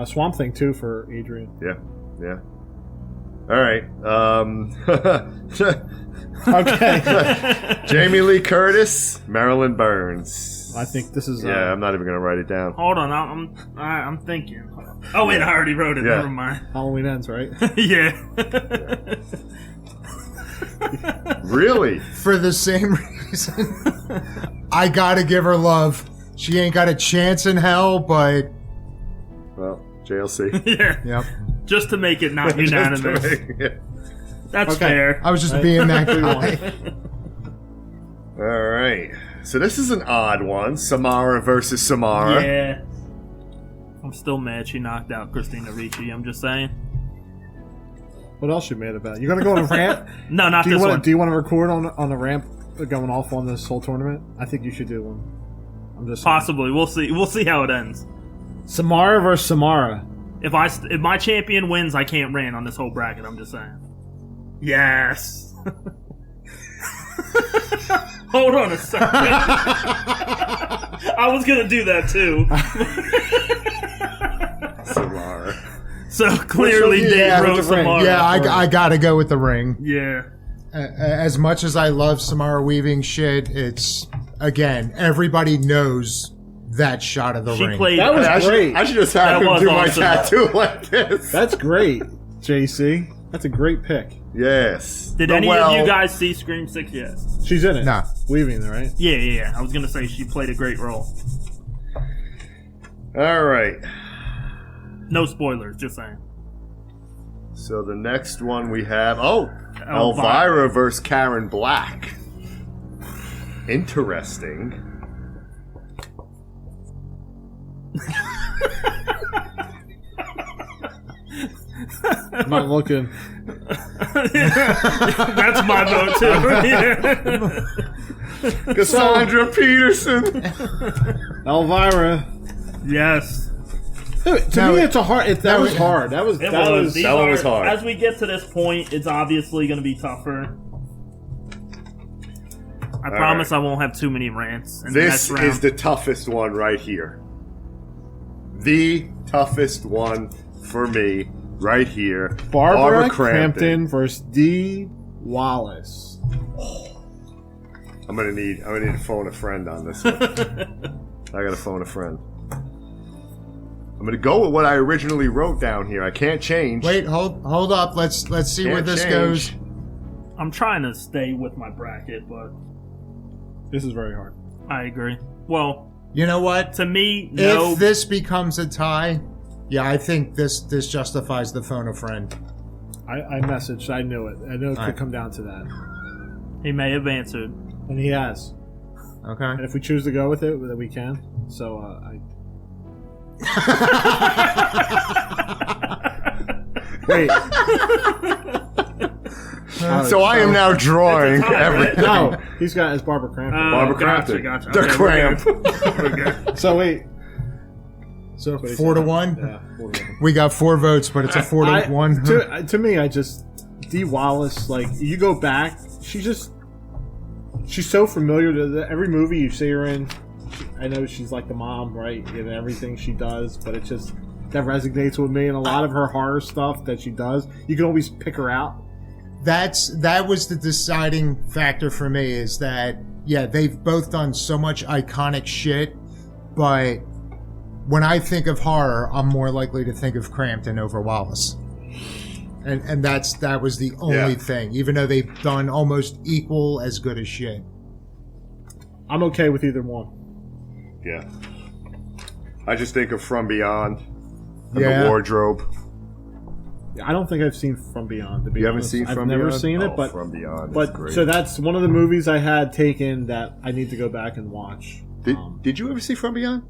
Speaker 9: Swamp Thing too for Adrienne.
Speaker 6: Yeah. All right.
Speaker 9: Okay.
Speaker 6: Jamie Lee Curtis, Marilyn Burns.
Speaker 9: I think this is.
Speaker 6: Yeah, I'm not even gonna write it down.
Speaker 7: Hold on, I'm thinking. Oh wait, I already wrote it.
Speaker 6: Yeah.
Speaker 7: Never mind.
Speaker 9: Halloween Ends, right?
Speaker 7: Yeah.
Speaker 6: Really?
Speaker 10: For the same reason. I gotta give her love. She ain't got a chance in hell, but...
Speaker 6: Well, JLC.
Speaker 7: Yeah.
Speaker 10: Yep.
Speaker 7: Just to make it not unanimous. That's fair.
Speaker 10: I was just being that guy.
Speaker 6: All right. So this is an odd one. Samara versus Samara.
Speaker 7: Yeah. I'm still mad she knocked out Christina Ricci. I'm just saying.
Speaker 9: What else you mad about? You gonna go on a rant?
Speaker 7: No, not this one.
Speaker 9: Do you want to record on a ramp going off on this whole tournament? I think you should do one. I'm just saying.
Speaker 7: Possibly. We'll see. We'll see how it ends.
Speaker 9: Samara versus Samara.
Speaker 7: If my champion wins, I can't rant on this whole bracket. I'm just saying. Yes. Hold on a second. I was gonna do that too.
Speaker 6: Samara.
Speaker 7: So clearly, Dave wrote Samara.
Speaker 10: Yeah, I gotta go with the ring.
Speaker 7: Yeah.
Speaker 10: As much as I love Samara weaving shit, it's again everybody knows that shot of the ring.
Speaker 9: That was great.
Speaker 6: I should just have him do my tattoo like this.
Speaker 9: That's great, JC. That's a great pick.
Speaker 6: Yes.
Speaker 7: Did any of you guys see Scream 6 yet?
Speaker 9: She's in it.
Speaker 10: Nah.
Speaker 9: Weaving, right?
Speaker 7: Yeah. I was gonna say she played a great role.
Speaker 6: All right.
Speaker 7: No spoilers, just saying.
Speaker 6: So the next one we have, Elvira versus Karen Black. Interesting.
Speaker 9: I'm not looking.
Speaker 7: That's my vote too.
Speaker 6: Cassandra Peterson.
Speaker 9: Elvira.
Speaker 7: Yes.
Speaker 9: To me, it's a hard. That was hard. That was.
Speaker 7: These
Speaker 6: that one was
Speaker 7: are-
Speaker 6: hard.
Speaker 7: As we get to this point, it's obviously going to be tougher. I promise I won't have too many rants. In
Speaker 6: This
Speaker 7: the next round.
Speaker 6: is the toughest one right here. The toughest one for me right here.
Speaker 9: Barbara Crampton versus Dee Wallace.
Speaker 6: I'm gonna need to phone a friend on this one. I gotta phone a friend. I'm gonna go with what I originally wrote down here. I can't change.
Speaker 10: Wait, hold up. Let's see where
Speaker 6: Can't
Speaker 10: this
Speaker 6: change.
Speaker 10: goes.
Speaker 7: I'm trying to stay with my bracket, but
Speaker 9: This is very hard.
Speaker 7: I agree. Well,
Speaker 10: You know what?
Speaker 7: to me, no.
Speaker 10: If this becomes a tie, yeah, I think this justifies the phone a friend.
Speaker 9: I messaged. I knew it. I knew it could
Speaker 10: Alright.
Speaker 9: come down to that,
Speaker 7: He may have answered.
Speaker 9: and he has.
Speaker 10: Okay.
Speaker 9: And if we choose to go with it, then we can. So wait.
Speaker 6: So I am now drawing everything.
Speaker 9: No, he's got his Barbara Crampton.
Speaker 6: Barbara
Speaker 7: Gotcha,
Speaker 6: Crampton.
Speaker 7: gotcha.
Speaker 6: The
Speaker 7: Okay,
Speaker 6: cramp.
Speaker 7: we're good.
Speaker 9: So wait.
Speaker 10: So
Speaker 9: What he
Speaker 10: 4-1.
Speaker 9: said. Yeah, 4-1.
Speaker 10: We got 4 votes, but it's a 4-1.
Speaker 9: To me, I just Dee Wallace. Like you go back, she's so familiar to every movie you see her in. I know she's like the mom, right, in everything she does, but it just that resonates with me. And a lot of her horror stuff that she does, you can always pick her out.
Speaker 10: That was the deciding factor for me, is that yeah, they've both done so much iconic shit, but when I think of horror, I'm more likely to think of Crampton over Wallace. And that was the only thing, even though they've done almost equal as good as shit.
Speaker 9: I'm okay with either one.
Speaker 6: Yeah. I just think of From Beyond and
Speaker 10: Yeah.
Speaker 6: the wardrobe.
Speaker 9: I don't think I've seen From Beyond. To be
Speaker 6: You haven't
Speaker 9: honest.
Speaker 6: seen From
Speaker 9: I've never
Speaker 6: Beyond?
Speaker 9: seen it,
Speaker 6: Oh,
Speaker 9: but
Speaker 6: From Beyond is
Speaker 9: But
Speaker 6: great.
Speaker 9: so that's one of the movies I had taken that I need to go back and watch.
Speaker 6: Did you ever see From Beyond?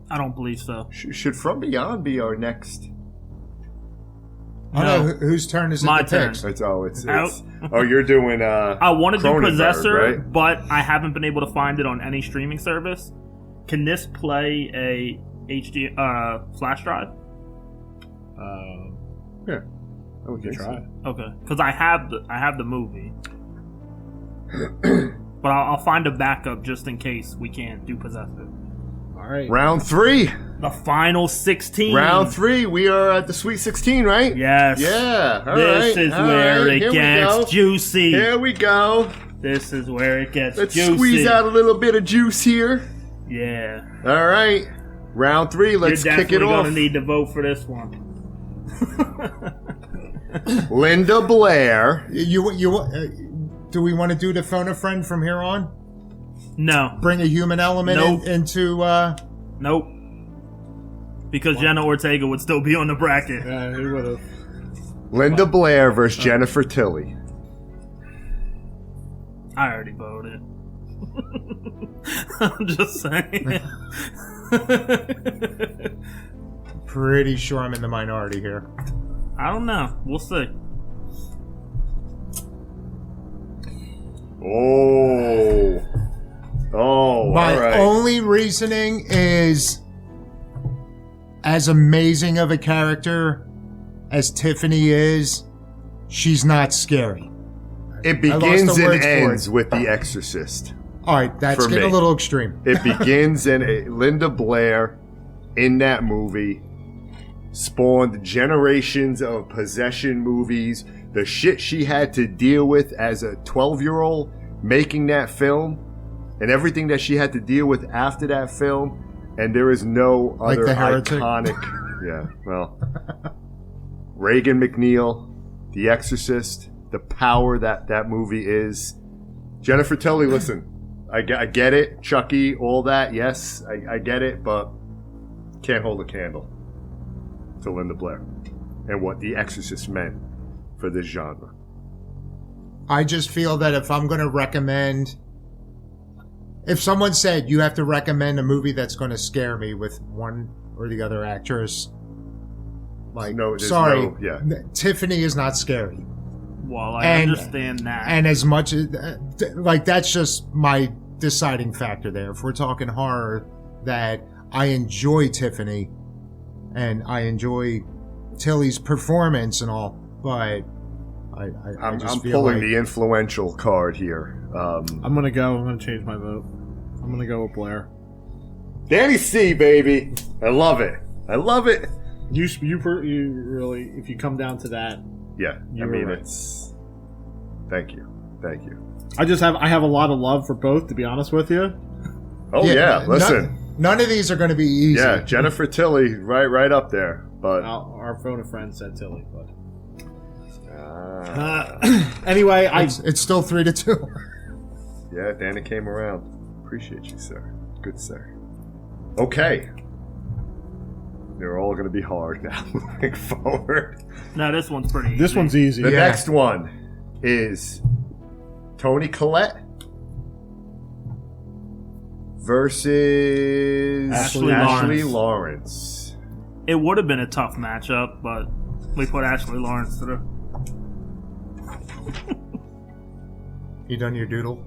Speaker 7: I don't believe so.
Speaker 6: Should From Beyond be our next?
Speaker 10: I don't know whose turn is it
Speaker 7: My
Speaker 10: to
Speaker 7: turn.
Speaker 10: pick?
Speaker 6: It's you're doing
Speaker 7: I want to do
Speaker 6: Cronenberg,
Speaker 7: Possessor,
Speaker 6: right?
Speaker 7: but I haven't been able to find it on any streaming service. Can this play a HD flash drive?
Speaker 6: Yeah. I would
Speaker 9: Try.
Speaker 7: Okay, because I have the movie, but I'll find a backup just in case we can't do Possessor.
Speaker 9: All right.
Speaker 6: Round 3.
Speaker 7: The final 16.
Speaker 6: Round 3. We are at the Sweet 16, right?
Speaker 7: Yes.
Speaker 6: Yeah. All
Speaker 7: This
Speaker 6: right,
Speaker 7: is
Speaker 6: all
Speaker 7: where
Speaker 6: right,
Speaker 7: it
Speaker 6: here we
Speaker 7: gets
Speaker 6: go.
Speaker 7: juicy.
Speaker 6: Here we go.
Speaker 7: This is where it gets
Speaker 6: Let's
Speaker 7: juicy.
Speaker 6: squeeze out a little bit of juice here.
Speaker 7: Yeah.
Speaker 6: All right. Round 3. Let's
Speaker 7: You're
Speaker 6: kick it
Speaker 7: definitely
Speaker 6: off.
Speaker 7: gonna need to vote for this one.
Speaker 6: Linda Blair.
Speaker 10: Do we want to do the phone a friend from here on?
Speaker 7: No.
Speaker 10: Bring a human element
Speaker 7: Nope.
Speaker 10: into.
Speaker 7: Nope. Because Jenna Ortega would still be on the bracket.
Speaker 9: Yeah, he would have.
Speaker 6: Linda Blair versus Jennifer Tilly.
Speaker 7: I already voted. I'm just saying.
Speaker 10: Pretty sure I'm in the minority here.
Speaker 7: I don't know. We'll see.
Speaker 6: Oh,
Speaker 10: My
Speaker 6: all right.
Speaker 10: only reasoning is, as amazing of a character as Tiffany is, she's not scary.
Speaker 6: It
Speaker 10: I lost
Speaker 6: begins
Speaker 10: the
Speaker 6: and
Speaker 10: words for
Speaker 6: ends
Speaker 10: it.
Speaker 6: with The Exorcist.
Speaker 10: All right, that's
Speaker 6: For
Speaker 10: getting
Speaker 6: me.
Speaker 10: a little extreme.
Speaker 6: It begins and Linda Blair in that movie spawned generations of possession movies. The shit she had to deal with as a 12-year-old making that film, and everything that she had to deal with after that film, and there is no
Speaker 10: Like
Speaker 6: other
Speaker 10: The Heretic?
Speaker 6: iconic. Yeah, well, Reagan McNeil, The Exorcist, the power that movie is. Jennifer Tilly, listen, I get it, Chucky, all that. Yes, I get it, but can't hold a candle to Linda Blair and what The Exorcist meant for this genre.
Speaker 10: I just feel that if I'm going to recommend, if someone said you have to recommend a movie that's going to scare me with one or the other actress, like,
Speaker 6: No, there's
Speaker 10: sorry,
Speaker 6: no- yeah.
Speaker 10: Tiffany is not scary.
Speaker 7: Well, I
Speaker 10: And-
Speaker 7: understand that.
Speaker 10: And as much as, like, that's just my deciding factor there. If we're talking horror, that I enjoy Tiffany, and I enjoy Tilly's performance and all, but
Speaker 6: I'm
Speaker 10: just feel
Speaker 6: pulling
Speaker 10: like
Speaker 6: the influential card here.
Speaker 9: I'm gonna change my vote. I'm gonna go with Blair.
Speaker 6: Danny C, baby. I love it. I love it.
Speaker 9: You really, if you come down to that,
Speaker 6: Yeah,
Speaker 9: You
Speaker 6: I
Speaker 9: were
Speaker 6: mean,
Speaker 9: right.
Speaker 6: it's... Thank you. Thank you.
Speaker 9: I have a lot of love for both, to be honest with you.
Speaker 6: Oh, yeah, listen.
Speaker 10: None of these are going to be easy.
Speaker 6: Yeah, Jennifer Tilly, right up there. But
Speaker 9: Our phone a friend said Tilly, but anyway,
Speaker 10: It's still 3-2.
Speaker 6: yeah, Danny came around. Appreciate you, sir. Good sir. Okay. They're all going to be hard now moving forward.
Speaker 7: No, this one's pretty easy.
Speaker 9: this one's easy.
Speaker 6: The
Speaker 10: Yeah.
Speaker 6: next one is Toni Collette versus
Speaker 7: Ashley
Speaker 6: Lawrence.
Speaker 7: It would have been a tough matchup, but we put Ashley Lawrence through.
Speaker 10: You done your doodle?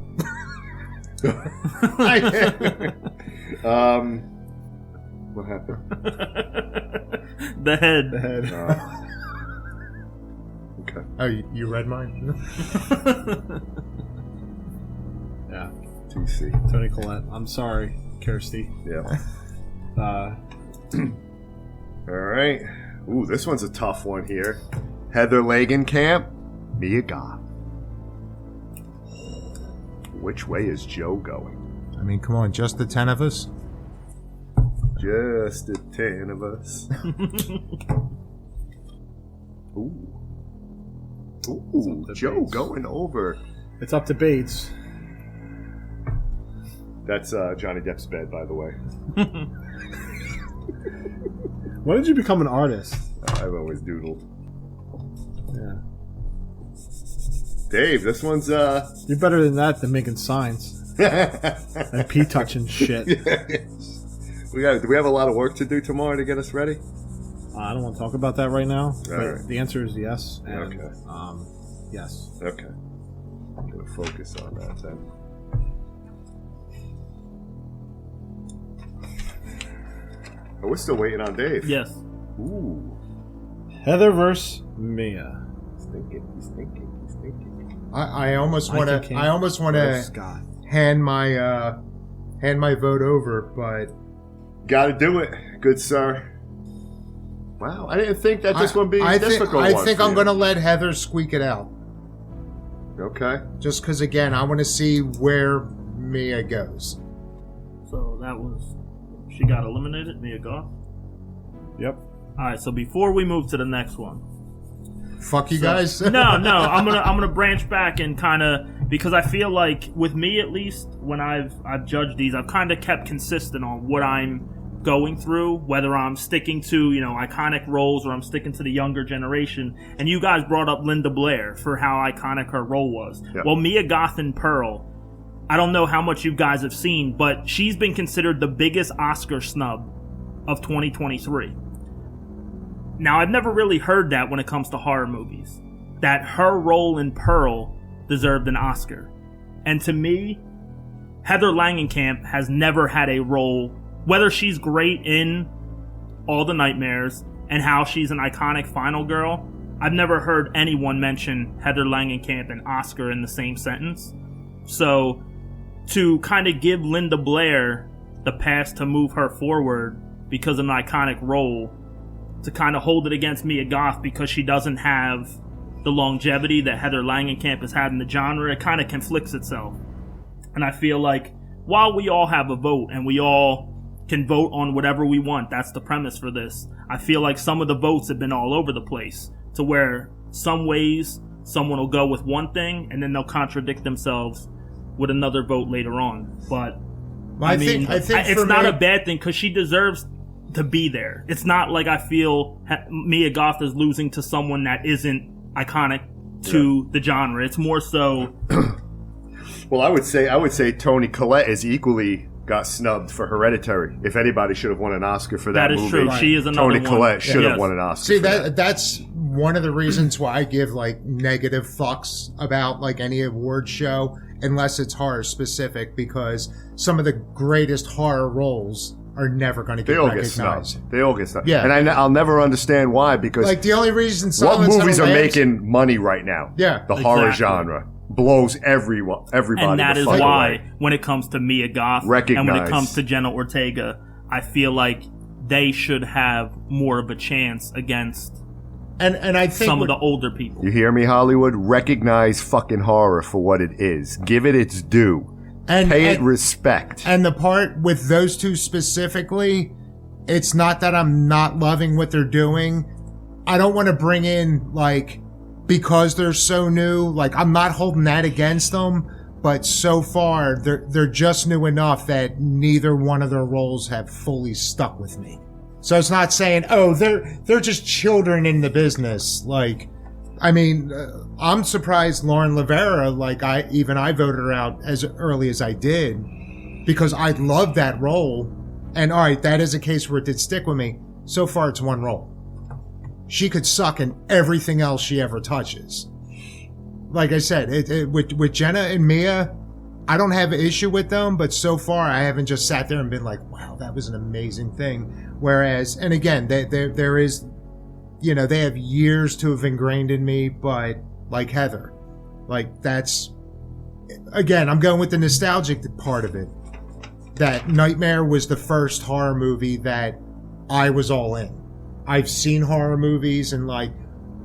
Speaker 6: What happened?
Speaker 7: The head.
Speaker 9: The head.
Speaker 6: Okay.
Speaker 10: Oh, you read mine?
Speaker 9: Yeah,
Speaker 6: TC.
Speaker 9: Toni Collette. I'm sorry, Kirsty.
Speaker 6: Yeah.
Speaker 9: Uh,
Speaker 6: All right. Ooh, this one's a tough one here. Heather Langenkamp, Mia Goth. Which way is Joe going?
Speaker 10: I mean, come on, just the 10 of us?
Speaker 6: Just the 10 of us. Ooh. Ooh, Joe
Speaker 9: Bates.
Speaker 6: going over.
Speaker 9: it's up to Bates.
Speaker 6: That's Johnny Depp's bed, by the way.
Speaker 9: When did you become an artist?
Speaker 6: I've always doodled.
Speaker 9: Yeah,
Speaker 6: Dave, this one's
Speaker 9: you're better than that than making signs and pee touching shit.
Speaker 6: Do we have a lot of work to do tomorrow to get us ready?
Speaker 9: I don't want to talk about that right now. But
Speaker 6: right.
Speaker 9: the answer is yes. And,
Speaker 6: Okay.
Speaker 9: yes.
Speaker 6: Okay. I'm gonna focus on that then. Oh, we're still waiting on Dave.
Speaker 7: Yes.
Speaker 6: Ooh.
Speaker 9: Heather versus Mia.
Speaker 6: He's thinking.
Speaker 10: I almost want
Speaker 9: Michael
Speaker 10: to.
Speaker 9: King
Speaker 10: I almost want
Speaker 9: versus
Speaker 10: to
Speaker 9: Scott.
Speaker 10: hand my vote over, but
Speaker 6: Gotta do it, good sir. Wow, I didn't think that this would be a
Speaker 10: I
Speaker 6: difficult
Speaker 10: I
Speaker 6: one
Speaker 10: think
Speaker 6: for
Speaker 10: I'm
Speaker 6: you.
Speaker 10: going to let Heather squeak it out,
Speaker 6: Okay.
Speaker 10: just because again I want to see where Mia goes.
Speaker 7: So that was... She got eliminated, Mia Goth.
Speaker 9: Yep.
Speaker 7: Alright, so before we move to the next one...
Speaker 10: Fuck you guys.
Speaker 7: No, I'm gonna branch back and kind of, because I feel like with me at least, when I've judged these, I've kind of kept consistent on what I'm going through, whether I'm sticking to iconic roles or I'm sticking to the younger generation. And you guys brought up Linda Blair for how iconic her role was.
Speaker 6: Yeah.
Speaker 7: Well, Mia Goth and Pearl, I don't know how much you guys have seen, but she's been considered the biggest Oscar snub of 2023. Now, I've never really heard that when it comes to horror movies, that her role in Pearl deserved an Oscar. And to me, Heather Langenkamp has never had a role, whether she's great in All the Nightmares and how she's an iconic final girl, I've never heard anyone mention Heather Langenkamp and Oscar in the same sentence. So, to kind of give Linda Blair the pass to move her forward because of an iconic role, to kind of hold it against Mia Goth because she doesn't have the longevity that Heather Langenkamp has had in the genre, it kind of conflicts itself. And I feel like while we all have a vote and we all can vote on whatever we want, that's the premise for this, I feel like some of the votes have been all over the place, to where some ways someone will go with one thing and then they'll contradict themselves with another vote later on. But I think it's not a bad thing because she deserves to be there. It's not like I feel Mia Goth is losing to someone that isn't iconic to the genre. It's more so.
Speaker 6: Well, I would say Toni Collette is equally got snubbed for Hereditary. If anybody should have won an Oscar for that
Speaker 7: That is
Speaker 6: movie,
Speaker 7: true. She is another
Speaker 6: Toni
Speaker 7: one.
Speaker 6: Collette should have
Speaker 7: Yes.
Speaker 6: won an Oscar.
Speaker 10: See,
Speaker 6: for
Speaker 10: that's one of the reasons why I give like negative fucks about like any award show unless it's horror specific, because some of the greatest horror roles are never going to
Speaker 6: They
Speaker 10: get
Speaker 6: all get
Speaker 10: recognized.
Speaker 6: snubbed. They all get snubbed.
Speaker 10: Yeah.
Speaker 6: And I'll never understand why, because
Speaker 10: Like, the only reason
Speaker 6: what
Speaker 10: Silence
Speaker 6: movies
Speaker 10: of
Speaker 6: are
Speaker 10: the Lambs-
Speaker 6: making money right now?
Speaker 10: Yeah.
Speaker 6: The horror
Speaker 7: Exactly.
Speaker 6: genre blows everybody
Speaker 7: And that
Speaker 6: the
Speaker 7: is
Speaker 6: fuck
Speaker 7: why,
Speaker 6: away.
Speaker 7: when it comes to Mia Goth and when
Speaker 6: Recognize.
Speaker 7: it comes to Jenna Ortega, I feel like they should have more of a chance against
Speaker 10: And I think
Speaker 7: some of the older people.
Speaker 6: You hear me, Hollywood? Recognize fucking horror for what it is. Give it its due. Pay it respect.
Speaker 10: And the part with those two specifically, it's not that I'm not loving what they're doing. I don't want to bring in, like, because they're so new, like, I'm not holding that against them, but so far, they're just new enough that neither one of their roles have fully stuck with me. So it's not saying, oh, they're just children in the business. Like, I mean, I'm surprised Lauren Rivera, like, I voted her out as early as I did, because I loved that role. And all right, that is a case where it did stick with me. So far, it's one role. She could suck in everything else she ever touches. Like I said, with Jenna and Mia, I don't have an issue with them, but so far I haven't just sat there and been like, wow, that was an amazing thing. Whereas, and again, there is, you know, they have years to have ingrained in me, but like Heather, like that's, again, I'm going with the nostalgic part of it. That Nightmare was the first horror movie that I was all in. I've seen horror movies and like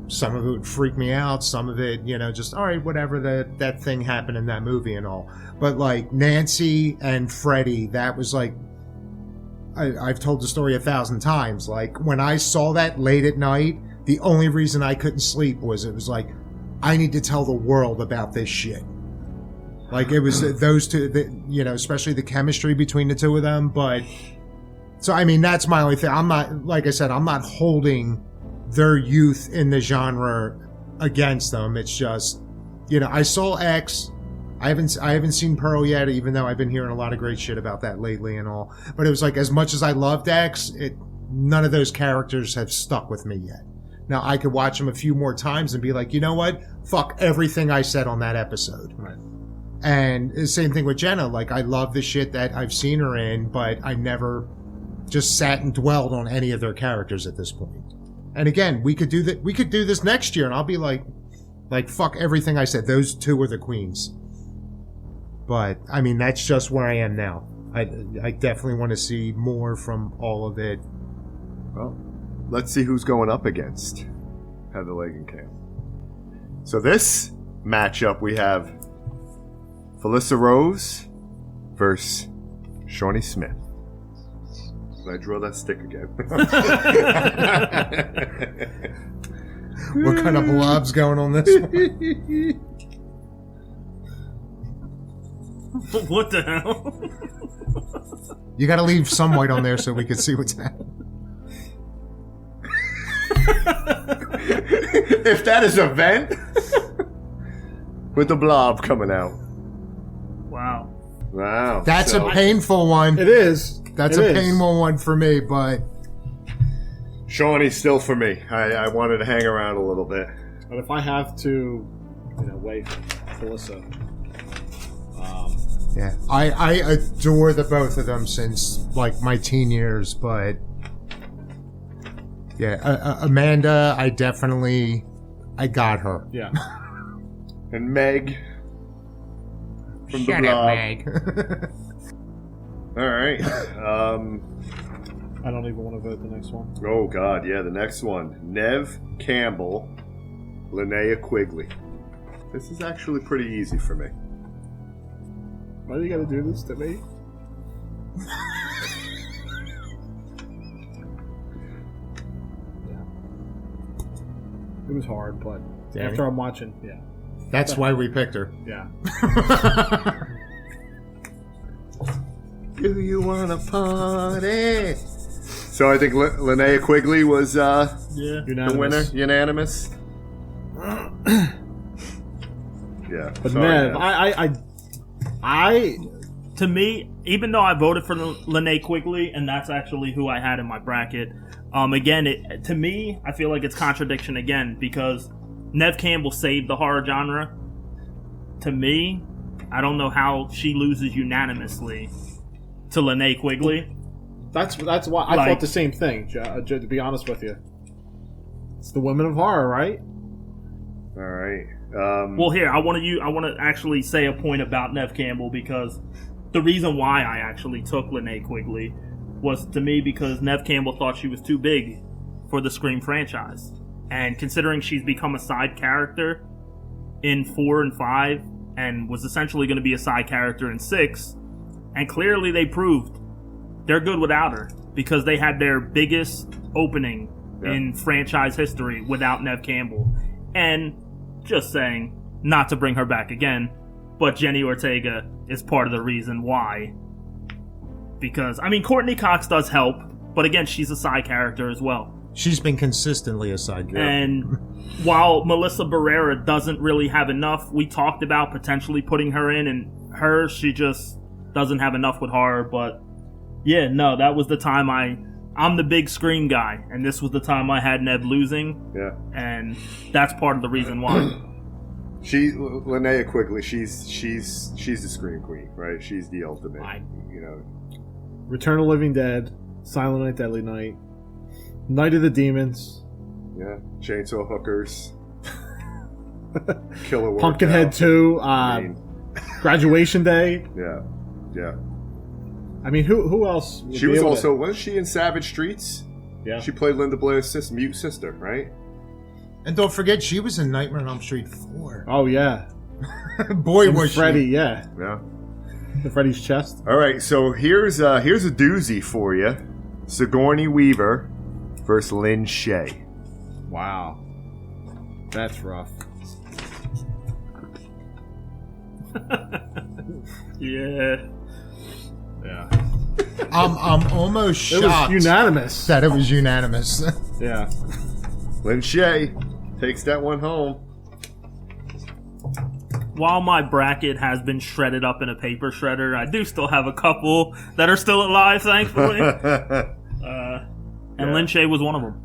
Speaker 10: some of it would freak me out, some of it, you know, just all right, whatever, that thing happened in that movie and all. But like Nancy and Freddy, that was like, I've told the story 1,000 times. Like when I saw that late at night, the only reason I couldn't sleep was it was like, I need to tell the world about this shit. Like it was those two, you know, especially the chemistry between the two of them. But so, I mean, that's my only thing. I'm not, like I said, I'm not holding their youth in the genre against them. It's just, you know, I saw X. I haven't seen Pearl yet, even though I've been hearing a lot of great shit about that lately and all. But it was like, as much as I loved X, none of those characters have stuck with me yet. Now I could watch them a few more times and be like, you know what? Fuck everything I said on that episode.
Speaker 9: Right.
Speaker 10: And the same thing with Jenna. Like, I love the shit that I've seen her in, but I never just sat and dwelled on any of their characters at this point. And again, we could do that. We could do this next year, and I'll be like, fuck everything I said. Those two are the queens. But I mean, that's just where I am now. I definitely want to see more from all of it.
Speaker 6: Well, let's see who's going up against Heather Langenkamp. So this matchup, we have Felissa Rose versus Shawnee Smith. Did I draw that stick again?
Speaker 10: What kind of blob's going on this one?
Speaker 7: What the hell?
Speaker 10: You got to leave some white on there so we can see what's happening.
Speaker 6: If that is a vent with the blob coming out.
Speaker 7: Wow.
Speaker 6: Wow.
Speaker 10: That's a painful one.
Speaker 9: It is.
Speaker 10: That's a painful one for me, but
Speaker 6: Shawnee's still for me. I wanted to hang around a little bit.
Speaker 9: But if I have to, you know, wait for Felissa,
Speaker 10: yeah, I adore the both of them since like my teen years, but yeah, Amanda, I got her.
Speaker 9: yeah.
Speaker 6: And Meg from
Speaker 10: Shut
Speaker 6: the
Speaker 10: up,
Speaker 6: blob.
Speaker 10: Meg.
Speaker 6: All right.
Speaker 9: I don't even want to vote the next one.
Speaker 6: Oh God, yeah, the next one: Nev Campbell, Linnea Quigley. This is actually pretty easy for me.
Speaker 9: Why do you got to do this to me? It was hard, but
Speaker 10: Danny?
Speaker 9: after I'm watching,
Speaker 10: That's why we picked her.
Speaker 9: yeah.
Speaker 6: Do you wanna party? So I think Linnea Quigley was the winner, unanimous. Yeah,
Speaker 9: But
Speaker 6: sorry,
Speaker 9: Nev, I
Speaker 7: To me, even though I voted for Linnea Quigley, and that's actually who I had in my bracket, again, to me, I feel like it's contradiction again, because Nev Campbell saved the horror genre. To me, I don't know how she loses unanimously to Linnea Quigley.
Speaker 9: That's why I thought the same thing. To be honest with you, it's the women of horror, right?
Speaker 6: All right.
Speaker 7: Well, here I want to actually say a point about Neve Campbell, because the reason why I actually took Linnea Quigley was, to me, because Neve Campbell thought she was too big for the Scream franchise, and considering she's become a side character in 4 and 5, and was essentially going to be a side character in 6, and clearly they proved they're good without her, because they had their biggest opening in franchise history without Neve Campbell. And just saying, not to bring her back again, but Jenny Ortega is part of the reason why. Because, I mean, Courtney Cox does help, but again, she's a side character as well.
Speaker 10: She's been consistently a side character.
Speaker 7: And while Melissa Barrera doesn't really have enough, we talked about potentially putting her in, and she just doesn't have enough with horror. But yeah, no, that was the time I'm the big Scream guy, and this was the time I had Neve losing.
Speaker 6: Yeah.
Speaker 7: And that's part of the reason why.
Speaker 6: Linnea Quigley, she's the Scream Queen, right? She's the ultimate,
Speaker 9: Return of the Living Dead, Silent Night, Deadly Night, Night of the Demons.
Speaker 6: Yeah. Chainsaw Hookers. Killer Workout.
Speaker 9: Pumpkinhead 2, Graduation Day.
Speaker 6: Yeah. Yeah.
Speaker 9: I mean, who else?
Speaker 6: She was also, wasn't she in Savage Streets?
Speaker 9: Yeah.
Speaker 6: She played Linda Blair's mute sister, right?
Speaker 10: And don't forget, she was in Nightmare on Elm Street 4.
Speaker 9: Oh, yeah.
Speaker 10: Boy, was
Speaker 9: Freddy,
Speaker 10: she.
Speaker 9: yeah.
Speaker 6: Yeah.
Speaker 9: The Freddy's chest.
Speaker 6: All right, so here's a doozy for you. Sigourney Weaver versus Lynn Shay.
Speaker 9: Wow. That's rough.
Speaker 7: Yeah.
Speaker 9: Yeah.
Speaker 10: I'm almost shocked.
Speaker 9: It was unanimous.
Speaker 10: That it was unanimous.
Speaker 9: Yeah.
Speaker 6: Lynn Shay takes that one home.
Speaker 7: While my bracket has been shredded up in a paper shredder, I do still have a couple that are still alive, thankfully. And Lynn Shay was one of them.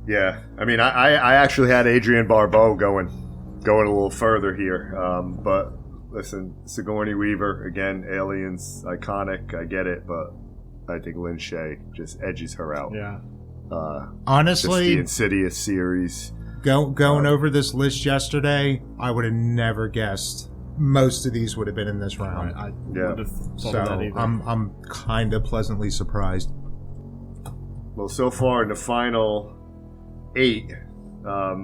Speaker 6: Yeah, I mean, I actually had Adrienne Barbeau going a little further here. But listen, Sigourney Weaver, again, Aliens, iconic, I get it, but I think Lynn Shay just edges her out.
Speaker 9: Yeah.
Speaker 10: Honestly,
Speaker 6: just the Insidious series.
Speaker 10: Going over this list yesterday, I would have never guessed most of these would have been in this round.
Speaker 9: I
Speaker 6: Yeah.
Speaker 9: would have thought
Speaker 10: So
Speaker 9: of that either.
Speaker 10: I'm kind of pleasantly surprised.
Speaker 6: Well, so far in the final 8, I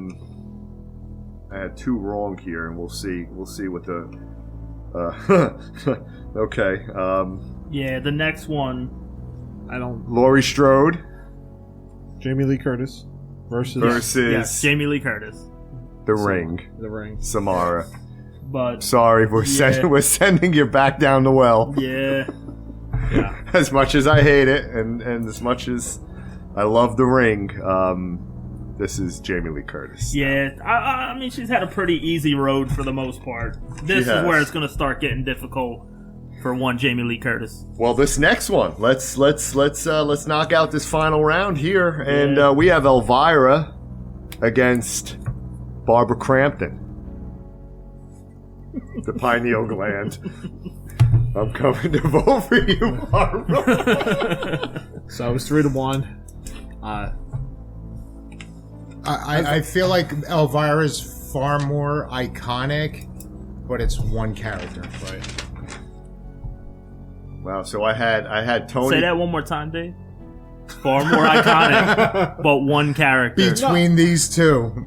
Speaker 6: had 2 wrong here, and we'll see what the. Okay.
Speaker 7: Yeah, the next one.
Speaker 9: I don't.
Speaker 6: Laurie Strode
Speaker 9: Jamie Lee Curtis versus
Speaker 7: Yes, Jamie Lee Curtis.
Speaker 6: The Ring.
Speaker 9: The Ring.
Speaker 6: Samara.
Speaker 7: But
Speaker 6: Sorry, we're sending you back down the well.
Speaker 7: yeah,
Speaker 6: As much as I hate it, and as much as I love The Ring, this is Jamie Lee Curtis.
Speaker 7: yeah. I mean, she's had a pretty easy road for the most part. This is
Speaker 6: has.
Speaker 7: where it's going to start getting difficult for one Jamie Lee Curtis.
Speaker 6: Well, this next one, let's knock out this final round here, and we have Elvira against Barbara Crampton, the pineal gland. I'm coming to vote for you, Barbara.
Speaker 9: So it was 3-1.
Speaker 10: I feel like Elvira's far more iconic, but it's one character.
Speaker 9: Right.
Speaker 6: Wow, so I had Tony.
Speaker 7: Say that one more time, Dave. Far more iconic, but one character.
Speaker 10: Between these two.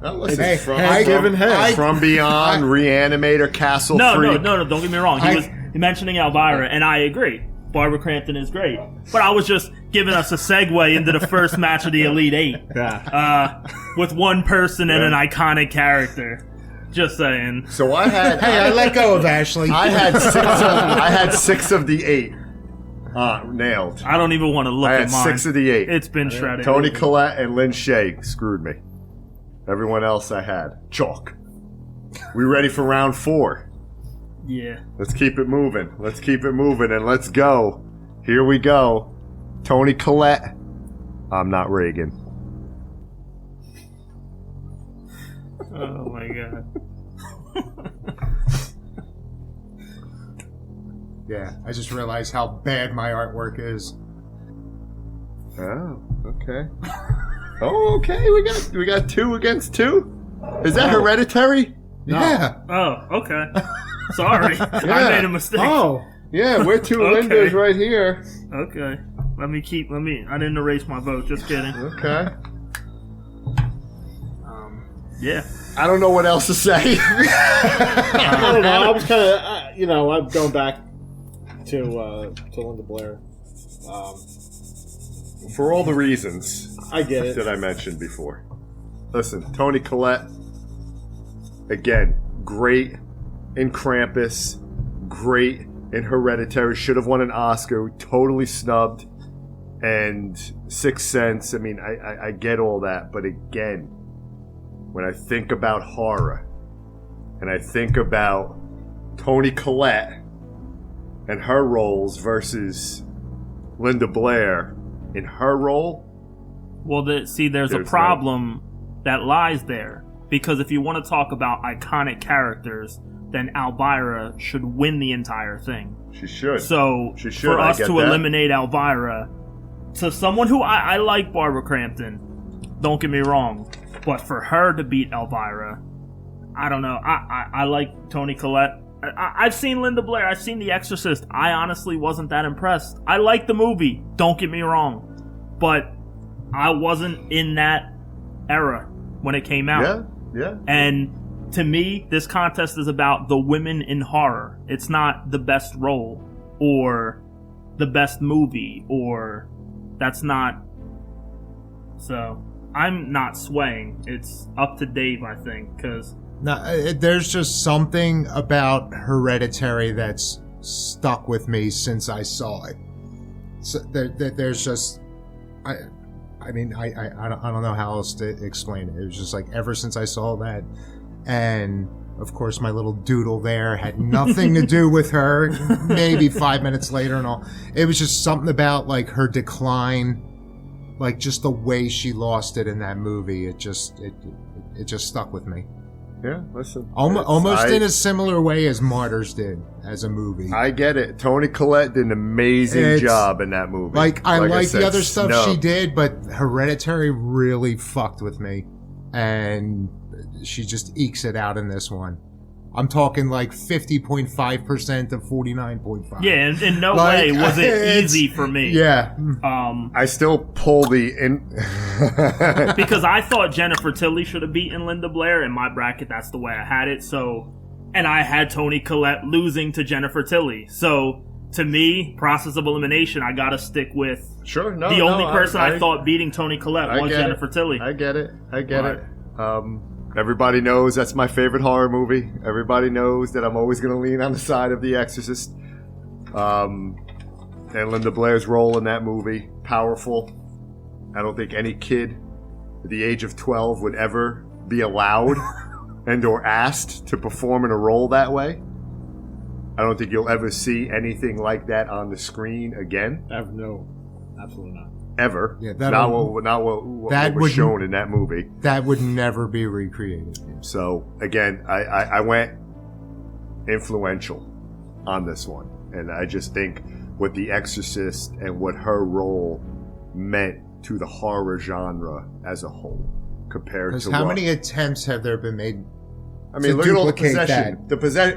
Speaker 6: Now listen,
Speaker 10: Hey,
Speaker 6: from,
Speaker 10: hey,
Speaker 6: from,
Speaker 9: given head.
Speaker 6: from Beyond, Reanimator, Castle
Speaker 7: No,
Speaker 6: Freak.
Speaker 7: don't get me wrong. He was mentioning Elvira, and I agree. Barbara Crampton is great. But I was just giving us a segue into the first match of the Elite Eight.
Speaker 9: Yeah.
Speaker 7: With one person and an iconic character. Just saying.
Speaker 6: So I had.
Speaker 10: Hey, I let go of Ashley.
Speaker 6: I had 6 of the 8 nailed.
Speaker 7: I don't even want to look
Speaker 6: I
Speaker 7: at
Speaker 6: had
Speaker 7: mine.
Speaker 6: 6 of the 8.
Speaker 7: It's been shredded.
Speaker 6: Tony Collette and Lynn Shay screwed me. Everyone else I had chalk. We ready for round 4?
Speaker 7: Yeah.
Speaker 6: Let's keep it moving. And let's go. Here we go. Tony Collette. I'm not Reagan.
Speaker 7: Oh my god.
Speaker 10: Yeah, I just realized how bad my artwork is.
Speaker 6: Oh, okay. Oh, okay. We got 2 against 2. Is that hereditary?
Speaker 9: No.
Speaker 10: Yeah.
Speaker 7: Oh, okay. Sorry. I made a mistake.
Speaker 9: Oh.
Speaker 6: Yeah, we're 2
Speaker 7: Okay.
Speaker 6: Lindas right here.
Speaker 7: Okay. I didn't erase my vote. Just kidding.
Speaker 6: Okay.
Speaker 7: Yeah.
Speaker 6: I don't know what else to say.
Speaker 9: I don't know. I was kind of, I'm going back to Linda Blair.
Speaker 6: For all the reasons
Speaker 9: I get it.
Speaker 6: that I mentioned before. Listen, Toni Collette, again, great in Krampus, great in Hereditary, should have won an Oscar, totally snubbed, and Sixth Sense. I mean, I get all that, but again, when I think about horror, and I think about Toni Collette and her roles versus Linda Blair in her role.
Speaker 7: Well, there's a problem that lies there. Because if you want to talk about iconic characters, then Elvira should win the entire thing.
Speaker 6: She should.
Speaker 7: So,
Speaker 6: she should.
Speaker 7: For us to eliminate Elvira, to someone who I like Barbara Crampton, don't get me wrong, but for her to beat Elvira, I don't know. I like Toni Collette. I've seen Linda Blair. I've seen The Exorcist. I honestly wasn't that impressed. I liked the movie. Don't get me wrong. But I wasn't in that era when it came out.
Speaker 6: Yeah.
Speaker 7: And to me, this contest is about the women in horror. It's not the best role or the best movie or that's not. So I'm not swaying. It's up to Dave, I think, because.
Speaker 10: No, there's just something about Hereditary that's stuck with me since I saw it. So there's just, I don't know how else to explain it. It was just like ever since I saw that, and of course my little doodle there had nothing to do with her. Maybe 5 minutes later and all, it was just something about like her decline, like just the way she lost it in that movie. It just stuck with me.
Speaker 6: Yeah, listen.
Speaker 10: Almost in a similar way as Martyrs did as a movie.
Speaker 6: I get it. Toni Collette did an amazing job in that movie.
Speaker 10: Like I like
Speaker 6: said,
Speaker 10: the other stuff
Speaker 6: snubbed.
Speaker 10: she did, but Hereditary really fucked with me. And she just ekes it out in this one. I'm talking like 50.5% to 49.5.
Speaker 7: Yeah, in no way was it easy for me.
Speaker 10: Yeah.
Speaker 6: I still pull the in
Speaker 7: because I thought Jennifer Tilly should have beaten Linda Blair in my bracket. That's the way I had it. So, and I had Toni Collette losing to Jennifer Tilly. So, to me, process of elimination, I gotta stick with the only person I thought beating Toni Collette was Jennifer Tilly.
Speaker 6: I get it. Everybody knows that's my favorite horror movie. Everybody knows that I'm always going to lean on the side of The Exorcist. And Linda Blair's role in that movie, powerful. I don't think any kid at the age of 12 would ever be allowed and or asked to perform in a role that way. I don't think you'll ever see anything like that on the screen again.
Speaker 9: No, absolutely not.
Speaker 6: Ever.
Speaker 10: Yeah,
Speaker 6: not what was shown in that movie.
Speaker 10: That would never be recreated.
Speaker 6: So, again, I went influential on this one. And I just think what The Exorcist and what her role meant to the horror genre as a whole compared to
Speaker 10: how many attempts have there been made?
Speaker 6: I mean, look at all the possession.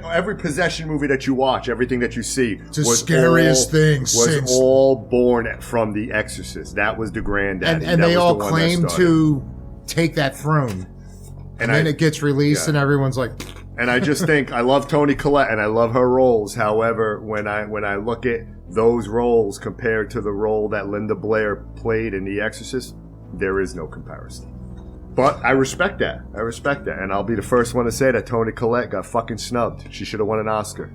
Speaker 6: Every possession movie that you watch, everything that you see,
Speaker 10: was scariest things
Speaker 6: was all born from The Exorcist. That was the granddaddy.
Speaker 10: And they all claim to take that throne. And then it gets released, and everyone's like.
Speaker 6: And I just think I love Toni Collette and I love her roles. However, when I look at those roles compared to the role that Linda Blair played in The Exorcist, there is no comparison. But I respect that. And I'll be the first one to say that Toni Collette got fucking snubbed. She should have won an Oscar.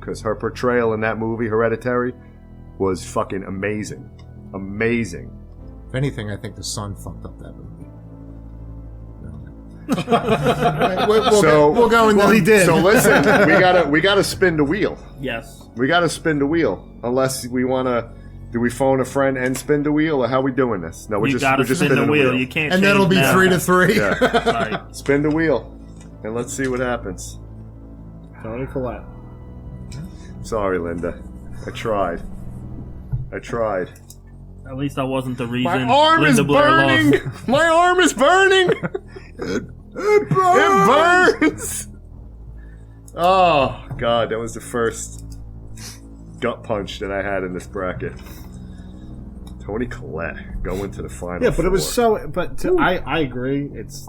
Speaker 6: Because her portrayal in that movie, Hereditary, was fucking amazing. Amazing.
Speaker 10: If anything, I think the son fucked up that movie. We'll go in there.
Speaker 9: He did.
Speaker 6: So listen, we gotta spin the wheel.
Speaker 7: Yes.
Speaker 6: We gotta spin the wheel. Unless we wanna. Do we phone a friend and spin the wheel, or how are we doing this? No, we're just
Speaker 7: spin the wheel. You can't.
Speaker 10: And that'll be 3-3.
Speaker 6: Yeah.
Speaker 7: Right.
Speaker 6: Spin the wheel, and let's see what happens.
Speaker 9: Toni Collette.
Speaker 6: Sorry, Linda. I tried.
Speaker 7: At least I wasn't the reason.
Speaker 6: My arm
Speaker 7: Linda
Speaker 6: is
Speaker 7: Blair
Speaker 6: burning!
Speaker 7: lost.
Speaker 6: My arm is burning! It burns! Oh, God, that was the first gut punch that I had in this bracket. Tony Collette going to the final.
Speaker 9: Yeah, but it was
Speaker 6: four.
Speaker 9: so. But I agree. It's.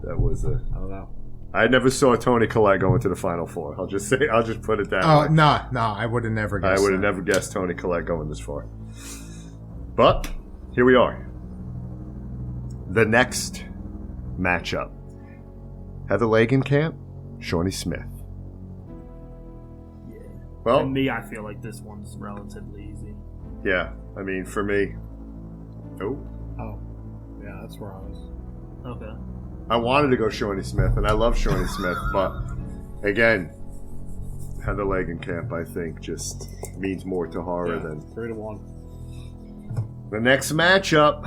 Speaker 6: That was a.
Speaker 9: I don't know.
Speaker 6: I never saw Tony Collette going to the final four. I'll just put it that way.
Speaker 10: No, I would have never guessed.
Speaker 6: I would have never guessed Tony Collette going this far. But here we are. The next matchup: Heather Langenkamp, Shawnee Smith.
Speaker 7: Yeah.
Speaker 6: Well,
Speaker 7: For me, I feel like this one's relatively easy.
Speaker 6: yeah. I mean, for me. Oh.
Speaker 9: Oh, yeah, that's where I was.
Speaker 7: Okay.
Speaker 6: I wanted to go Shawnee Smith, and I love Shawnee Smith, but again, Heather Langenkamp, I think, just means more to horror than
Speaker 9: 3-1.
Speaker 6: the next matchup.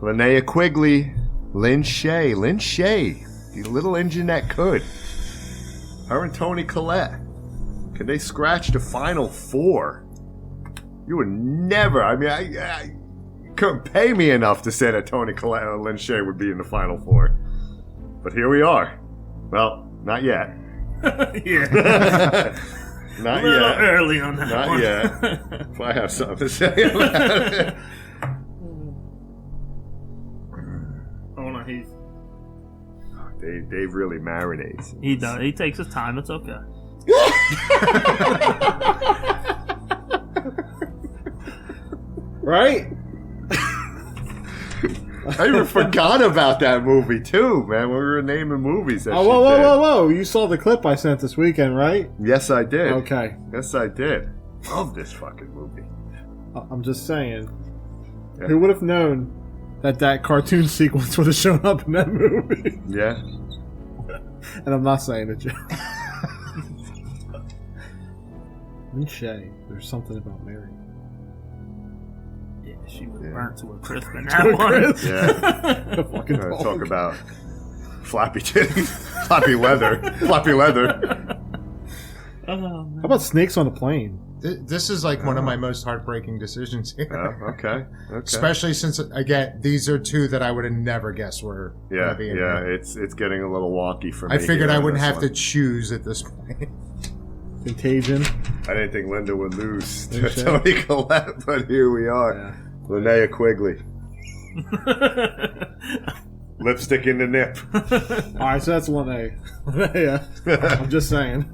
Speaker 6: Linnea Quigley, Lynn Shay. Lynn Shay, the little engine that could. Her and Tony Collette. Could they scratch the final four? You would never. I mean, I couldn't pay me enough to say that Tony Collette and Lynn Shay would be in the final four. But here we are. Well, not yet.
Speaker 7: Yeah.
Speaker 6: Not
Speaker 7: A little
Speaker 6: yet.
Speaker 7: early on that
Speaker 6: Not
Speaker 7: one.
Speaker 6: yet. If I have something to say about it.
Speaker 7: Hold on,
Speaker 6: Dave really marinates.
Speaker 7: he does. He takes his time. It's okay.
Speaker 9: Right?
Speaker 6: I even forgot about that movie too, man. When we were naming movies. That
Speaker 9: Oh,
Speaker 6: she
Speaker 9: whoa,
Speaker 6: did.
Speaker 9: whoa! You saw the clip I sent this weekend, right?
Speaker 6: Yes, I did.
Speaker 9: Okay.
Speaker 6: Yes, I did. Love this fucking movie.
Speaker 9: I'm just saying.
Speaker 6: Yeah.
Speaker 9: Who would have known that cartoon sequence would have shown up in that movie?
Speaker 6: Yeah.
Speaker 9: And I'm not saying it, Joe. And Shay, there's something about Mary.
Speaker 7: Yeah, she was
Speaker 6: Yeah.
Speaker 7: burnt to a crisp in that one.
Speaker 6: Yeah.
Speaker 9: The fucking
Speaker 6: Talk
Speaker 9: dog.
Speaker 6: about floppy titties, floppy leather, floppy leather.
Speaker 7: Oh, man.
Speaker 9: How about snakes on a plane?
Speaker 10: This is like one of my most heartbreaking decisions here.
Speaker 6: Oh, okay.
Speaker 10: Especially since, again, these are two that I would have never guessed were
Speaker 6: Yeah,
Speaker 10: going to be in
Speaker 6: yeah.
Speaker 10: there.
Speaker 6: It's getting a little wonky for me.
Speaker 10: I figured
Speaker 6: here
Speaker 10: I
Speaker 6: on
Speaker 10: wouldn't
Speaker 6: this
Speaker 10: have to
Speaker 6: one.
Speaker 10: choose at this point.
Speaker 9: Contagion.
Speaker 6: I didn't think Linda would lose to
Speaker 9: Lynn Shay.
Speaker 6: Tony Collette, but here we are.
Speaker 9: Yeah.
Speaker 6: Linnea Quigley. Lipstick in the nip.
Speaker 9: Alright, so that's 1A. Yeah. I'm just saying.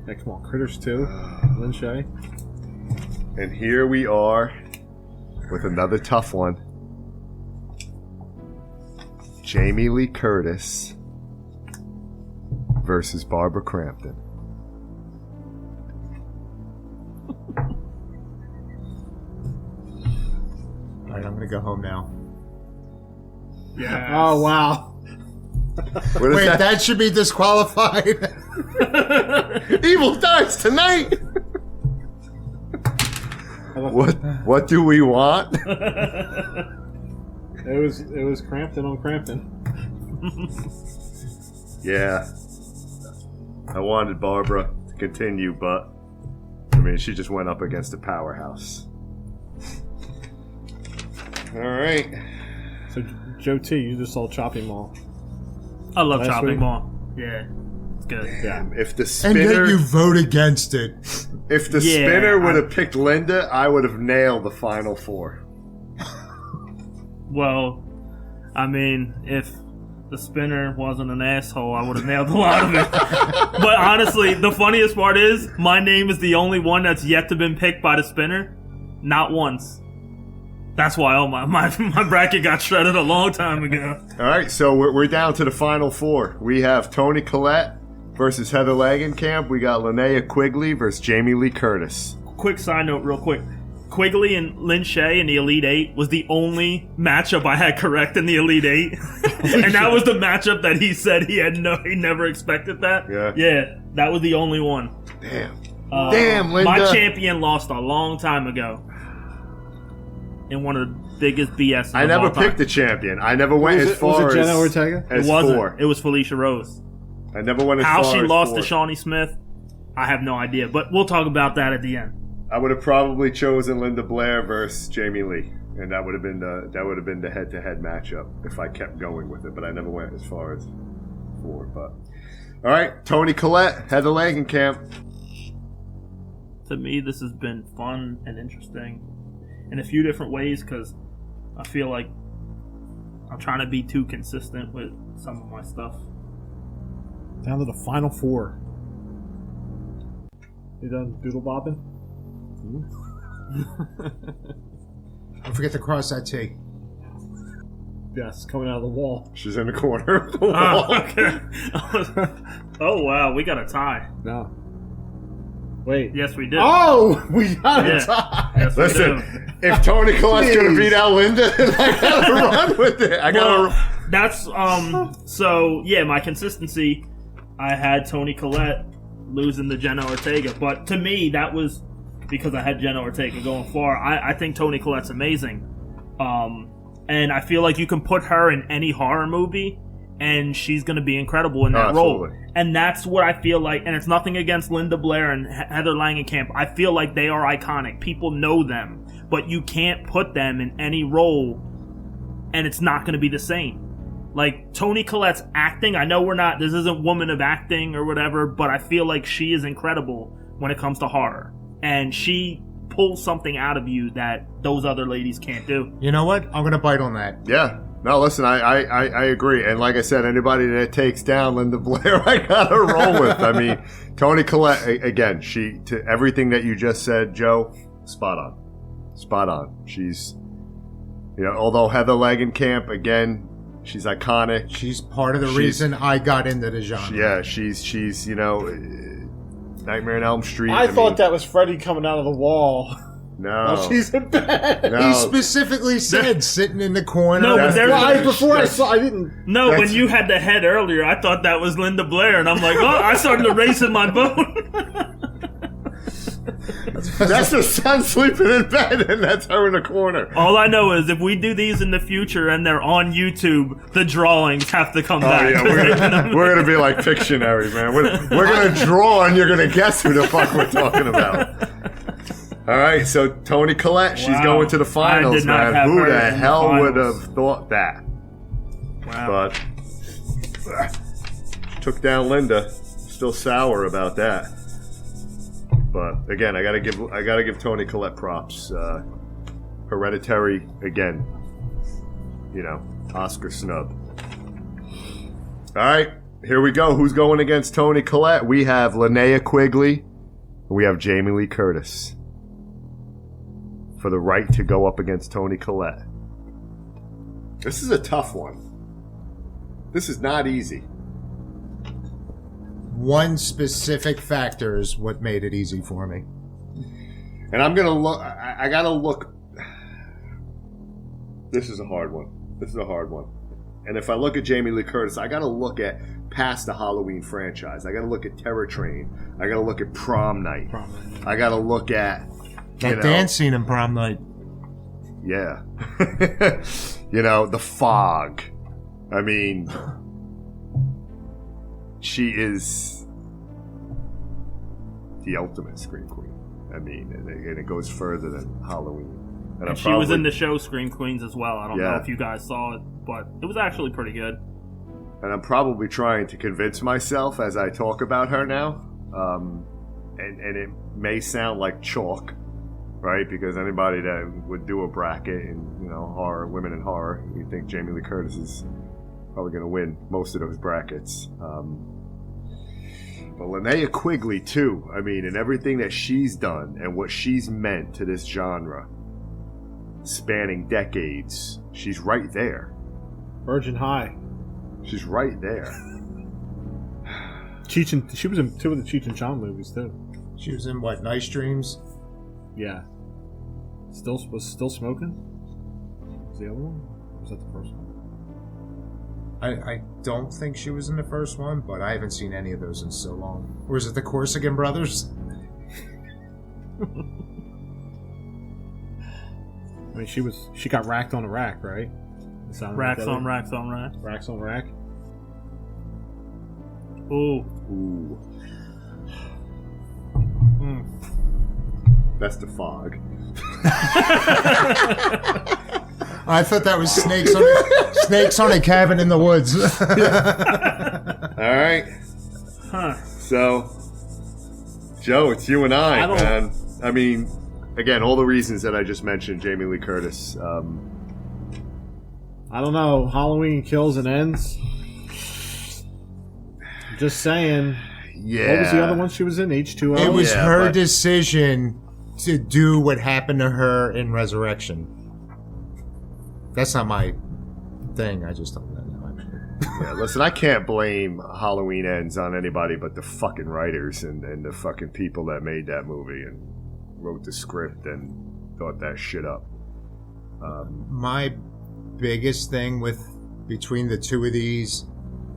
Speaker 9: Hey, come on. Critters 2. Lynn Shay.
Speaker 6: And here we are with another tough one. Jamie Lee Curtis versus Barbara Crampton.
Speaker 10: All right, I'm going to go home now.
Speaker 7: Yes.
Speaker 9: Oh, wow.
Speaker 6: What is
Speaker 10: Wait,
Speaker 6: that?
Speaker 10: that should be disqualified.
Speaker 6: Evil dies tonight. What do we want?
Speaker 9: It was Crampton on Crampton.
Speaker 6: Yeah. I wanted Barbara to continue, but I mean, she just went up against a powerhouse. All right.
Speaker 9: So, Joe T, you just saw Chopping Mall.
Speaker 7: I love
Speaker 9: Last
Speaker 7: chopping
Speaker 9: week?
Speaker 7: ball. Yeah, it's good.
Speaker 9: Yeah.
Speaker 6: If the
Speaker 10: And yet
Speaker 6: spinner,
Speaker 10: you vote against it.
Speaker 6: if the
Speaker 7: Yeah,
Speaker 6: spinner would have picked Linda, I would have nailed the final four.
Speaker 7: Well, I mean, if the spinner wasn't an asshole, I would have nailed a lot of it. But honestly, the funniest part is my name is the only one that's yet to been picked by the spinner. Not once. That's why my bracket got shredded a long time ago.
Speaker 6: All right, so we're down to the final four. We have Toni Collette versus Heather Langenkamp. We got Linnea Quigley versus Jamie Lee Curtis.
Speaker 7: Quick side note, real quick. Quigley and Lynn Shay in the Elite Eight was the only matchup I had correct in the Elite Eight. And that was the matchup that he said he never expected that. Yeah, that was the only one.
Speaker 6: Damn. Damn, Linda.
Speaker 7: My champion lost a long time ago. In one of the biggest BS.
Speaker 6: I never picked a champion. I never went as far
Speaker 9: was it Jenna
Speaker 6: as,
Speaker 9: Ortega?
Speaker 6: as
Speaker 7: It wasn't.
Speaker 6: four.
Speaker 7: It was Felicia Rose.
Speaker 6: I never went as
Speaker 7: How
Speaker 6: far
Speaker 7: she
Speaker 6: as
Speaker 7: lost
Speaker 6: four.
Speaker 7: to Shawnee Smith, I have no idea. But we'll talk about that at the end.
Speaker 6: I would have probably chosen Linda Blair versus Jamie Lee, and that would have been the head-to-head matchup if I kept going with it. But I never went as far as 4. But all right, Toni Collette, Heather Langenkamp.
Speaker 7: To me, this has been fun and interesting in a few different ways because I feel like I'm trying to be too consistent with some of my stuff.
Speaker 9: Down to the final 4. You done doodle bobbing?
Speaker 10: Don't forget to cross that T.
Speaker 9: Yes, coming out of the wall.
Speaker 6: She's in the corner of the wall.
Speaker 7: Oh, okay. Oh, wow. We got a tie.
Speaker 9: No. Wait.
Speaker 7: Yes, we did.
Speaker 9: Oh! We got
Speaker 7: Yeah.
Speaker 9: a tie!
Speaker 7: Yes, we
Speaker 6: Listen,
Speaker 7: do.
Speaker 6: if Toni Collette's going to beat out Linda, then I got to run with it.
Speaker 7: Well, that's, so, yeah, my consistency, I had Toni Collette losing to Jenna Ortega. But to me, that was because I had Jenna Ortega going far. I think Toni Collette's amazing. And I feel like you can put her in any horror movie, and she's going to be incredible in that role. And that's what I feel like. And it's nothing against Linda Blair and Heather Langenkamp. I feel like they are iconic. People know them. But you can't put them in any role, and it's not going to be the same. Like, Toni Collette's acting, I know this isn't Woman of Acting or whatever, but I feel like she is incredible when it comes to horror. And she pulls something out of you that those other ladies can't do.
Speaker 10: You know what? I'm going to bite on that.
Speaker 6: Yeah. No, listen, I agree. And like I said, anybody that takes down Linda Blair, I got to roll with. I mean, Toni Collette, again, to everything that you just said, Joe, spot on. Spot on. She's, although Heather Langenkamp, again, she's iconic.
Speaker 10: She's part of the reason I got into the genre.
Speaker 6: Yeah, she's Nightmare on Elm Street.
Speaker 9: I thought that was Freddy coming out of the wall.
Speaker 6: No.
Speaker 9: Oh, she's in bed.
Speaker 6: No.
Speaker 10: He specifically said sitting in the corner.
Speaker 7: No, but
Speaker 9: I didn't.
Speaker 7: No, when you had the head earlier, I thought that was Linda Blair, and I'm like, oh, I started erasing my bone.
Speaker 6: That's the son sleeping in bed, and that's her in the corner.
Speaker 7: All I know is if we do these in the future and they're on YouTube, the drawings have to come back.
Speaker 6: Yeah, we're gonna be like Pictionary, man. We're gonna draw, and you're gonna guess who the fuck we're talking about. All right, so Toni Collette, she's going to the finals, man. Who the hell would have thought that?
Speaker 7: Wow.
Speaker 6: But took down Linda. Still sour about that. But again, I gotta give Toni Collette props. Hereditary again. Oscar snub. All right, here we go. Who's going against Toni Collette? We have Linnea Quigley. We have Jamie Lee Curtis for the right to go up against Toni Collette. This is a tough one. This is not easy.
Speaker 10: One specific factor is what made it easy for me.
Speaker 6: And I'm going to look... I got to look... This is a hard one. And if I look at Jamie Lee Curtis, I got to look at past the Halloween franchise. I got to look at Terror Train. I got to look at Prom Night. I got to look at...
Speaker 10: That dance scene in Prom Night.
Speaker 6: Yeah. The Fog. I mean... She is the ultimate Scream Queen. I mean, and it goes further than Halloween.
Speaker 7: And she was in the show Scream Queens as well. I don't know if you guys saw it, but it was actually pretty good.
Speaker 6: And I'm probably trying to convince myself as I talk about her now. And it may sound like chalk, right? Because anybody that would do a bracket in, horror, women in horror, you think Jamie Lee Curtis is probably going to win most of those brackets. But Linnea Quigley, too. I mean, and everything that she's done and what she's meant to this genre, spanning decades, she's right there.
Speaker 9: Virgin High.
Speaker 6: She's right there.
Speaker 9: She was in 2 of the Cheech and Chong movies, too.
Speaker 10: She was in, what, Nice Dreams?
Speaker 9: Yeah. Still smoking? Was the other one? Or was that the first one?
Speaker 10: I don't think she was in the first one, but I haven't seen any of those in so long. Or is it the Corsican Brothers?
Speaker 9: I mean, she got racked on a rack, right?
Speaker 7: Racks on rack.
Speaker 9: Racks on rack.
Speaker 7: Ooh.
Speaker 6: That's the fog.
Speaker 10: I thought that was snakes on a cabin in the woods.
Speaker 6: All right.
Speaker 7: Huh.
Speaker 6: So, Joe, it's you and I, man. I mean, again, all the reasons that I just mentioned, Jamie Lee Curtis.
Speaker 9: I don't know. Halloween Kills and Ends. Just saying.
Speaker 6: Yeah.
Speaker 9: What was the other one she was in? H2O?
Speaker 10: It was
Speaker 6: Yeah,
Speaker 10: her
Speaker 6: but-
Speaker 10: decision to do what happened to her in Resurrection. That's not my thing. I just don't know.
Speaker 6: Yeah, listen, I can't blame Halloween Ends on anybody but the fucking writers and the fucking people that made that movie and wrote the script and thought that shit up.
Speaker 10: My biggest thing between the two of these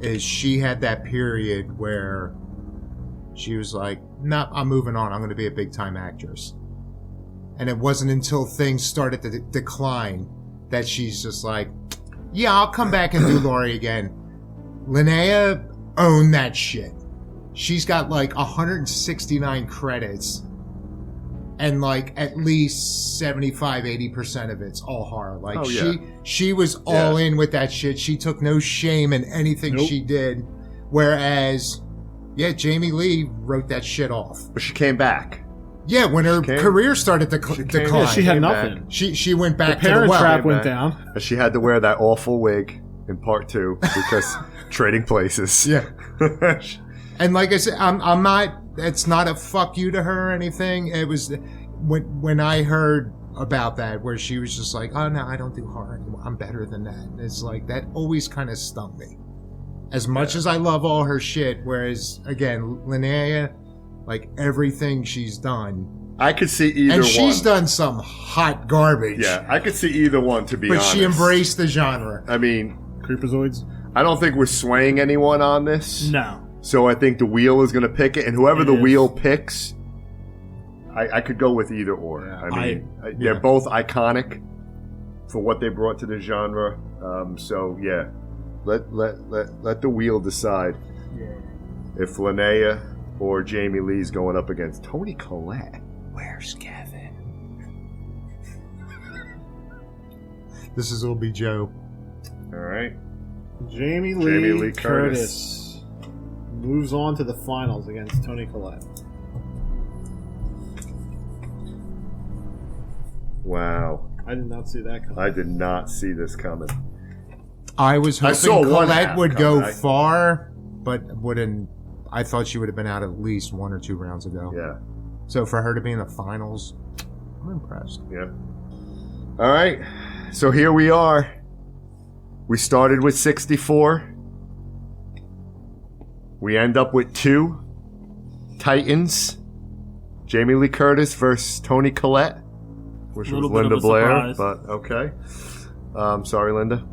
Speaker 10: is she had that period where she was like, "No, I'm moving on. I'm going to be a big time actress." And it wasn't until things started to decline that she's just like, "Yeah, I'll come back and do Laurie again." Linnea owned that shit. She's got like 169 credits. And like at least 75-80% of it's all horror. Like she was all in with that shit. She took no shame in anything she did. Whereas, Jamie Lee wrote that shit off.
Speaker 6: But she came back.
Speaker 10: Yeah, when her career started to decline.
Speaker 9: Yeah, she had nothing.
Speaker 10: She went back
Speaker 9: The
Speaker 10: to the
Speaker 9: Parent
Speaker 10: well.
Speaker 9: Trap went down.
Speaker 6: And she had to wear that awful wig in part 2 because trading places.
Speaker 10: Yeah. And like I said, I'm not. It's not a fuck you to her or anything. It was when I heard about that, where she was just like, "Oh no, I don't do horror anymore. I'm better than that." It's like that always kind of stung me. As much as I love all her shit, whereas again, Linnea, like everything she's done,
Speaker 6: I could see either one.
Speaker 10: and she's done some hot garbage.
Speaker 6: Yeah, I could see either one, to be honest.
Speaker 10: But she embraced the genre.
Speaker 6: I mean,
Speaker 9: Creepazoids.
Speaker 6: I don't think we're swaying anyone on this.
Speaker 7: No.
Speaker 6: So I think the wheel is going to pick it, and whoever the wheel picks, I could go with either or.
Speaker 9: Yeah.
Speaker 6: I mean, they're both iconic for what they brought to the genre. So yeah, let the wheel decide if Linnea or Jamie Lee's going up against Toni Collette.
Speaker 10: Where's Kevin? This will be Joe.
Speaker 6: All right.
Speaker 9: Jamie Lee Curtis moves on to the finals against Toni Collette.
Speaker 6: Wow.
Speaker 9: I did not see that coming.
Speaker 6: I did not see this coming.
Speaker 10: I was hoping
Speaker 6: saw one
Speaker 10: Collette
Speaker 6: half
Speaker 10: would go
Speaker 6: coming.
Speaker 10: far, but wouldn't. I thought she would have been out at least 1 or 2 rounds ago.
Speaker 6: Yeah.
Speaker 10: So for her to be in the finals, I'm impressed.
Speaker 6: Yeah. All right. So here we are. We started with 64. We end up with 2 Titans. Jamie Lee Curtis versus Toni Collette, which was
Speaker 7: Little bit
Speaker 6: Linda
Speaker 7: of a
Speaker 6: Blair.
Speaker 7: surprise.
Speaker 6: But okay. Sorry, Linda.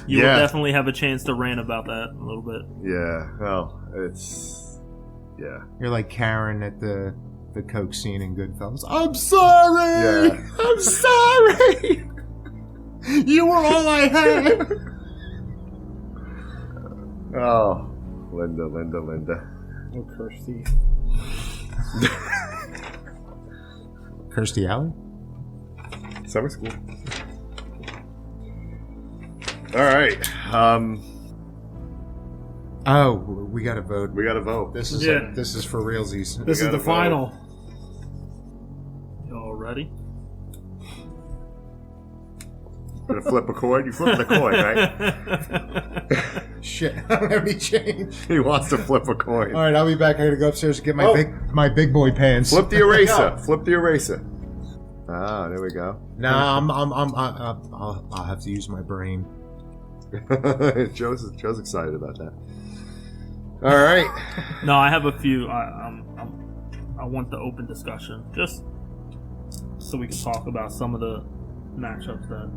Speaker 7: You will definitely have a chance to rant about that a little bit.
Speaker 6: Yeah. Well, it's
Speaker 10: You're like Karen at the Coke scene in Goodfellas. I'm sorry.
Speaker 6: Yeah.
Speaker 10: I'm sorry. You were all I had.
Speaker 6: Oh, Linda.
Speaker 9: Oh, Kirsty.
Speaker 10: Kirstie Alley?
Speaker 6: Summer school. All right.
Speaker 10: Oh, we got to vote.
Speaker 6: We got to vote.
Speaker 10: This is
Speaker 7: Yeah.
Speaker 10: this is for realsies.
Speaker 9: This is
Speaker 6: gotta
Speaker 9: the final.
Speaker 7: Y'all ready?
Speaker 6: Gonna flip a coin. You flip the coin, right?
Speaker 10: Shit, I don't have any change.
Speaker 6: He wants to flip a coin.
Speaker 10: All right, I'll be back. I gotta go upstairs to get my big boy pants.
Speaker 6: Flip the eraser. Flip the eraser. Ah, there we go.
Speaker 10: Nah, I'll have to use my brain.
Speaker 6: Joe's excited about that. All right.
Speaker 7: No, I have a few. I want the open discussion, just so we can talk about some of the matchups that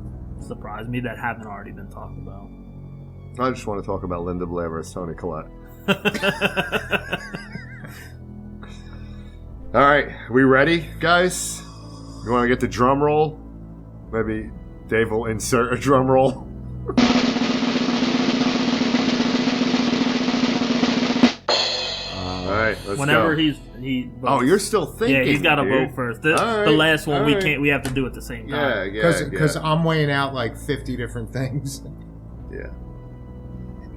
Speaker 7: surprised me that haven't already been talked about.
Speaker 6: I just want to talk about Linda Blair versus Toni Collette. All right, we ready, guys? You want to get the drum roll? Maybe Dave will insert a drum roll. All right.
Speaker 7: Whenever
Speaker 6: go.
Speaker 7: he votes.
Speaker 6: Oh, you're still thinking.
Speaker 7: Yeah, he's got to
Speaker 6: dude.
Speaker 7: vote first.
Speaker 6: All
Speaker 7: The
Speaker 6: right,
Speaker 7: last one
Speaker 6: all
Speaker 7: we
Speaker 6: right.
Speaker 7: can't. We have to do at the same time.
Speaker 10: Because I'm weighing out like 50 different things,
Speaker 6: yeah.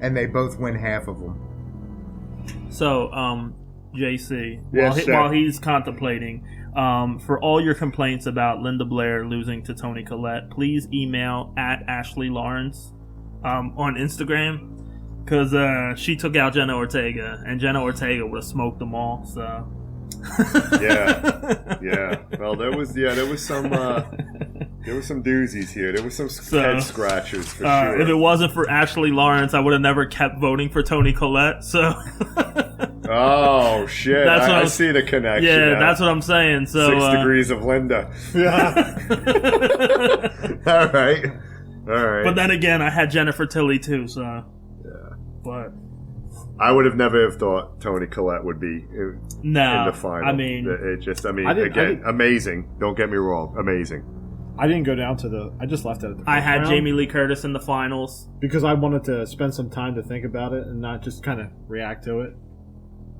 Speaker 10: and they both win half of them.
Speaker 7: So, JC,
Speaker 6: Yes, sir.
Speaker 7: while he's contemplating, for all your complaints about Linda Blair losing to Toni Collette, please email at Ashley Lawrence on Instagram, because she took out Jenna Ortega, and Jenna Ortega would have smoked them all. So.
Speaker 6: yeah. Well, there was some doozies here. There was some head scratchers for sure.
Speaker 7: If it wasn't for Ashley Lawrence, I would have never kept voting for Toni Collette. So.
Speaker 6: Oh shit! I see the connection.
Speaker 7: Yeah,
Speaker 6: now.
Speaker 7: that's what I'm saying. So
Speaker 6: 6 degrees of Linda.
Speaker 9: Yeah.
Speaker 6: All right.
Speaker 7: But then again, I had Jennifer Tilly too. So.
Speaker 6: Yeah.
Speaker 7: But.
Speaker 6: I would have never have thought Toni Collette would be in the final.
Speaker 7: I mean,
Speaker 6: amazing. Don't get me wrong, amazing.
Speaker 9: I didn't go down to I just left it at the
Speaker 7: I had
Speaker 9: round
Speaker 7: Jamie Lee Curtis in the finals.
Speaker 9: because I wanted to spend some time to think about it and not just kind of react to it.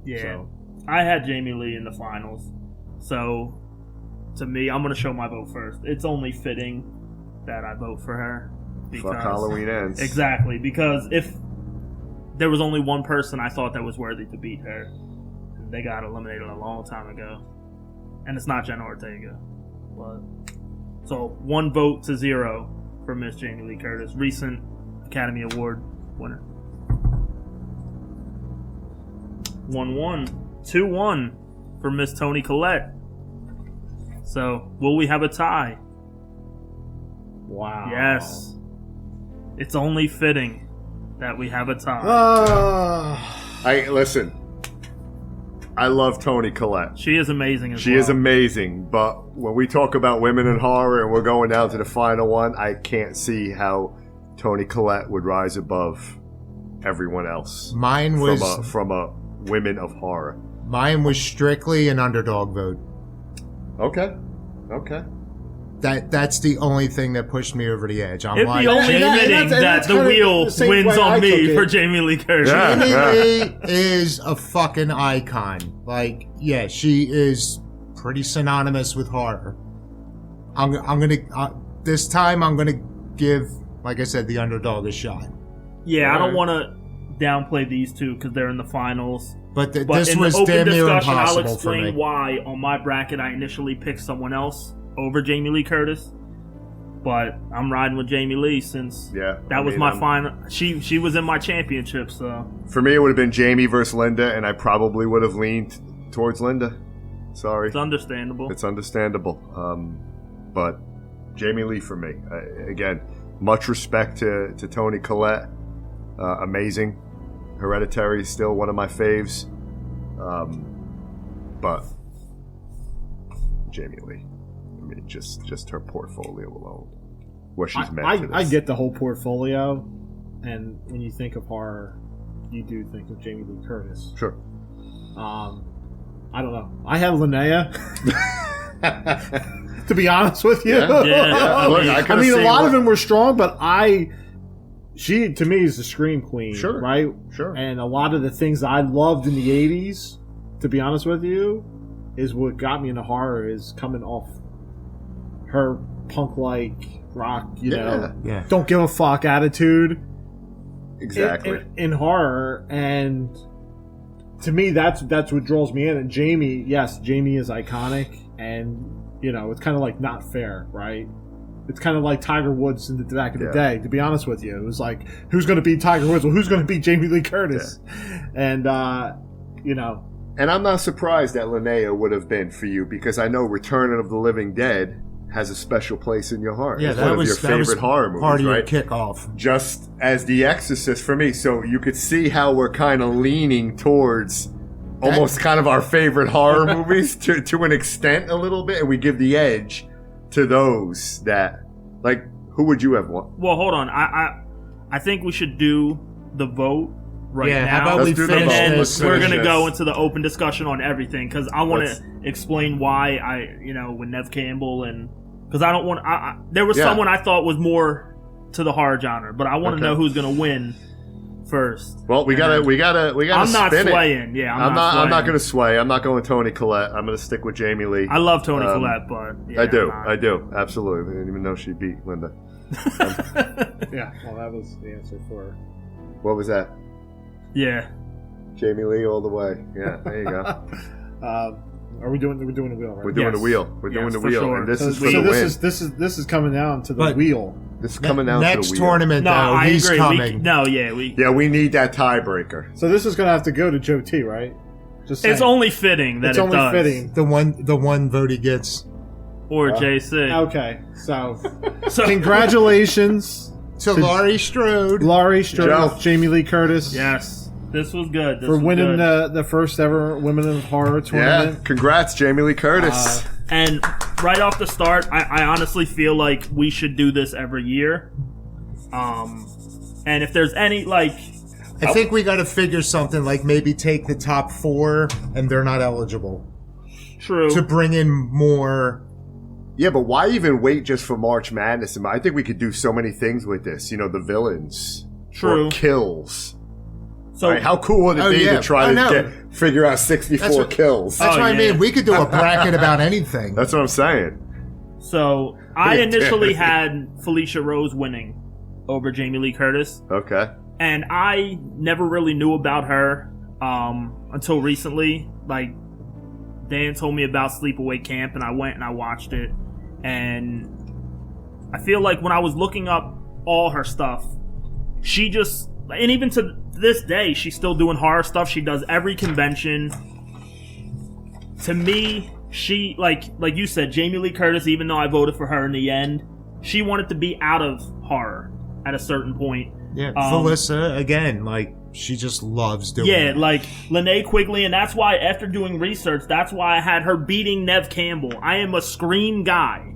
Speaker 7: Yeah.
Speaker 9: So.
Speaker 7: I had Jamie Lee in the finals. So, to me, I'm going to show my vote first. It's only fitting that I vote for her.
Speaker 6: Fuck Halloween ends.
Speaker 7: Exactly. Because if there was only one person I thought that was worthy to beat her, they got eliminated a long time ago. And it's not Jenna Ortega. But, so, 1 vote to 0 for Miss Jamie Lee Curtis, recent Academy Award winner. 1-1. 2-1 for Miss Toni Collette. So, will we have a tie?
Speaker 9: Wow.
Speaker 7: Yes. It's only fitting that we have a tie.
Speaker 6: Listen. I love Toni Collette.
Speaker 7: She is amazing as
Speaker 6: She
Speaker 7: well.
Speaker 6: is amazing, but when we talk about women in horror and we're going down to the final one, I can't see how Toni Collette would rise above everyone else.
Speaker 10: Mine was
Speaker 6: from a women of horror.
Speaker 10: Mine was strictly an underdog vote.
Speaker 6: Okay.
Speaker 10: That's the only thing that pushed me over the edge. I'm
Speaker 7: It'd
Speaker 10: like,
Speaker 7: be only fitting that
Speaker 9: that's
Speaker 7: the
Speaker 9: kind of
Speaker 7: wheel
Speaker 9: the same
Speaker 7: wins
Speaker 9: way I
Speaker 7: on me
Speaker 9: took
Speaker 7: for
Speaker 9: it.
Speaker 7: Jamie Lee Curtis.
Speaker 6: Yeah.
Speaker 10: Jamie Lee is a fucking icon. Like, yeah, she is pretty synonymous with horror. I'm gonna this time I'm gonna give, like I said, the underdog a shot.
Speaker 7: Yeah, I don't want to downplay these two because they're in the finals.
Speaker 10: But
Speaker 7: But
Speaker 10: this
Speaker 7: in
Speaker 10: was
Speaker 7: the open
Speaker 10: damn near
Speaker 7: discussion, I'll
Speaker 10: impossible for
Speaker 7: explain
Speaker 10: me.
Speaker 7: why on my bracket I initially picked someone else over Jamie Lee Curtis. But I'm riding with Jamie Lee since that was my final. She was in my championship, so
Speaker 6: For me, it would have been Jamie versus Linda, and I probably would have leaned towards Linda. Sorry.
Speaker 7: it's understandable.
Speaker 6: It's understandable. But Jamie Lee for me. Again, much respect to Toni Collette. Amazing. Hereditary is still one of my faves. But Jamie Lee. I mean, just her portfolio alone. What she's meant to this.
Speaker 9: I get the whole portfolio, and when you think of horror, you do think of Jamie Lee Curtis.
Speaker 6: Sure.
Speaker 9: I don't know. I have Linnea. To be honest with you,
Speaker 6: Yeah.
Speaker 7: Yeah.
Speaker 6: Look,
Speaker 9: I
Speaker 6: could've
Speaker 9: mean, a
Speaker 6: seen
Speaker 9: lot
Speaker 6: what-
Speaker 9: of them were strong, but she to me is the scream queen,
Speaker 6: Sure.
Speaker 9: right?
Speaker 6: Sure.
Speaker 9: And a lot of the things I loved in the '80s, to be honest with you, is what got me into horror. Is coming off her punk-like rock, you know,
Speaker 10: Yeah.
Speaker 9: don't give a fuck attitude.
Speaker 6: Exactly.
Speaker 9: In horror, and to me, that's what draws me in. And Jamie is iconic, and you know, it's kind of like not fair, right? It's kind of like Tiger Woods in the back of the day. To be honest with you, it was like, who's going to beat Tiger Woods? Well, who's going to beat Jamie Lee Curtis? And you know,
Speaker 6: And I'm not surprised that Linnea would have been for you, because I know Return of the Living Dead has a special place in your heart.
Speaker 10: Yeah,
Speaker 6: It's
Speaker 10: that
Speaker 6: one
Speaker 10: was
Speaker 6: of your favorite horror movies,
Speaker 10: part of your
Speaker 6: right?
Speaker 10: kickoff.
Speaker 6: Just as The Exorcist for me. So you could see how we're kind of leaning towards almost kind of our favorite horror movies to an extent a little bit, and we give the edge to those that, like, who would you have won?
Speaker 7: Well, hold on. I think we should do the vote right
Speaker 10: Yeah,
Speaker 7: now.
Speaker 10: how about we
Speaker 6: Let's do the
Speaker 10: finish
Speaker 6: vote.
Speaker 7: And
Speaker 6: Let's
Speaker 10: this?
Speaker 7: we're
Speaker 6: finish
Speaker 7: going to
Speaker 6: this.
Speaker 7: go into the open discussion on everything, because I want
Speaker 6: Let's-
Speaker 7: to explain why with Nev Campbell, and because I don't want. There was
Speaker 6: Yeah.
Speaker 7: someone I thought was more to the horror genre, but I want to
Speaker 6: Okay.
Speaker 7: know who's going to win first.
Speaker 6: Well, we gotta
Speaker 7: I'm not
Speaker 6: spin it.
Speaker 7: swaying. Yeah, I'm not
Speaker 6: I'm not
Speaker 7: swaying.
Speaker 6: gonna sway. I'm not going Toni Collette. I'm gonna stick with Jamie Lee.
Speaker 7: I love Toni Collette, but yeah,
Speaker 6: I do, absolutely. I didn't even know she beat Linda.
Speaker 9: Yeah, well, that was the answer for.
Speaker 6: What was that?
Speaker 7: Yeah.
Speaker 6: Jamie Lee all the way. Yeah, there you go.
Speaker 9: Are we doing? We're doing the wheel, right?
Speaker 6: We're doing
Speaker 7: Yes.
Speaker 6: the wheel. We're doing
Speaker 7: Yes,
Speaker 6: the
Speaker 7: for
Speaker 6: wheel,
Speaker 7: sure.
Speaker 6: and this
Speaker 9: So,
Speaker 6: is for
Speaker 9: so
Speaker 6: the
Speaker 9: this
Speaker 6: win.
Speaker 9: is coming down to the
Speaker 10: But-
Speaker 9: wheel.
Speaker 6: This is coming down
Speaker 10: Next
Speaker 6: to the wheel.
Speaker 10: tournament,
Speaker 7: No,
Speaker 10: though,
Speaker 7: I
Speaker 10: he's
Speaker 7: agree.
Speaker 10: coming.
Speaker 6: Yeah, we need that tiebreaker.
Speaker 9: So this is going to have to go to Joe T, right? Just saying.
Speaker 7: It's only fitting that
Speaker 9: It's
Speaker 7: it
Speaker 9: only
Speaker 7: does.
Speaker 9: fitting.
Speaker 10: The one vote he gets.
Speaker 7: Or JC.
Speaker 9: Okay, so
Speaker 7: So,
Speaker 9: congratulations
Speaker 10: To Laurie Strode.
Speaker 9: Laurie Strode,
Speaker 6: Joe.
Speaker 9: Jamie Lee Curtis,
Speaker 7: yes, this was good. This
Speaker 9: for
Speaker 7: was
Speaker 9: winning
Speaker 7: good.
Speaker 9: the first ever Women of Horror
Speaker 6: Yeah,
Speaker 9: tournament.
Speaker 6: congrats, Jamie Lee Curtis.
Speaker 7: And right off the start, I honestly feel like we should do this every year. And if there's any, like,
Speaker 10: I think we got to figure something like maybe take the top 4 and they're not eligible
Speaker 7: true.
Speaker 10: to bring in more.
Speaker 6: Yeah, but why even wait just for March Madness? I think we could do so many things with this. You know, the villains.
Speaker 7: True.
Speaker 6: Or kills.
Speaker 7: So,
Speaker 6: Right? How cool would it
Speaker 10: Oh,
Speaker 6: be
Speaker 10: yeah.
Speaker 6: to try
Speaker 10: I
Speaker 6: to
Speaker 10: know.
Speaker 6: figure out 64 kills?
Speaker 10: That's
Speaker 7: Oh,
Speaker 10: what I
Speaker 7: yeah.
Speaker 10: mean. We could do a bracket about anything.
Speaker 6: That's what I'm saying.
Speaker 7: so I initially had Felicia Rose winning over Jamie Lee Curtis.
Speaker 6: Okay.
Speaker 7: And I never really knew about her until recently. Like, Dan told me about Sleepaway Camp, and I went and I watched it. And I feel like when I was looking up all her stuff, she just, and even to this day, she's still doing horror stuff. She does every convention. To me, she, like you said, Jamie Lee Curtis, even though I voted for her in the end, she wanted to be out of horror at a certain point.
Speaker 10: Yeah, Felissa, again, like, she just loves doing
Speaker 7: Yeah,
Speaker 10: it.
Speaker 7: like Linnea Quigley, and that's why after doing research, that's why I had her beating Nev Campbell. I am a Scream guy,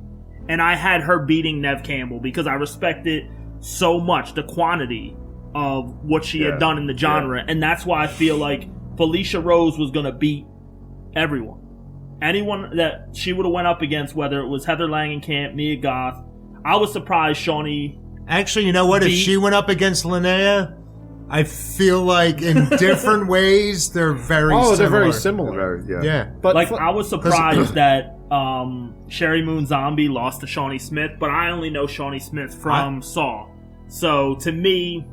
Speaker 7: and I had her beating Nev Campbell because I respect it so much, the quantity of what she had done in the genre, and that's why I feel like Felicia Rose was going to beat everyone. Anyone that she would have went up against, whether it was Heather Langenkamp, Mia Goth. I was surprised Shawnee...
Speaker 10: Actually, you know what? If she went up against Linnea, I feel like in different ways they're very similar.
Speaker 9: They're very similar.
Speaker 10: Yeah.
Speaker 9: But
Speaker 7: Like, I was surprised that Sherry Moon Zombie lost to Shawnee Smith, but I only know Shawnee Smith from Saw. So, to me,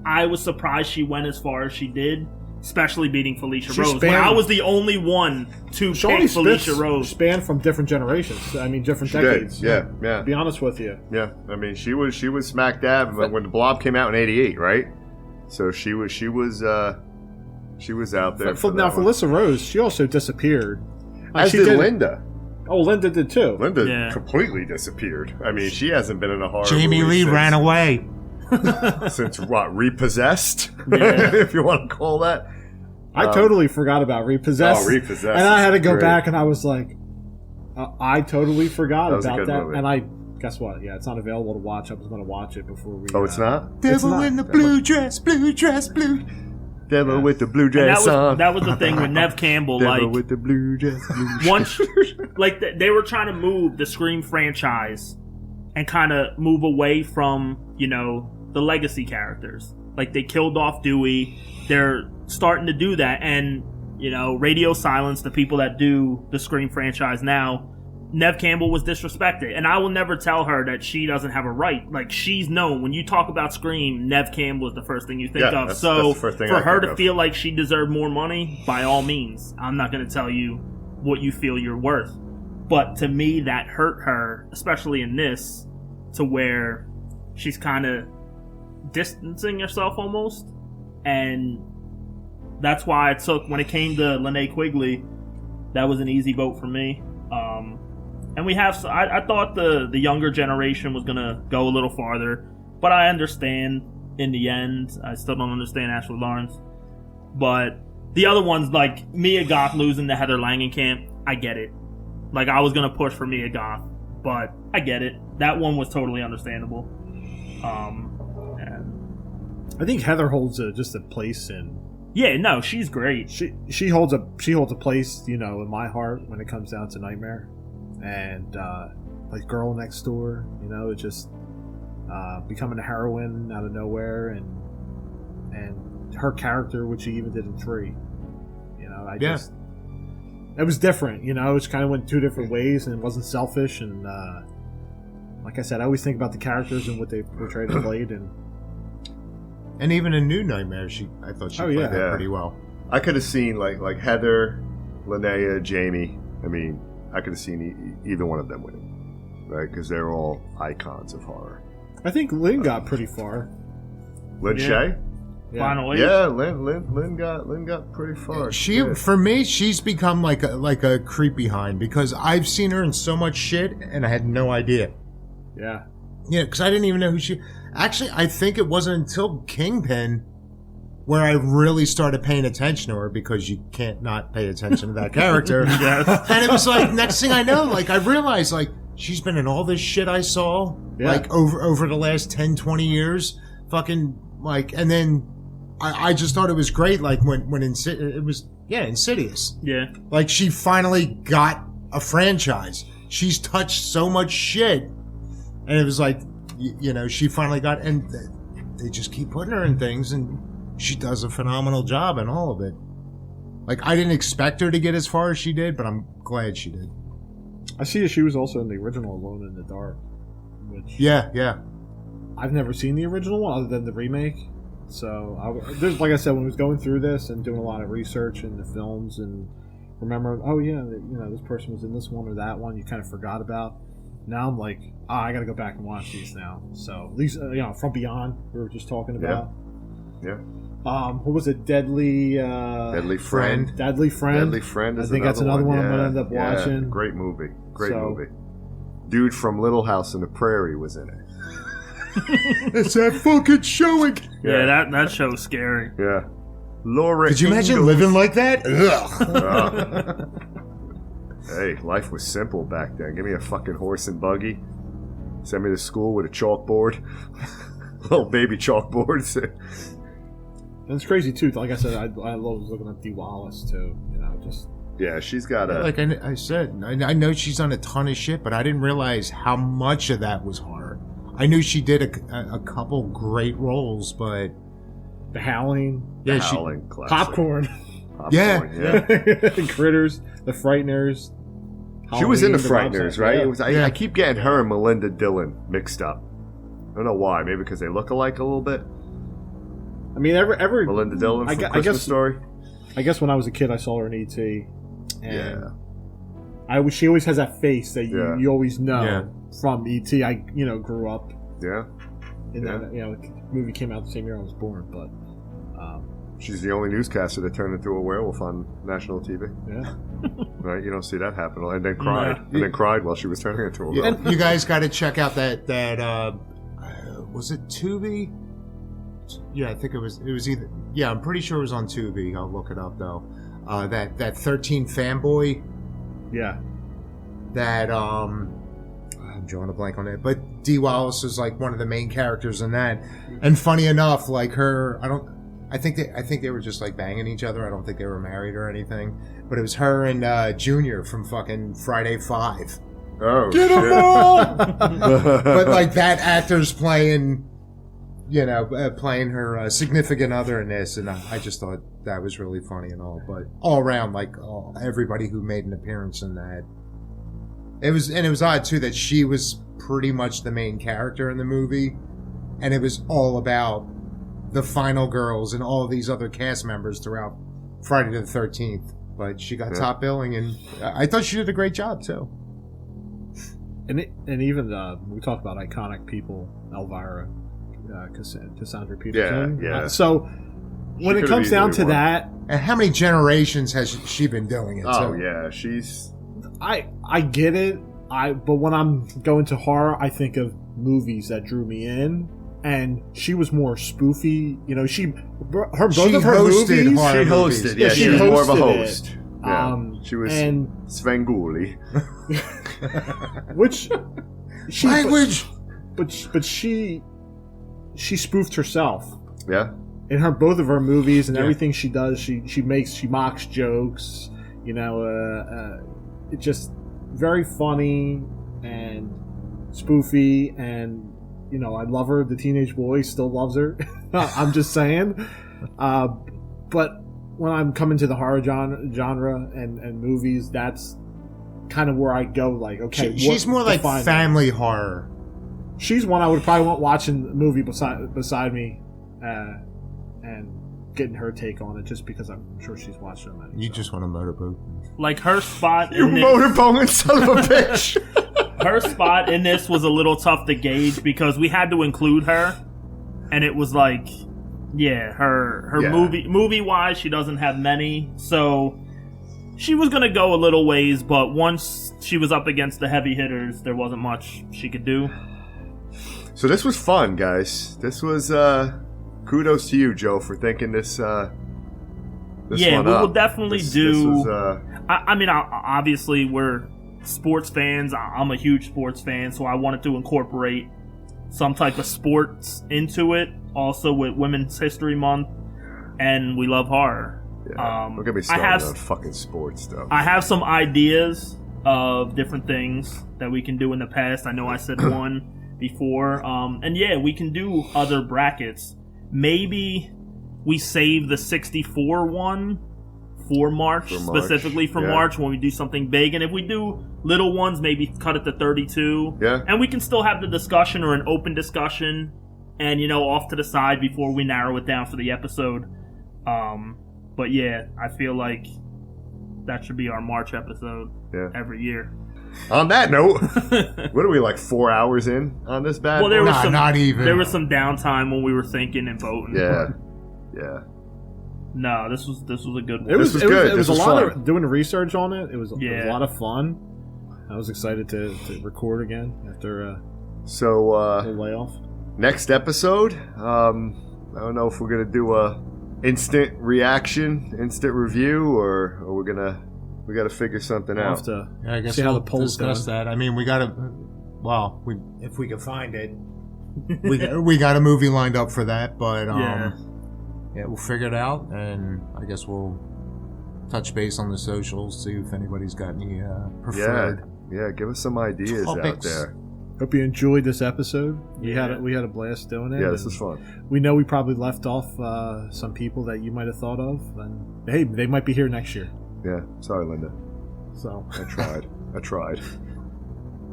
Speaker 7: I was surprised she went as far as she did, especially beating Felicia Rose. When I was the only one to
Speaker 9: Shawnee
Speaker 7: pick Felicia
Speaker 9: Smith
Speaker 7: Rose.
Speaker 9: spanned from different generations. I mean, different
Speaker 6: She
Speaker 9: decades.
Speaker 6: did. Yeah.
Speaker 9: To be honest with you.
Speaker 6: Yeah. I mean, she was smack dab when the Blob came out in '88, right? So she was out there. for
Speaker 9: Now,
Speaker 6: that one.
Speaker 9: Felissa Rose, she also disappeared. Like,
Speaker 6: As
Speaker 9: she
Speaker 6: did Linda.
Speaker 9: Oh, Linda did too.
Speaker 6: Linda completely disappeared. I mean, she hasn't been in a horror
Speaker 10: Jamie
Speaker 6: movie
Speaker 10: Lee
Speaker 6: since,
Speaker 10: ran away.
Speaker 6: since what? Repossessed,
Speaker 7: Yeah.
Speaker 6: if you want to call that.
Speaker 9: I totally forgot about Repossessed.
Speaker 6: Oh, Repossessed
Speaker 9: And I had to go
Speaker 6: is great.
Speaker 9: back and I was like, I totally forgot
Speaker 6: That was a
Speaker 9: about
Speaker 6: good
Speaker 9: that.
Speaker 6: movie.
Speaker 9: And I, guess what? Yeah, it's not available to watch. I was going to watch it before we.
Speaker 6: Oh, it's not.
Speaker 10: Devil
Speaker 9: not.
Speaker 10: in the blue dress, blue dress, blue.
Speaker 6: Devil with the blue
Speaker 7: And
Speaker 6: dress on.
Speaker 7: that was the thing with Nev Campbell.
Speaker 6: Devil
Speaker 7: Like,
Speaker 6: with the blue dress.
Speaker 7: once, like they were trying to move the Scream franchise and kind of move away from, you know, the legacy characters. Like, they killed off Dewey. They're starting to do that, and you know, Radio Silence, the people that do the Scream franchise now, Nev Campbell was disrespected, and I will never tell her that she doesn't have a right. Like, she's known when you talk about Scream, Nev Campbell is the first thing you think of.
Speaker 6: that's
Speaker 7: So
Speaker 6: the first thing
Speaker 7: for
Speaker 6: I
Speaker 7: her
Speaker 6: think
Speaker 7: to
Speaker 6: of.
Speaker 7: feel like she deserved more money, by all means, I'm not going to tell you what you feel you're worth. But to me, that hurt her, especially in this, to where she's kind of distancing herself almost, and that's why I took, when it came to Linnea Quigley, that was an easy vote for me. And we have, I thought the younger generation was going to go a little farther, but I understand in the end. I still don't understand Ashley Lawrence. But the other ones, like Mia Goth losing to Heather Langenkamp, I get it. Like, I was going to push for Mia Goth, but I get it. That one was totally understandable. And
Speaker 9: I think Heather holds just a place in.
Speaker 7: yeah, no, she's great.
Speaker 9: She holds a place, you know, in my heart when it comes down to Nightmare, and like Girl Next Door, you know, just becoming a heroine out of nowhere, and and her character, which she even did in 3. You know,
Speaker 10: Yeah.
Speaker 9: It was different. You know, it kind of went 2 different ways, and it wasn't selfish. And like I said, I always think about the characters and what they portrayed and played.
Speaker 10: And even in New Nightmare, I thought she played that pretty well.
Speaker 6: I could have seen like Heather, Linnea, Jamie. I mean, I could have seen either one of them winning, right? Because they're all icons of horror.
Speaker 9: I think Lynn got pretty far.
Speaker 6: Lynn Shay?
Speaker 7: Finally.
Speaker 6: Yeah, Lynn got pretty far.
Speaker 10: For me, she's become like a creep behind because I've seen her in so much shit and I had no idea.
Speaker 9: Yeah.
Speaker 10: Yeah, because I didn't even know who she. Actually, I think it wasn't until Kingpin where I really started paying attention to her, because you can't not pay attention to that character.
Speaker 7: Yes.
Speaker 10: And it was like, next thing I know, like I realized like she's been in all this shit I saw like over the last 10, 20 years. Fucking like, and then I just thought it was great. Like when it was Insidious.
Speaker 7: Yeah.
Speaker 10: Like she finally got a franchise. She's touched so much shit, and it was like, you know, she finally got, and they just keep putting her in things, and she does a phenomenal job in all of it. Like I didn't expect her to get as far as she did, but I'm glad she did.
Speaker 9: I see that she was also in the original Alone in the Dark. Which
Speaker 10: Yeah.
Speaker 9: I've never seen the original one other than the remake. So, there's, like I said, when I was going through this and doing a lot of research in the films and remembering, oh yeah, you know, this person was in this one or that one, you kind of forgot about. Now I'm like, I got to go back and watch these now. So at least, you know, From Beyond we were just talking about.
Speaker 6: Yeah.
Speaker 9: What was it? Deadly
Speaker 6: Friend.
Speaker 9: Deadly Friend.
Speaker 6: Deadly Friend is
Speaker 9: I think that's another one I'm going to end up
Speaker 6: Yeah.
Speaker 9: watching.
Speaker 6: Great movie. Movie. Dude from Little House on the Prairie was in it.
Speaker 10: It's that fucking showing.
Speaker 7: Yeah, that show's scary.
Speaker 6: Yeah. Laura.
Speaker 10: Could you imagine
Speaker 6: Ingalls.
Speaker 10: living like that? Ugh.
Speaker 6: Hey, life was simple back then. Give me a fucking horse and buggy. Send me to school with a chalkboard. Little baby chalkboards.
Speaker 9: And it's crazy too. Like I said, I love looking at Dee Wallace too. You know, just
Speaker 6: Yeah, she's got a...
Speaker 10: Like I said, I know she's on a ton of shit, but I didn't realize how much of that was horror. I knew she did a couple great roles, but...
Speaker 9: The Howling.
Speaker 6: The Howling classic.
Speaker 9: Popcorn.
Speaker 10: Yeah.
Speaker 9: Critters. The Frighteners.
Speaker 6: She was in The
Speaker 9: Halloween,
Speaker 6: Frighteners,
Speaker 9: Rob
Speaker 6: right?
Speaker 9: Zombie.
Speaker 6: It was. I keep getting her and Melinda Dillon mixed up. I don't know why. Maybe because they look alike a little bit.
Speaker 9: I mean, every
Speaker 6: Melinda Dillon from Christmas Story.
Speaker 9: I guess when I was a kid, I saw her in E.T. And
Speaker 6: Yeah.
Speaker 9: she always has that face that you always know from E.T. I grew up.
Speaker 6: Yeah.
Speaker 9: In that, the movie came out the same year I was born, but
Speaker 6: she's the only newscaster that turned into a werewolf on national TV.
Speaker 9: Yeah.
Speaker 6: Right? You don't see that happen. And then cried. And then cried while she was turning into a werewolf.
Speaker 10: And you guys got to check out that was it Tubi? Yeah, I think it was either. Yeah, I'm pretty sure it was on Tubi. I'll look it up though. That 13 Fanboy.
Speaker 9: Yeah.
Speaker 10: That I'm drawing a blank on it, but Dee Wallace is like one of the main characters in that. And funny enough, like her, I think they were just like banging each other. I don't think they were married or anything. But it was her and Junior from fucking Friday 5.
Speaker 6: Oh,
Speaker 10: get
Speaker 6: shit.
Speaker 10: them all! But like that actor's playing, playing her significant other in this, and I just thought that was really funny and all. But all around, like everybody who made an appearance in that, it was odd too that she was pretty much the main character in the movie, and it was all about the final girls and all these other cast members throughout Friday the 13th. But she got top billing, and I thought she did a great job too.
Speaker 9: And even we talked about iconic people, Elvira, Cassandra Peterson.
Speaker 6: Yeah.
Speaker 9: So when it comes down to that,
Speaker 10: and how many generations has she been doing it?
Speaker 6: Oh
Speaker 10: too?
Speaker 6: yeah, she's.
Speaker 9: I get it. But when I'm going to horror, I think of movies that drew me in. And she was more spoofy, both of her movies.
Speaker 6: She hosted, yeah. She was more of a host.
Speaker 9: Yeah,
Speaker 6: she was Svengoolie.
Speaker 9: Which she
Speaker 10: language,
Speaker 9: but she spoofed herself.
Speaker 6: Yeah.
Speaker 9: In both of her movies and everything she does, she mocks jokes. It's just very funny and spoofy and. I love her. The teenage boy still loves her. I'm just saying. But when I'm coming to the horror genre and movies, that's kind of where I go. Like, okay,
Speaker 10: she's more like family horror.
Speaker 9: She's one I would probably want watching the movie beside me, and getting her take on it, just because I'm sure she's watched so many.
Speaker 10: You just want a motorboat.
Speaker 7: Like her spot.
Speaker 6: You motorboating son of a bitch.
Speaker 7: Her spot in this was a little tough to gauge because we had to include her, and it was like, her movie wise, she doesn't have many, so she was gonna go a little ways, but once she was up against the heavy hitters, there wasn't much she could do.
Speaker 6: So this was fun, guys. This was kudos to you, Joe, for thinking this. We
Speaker 7: will definitely do.
Speaker 6: This was,
Speaker 7: I mean, obviously we're sports fans. I'm a huge sports fan, so I wanted to incorporate some type of sports into it. Also with Women's History Month, and we love horror.
Speaker 6: Yeah, don't get me started on fucking sports stuff.
Speaker 7: I have some ideas of different things that we can do in the past. I know I said one before. And we can do other brackets. Maybe we save the 64 one for March, specifically for March, when we do something big. And if we do little ones, maybe cut it to 32.
Speaker 6: Yeah.
Speaker 7: And we can still have the discussion or an open discussion and, off to the side before we narrow it down for the episode. But I feel like that should be our March episode every year.
Speaker 6: On that note, what are we, like 4 hours in on this bad?
Speaker 7: Well, there was
Speaker 10: not even.
Speaker 7: There was some downtime when we were thinking and voting.
Speaker 6: Yeah.
Speaker 7: No, this was a good one.
Speaker 9: It was good. It was a lot
Speaker 6: fun.
Speaker 9: of doing research on it. It was a lot of fun. I was excited to record again after a layoff.
Speaker 6: Next episode, I don't know if we're gonna do a instant reaction, instant review, or we gotta figure something out.
Speaker 10: I guess
Speaker 9: see how the polls
Speaker 10: discuss that. I mean, if we can find it, we got a movie lined up for that, but we'll figure it out, and I guess we'll touch base on the socials, see if anybody's got any preferred.
Speaker 6: Yeah, give us some ideas
Speaker 10: topics
Speaker 6: out there.
Speaker 9: Hope you enjoyed this episode. We had a blast doing it.
Speaker 6: Yeah, this was fun.
Speaker 9: We know we probably left off some people that you might have thought of, and hey, they might be here next year.
Speaker 6: Yeah, sorry, Linda.
Speaker 9: So
Speaker 6: I tried.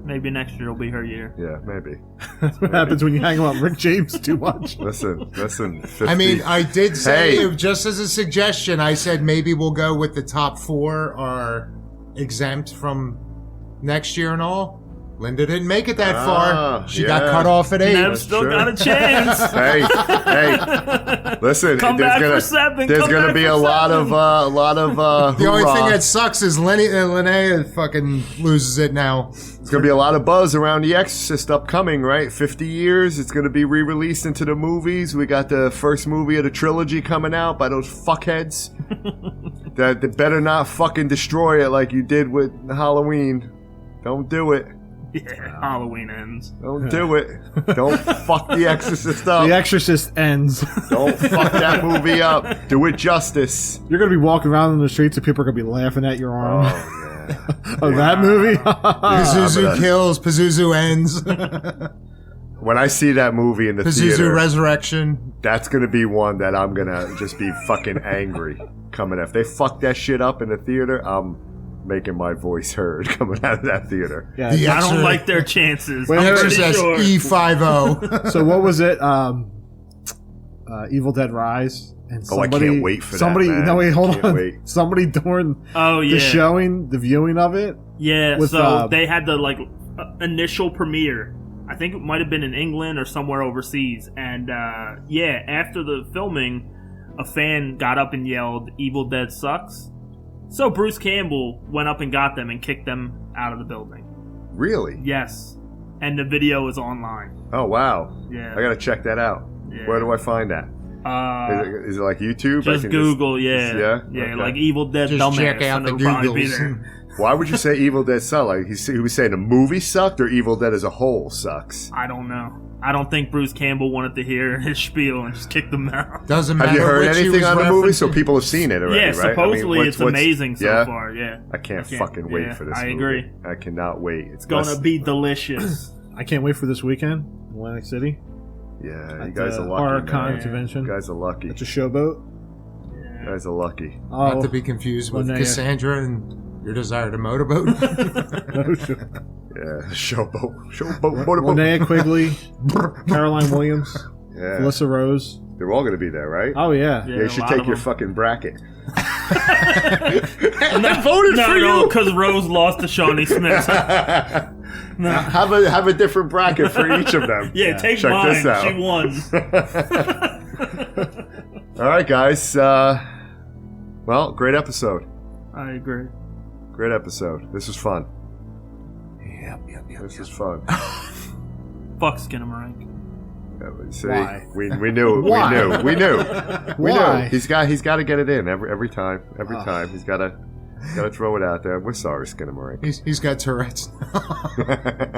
Speaker 7: Maybe next year will be her year.
Speaker 6: Yeah, maybe.
Speaker 9: That's what happens when you hang out with Rick James too much.
Speaker 6: Listen. 50.
Speaker 10: I mean, I did say, just as a suggestion, I said maybe we'll go with the top 4 are exempt from next year and all. Linda didn't make it that far. She got cut off at 8.
Speaker 7: Nev still got a chance.
Speaker 6: hey, listen.
Speaker 7: Come back for 7.
Speaker 6: There's gonna be a lot of
Speaker 10: the only thing that sucks is Linnea fucking loses it now.
Speaker 6: There's gonna be a lot of buzz around The Exorcist upcoming, right? 50 years. It's gonna be re-released into the movies. We got the first movie of the trilogy coming out by those fuckheads. that they better not fucking destroy it like you did with Halloween. Don't do it.
Speaker 7: Yeah, Halloween ends.
Speaker 6: Don't do it. Don't fuck The Exorcist up.
Speaker 9: The Exorcist ends.
Speaker 6: Don't fuck that movie up. Do it justice.
Speaker 9: You're going to be walking around in the streets and people are going to be laughing at your arm.
Speaker 6: Oh, yeah.
Speaker 9: Oh, that movie?
Speaker 10: Pazuzu kills, Pazuzu ends.
Speaker 6: When I see that movie in the
Speaker 10: Pazuzu
Speaker 6: theater,
Speaker 10: Resurrection.
Speaker 6: that's going to be one that I'm going to just be fucking angry coming. If they fuck that shit up in the theater, I'm making my voice heard coming out of that theater.
Speaker 9: Yeah,
Speaker 7: I don't like their chances.
Speaker 9: Wait,
Speaker 7: I'm
Speaker 10: Exorcist
Speaker 7: pretty sure.
Speaker 10: E50.
Speaker 9: So what was it? Evil Dead Rise. And
Speaker 6: I can't wait for that, man.
Speaker 9: No, wait, hold
Speaker 6: Can't
Speaker 9: on.
Speaker 6: wait.
Speaker 9: Somebody during the showing, the viewing of it.
Speaker 7: Yeah,
Speaker 9: with,
Speaker 7: so they had the initial premiere. I think it might have been in England or somewhere overseas. And after the filming, a fan got up and yelled, "Evil Dead sucks." So Bruce Campbell went up and got them and kicked them out of the building.
Speaker 6: Really?
Speaker 7: Yes. And the video is online.
Speaker 6: Oh, wow.
Speaker 7: Yeah.
Speaker 6: I got to check that out.
Speaker 7: Yeah.
Speaker 6: Where do I find that? Is it like YouTube?
Speaker 7: Just Google, yeah.
Speaker 6: Okay.
Speaker 7: Like Evil Dead
Speaker 10: Just
Speaker 7: Dumbass.
Speaker 10: check out
Speaker 7: and
Speaker 10: the
Speaker 7: it'll probably be
Speaker 10: Googles.
Speaker 7: there.
Speaker 6: Why would you say Evil Dead sucked? Like he was saying the movie sucked, or Evil Dead as a whole sucks?
Speaker 7: I don't know. I don't think Bruce Campbell wanted to hear his spiel and just kicked them out.
Speaker 10: Doesn't matter.
Speaker 6: Have you heard
Speaker 10: which he
Speaker 6: anything
Speaker 10: was
Speaker 6: on the movie?
Speaker 10: referencing.
Speaker 6: So people have seen it already,
Speaker 7: Yeah,
Speaker 6: right?
Speaker 7: supposedly
Speaker 6: what's
Speaker 7: amazing so far, yeah.
Speaker 6: I can't fucking wait for this
Speaker 7: I
Speaker 6: movie.
Speaker 7: agree.
Speaker 6: I cannot wait.
Speaker 7: It's going to be delicious.
Speaker 9: I can't wait for this weekend. Atlantic City.
Speaker 6: Yeah, you
Speaker 9: At
Speaker 6: guys
Speaker 9: the
Speaker 6: are lucky.
Speaker 9: Horror
Speaker 6: man.
Speaker 9: Con convention.
Speaker 6: You guys are lucky.
Speaker 9: It's a showboat.
Speaker 6: You guys are lucky.
Speaker 10: Not
Speaker 9: Oh,
Speaker 10: to be confused with
Speaker 9: Linnea.
Speaker 10: Cassandra and your desire to motorboat.
Speaker 9: no show.
Speaker 6: Yeah, showboat, motorboat.
Speaker 9: Linnea Quigley, Caroline Williams,
Speaker 6: Yeah,
Speaker 9: Melissa Rose.
Speaker 6: they're all going to be there, right?
Speaker 9: Oh yeah.
Speaker 6: Yeah, you
Speaker 7: a
Speaker 6: should
Speaker 7: lot
Speaker 6: take
Speaker 7: of
Speaker 6: your
Speaker 7: them.
Speaker 6: fucking bracket.
Speaker 7: I
Speaker 6: voted for you.
Speaker 7: because Rose lost to Shawnee Smith.
Speaker 6: Have a different bracket for each of them.
Speaker 7: Yeah, take
Speaker 6: Check
Speaker 7: mine.
Speaker 6: this out.
Speaker 7: She won.
Speaker 6: All right, guys. Well, great episode.
Speaker 7: I agree.
Speaker 6: Great episode. This was fun.
Speaker 10: Yep.
Speaker 6: This was fun.
Speaker 7: Fuck Skinamarink.
Speaker 6: Yeah, but see,
Speaker 9: Why?
Speaker 6: we knew.
Speaker 9: Why?
Speaker 6: We knew.
Speaker 9: Why?
Speaker 6: He's got to get it in every time. Every time he's got to throw it out there. We're sorry, Skinamarink.
Speaker 10: He's got Tourette's.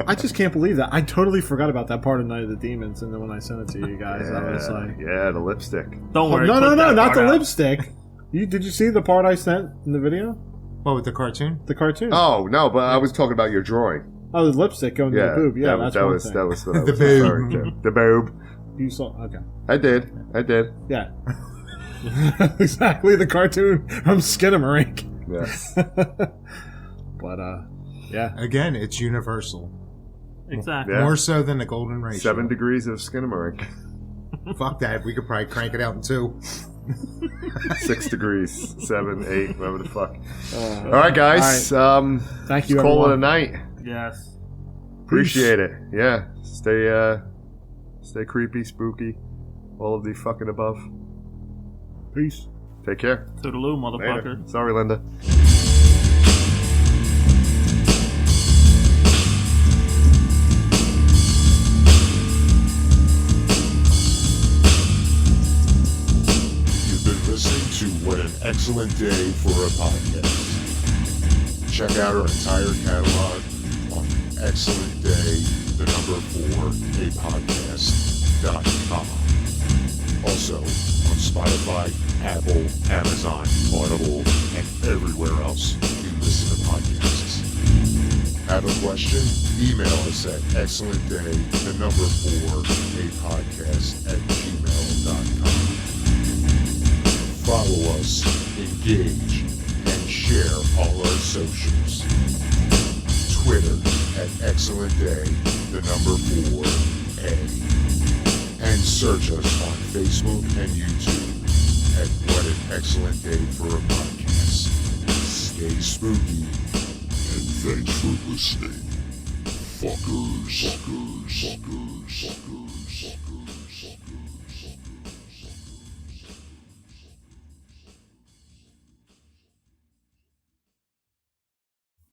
Speaker 9: I just can't believe that. I totally forgot about that part of Night of the Demons, and then when I sent it to you guys, I was like,
Speaker 6: yeah, the lipstick.
Speaker 7: Don't worry.
Speaker 9: no,
Speaker 7: put that
Speaker 9: not
Speaker 7: part
Speaker 9: the
Speaker 7: out.
Speaker 9: lipstick. Did you see the part I sent in the video?
Speaker 10: What, with the cartoon?
Speaker 9: The cartoon.
Speaker 6: Oh no, but I was talking about your drawing.
Speaker 9: Oh, the lipstick going to
Speaker 6: Yeah,
Speaker 9: the boob. Yeah,
Speaker 6: that
Speaker 9: that's one
Speaker 6: was
Speaker 9: thing.
Speaker 6: that was what I
Speaker 10: The
Speaker 6: was
Speaker 10: boob.
Speaker 6: referring to. The boob.
Speaker 9: You saw? Okay.
Speaker 6: I did.
Speaker 9: Yeah. Exactly, the cartoon from Skinamarink.
Speaker 6: Yes.
Speaker 9: But yeah.
Speaker 10: Again, it's universal.
Speaker 7: Exactly.
Speaker 6: Yeah.
Speaker 10: More so than the golden ratio.
Speaker 6: 7 degrees of Skinamarink.
Speaker 10: Fuck that. We could probably crank it out in 2.
Speaker 6: 6 degrees. 7, 8, whatever the fuck. All right, guys.
Speaker 9: Thank you,
Speaker 6: let's call it a
Speaker 9: everyone.
Speaker 6: night.
Speaker 7: Yes.
Speaker 6: Appreciate it. Yeah. Stay creepy, spooky. All of the fucking above.
Speaker 9: Peace.
Speaker 6: Take care.
Speaker 7: Toodaloo, motherfucker.
Speaker 6: Later. Sorry, Linda.
Speaker 1: You've been listening to What an Excellent Day for a Podcast. Check out our entire catalog on excellentday4apodcast.com. Also on Spotify, Apple, Amazon, Audible, and everywhere else you listen to podcasts. Have a question? Email us at excellentday4apodcast@gmail.com. Follow us, engage, and share all our socials. Twitter at excellentday4a. And search us on Facebook and YouTube at What an Excellent Day for a Podcast. Stay spooky, and thanks for listening. Fuckers.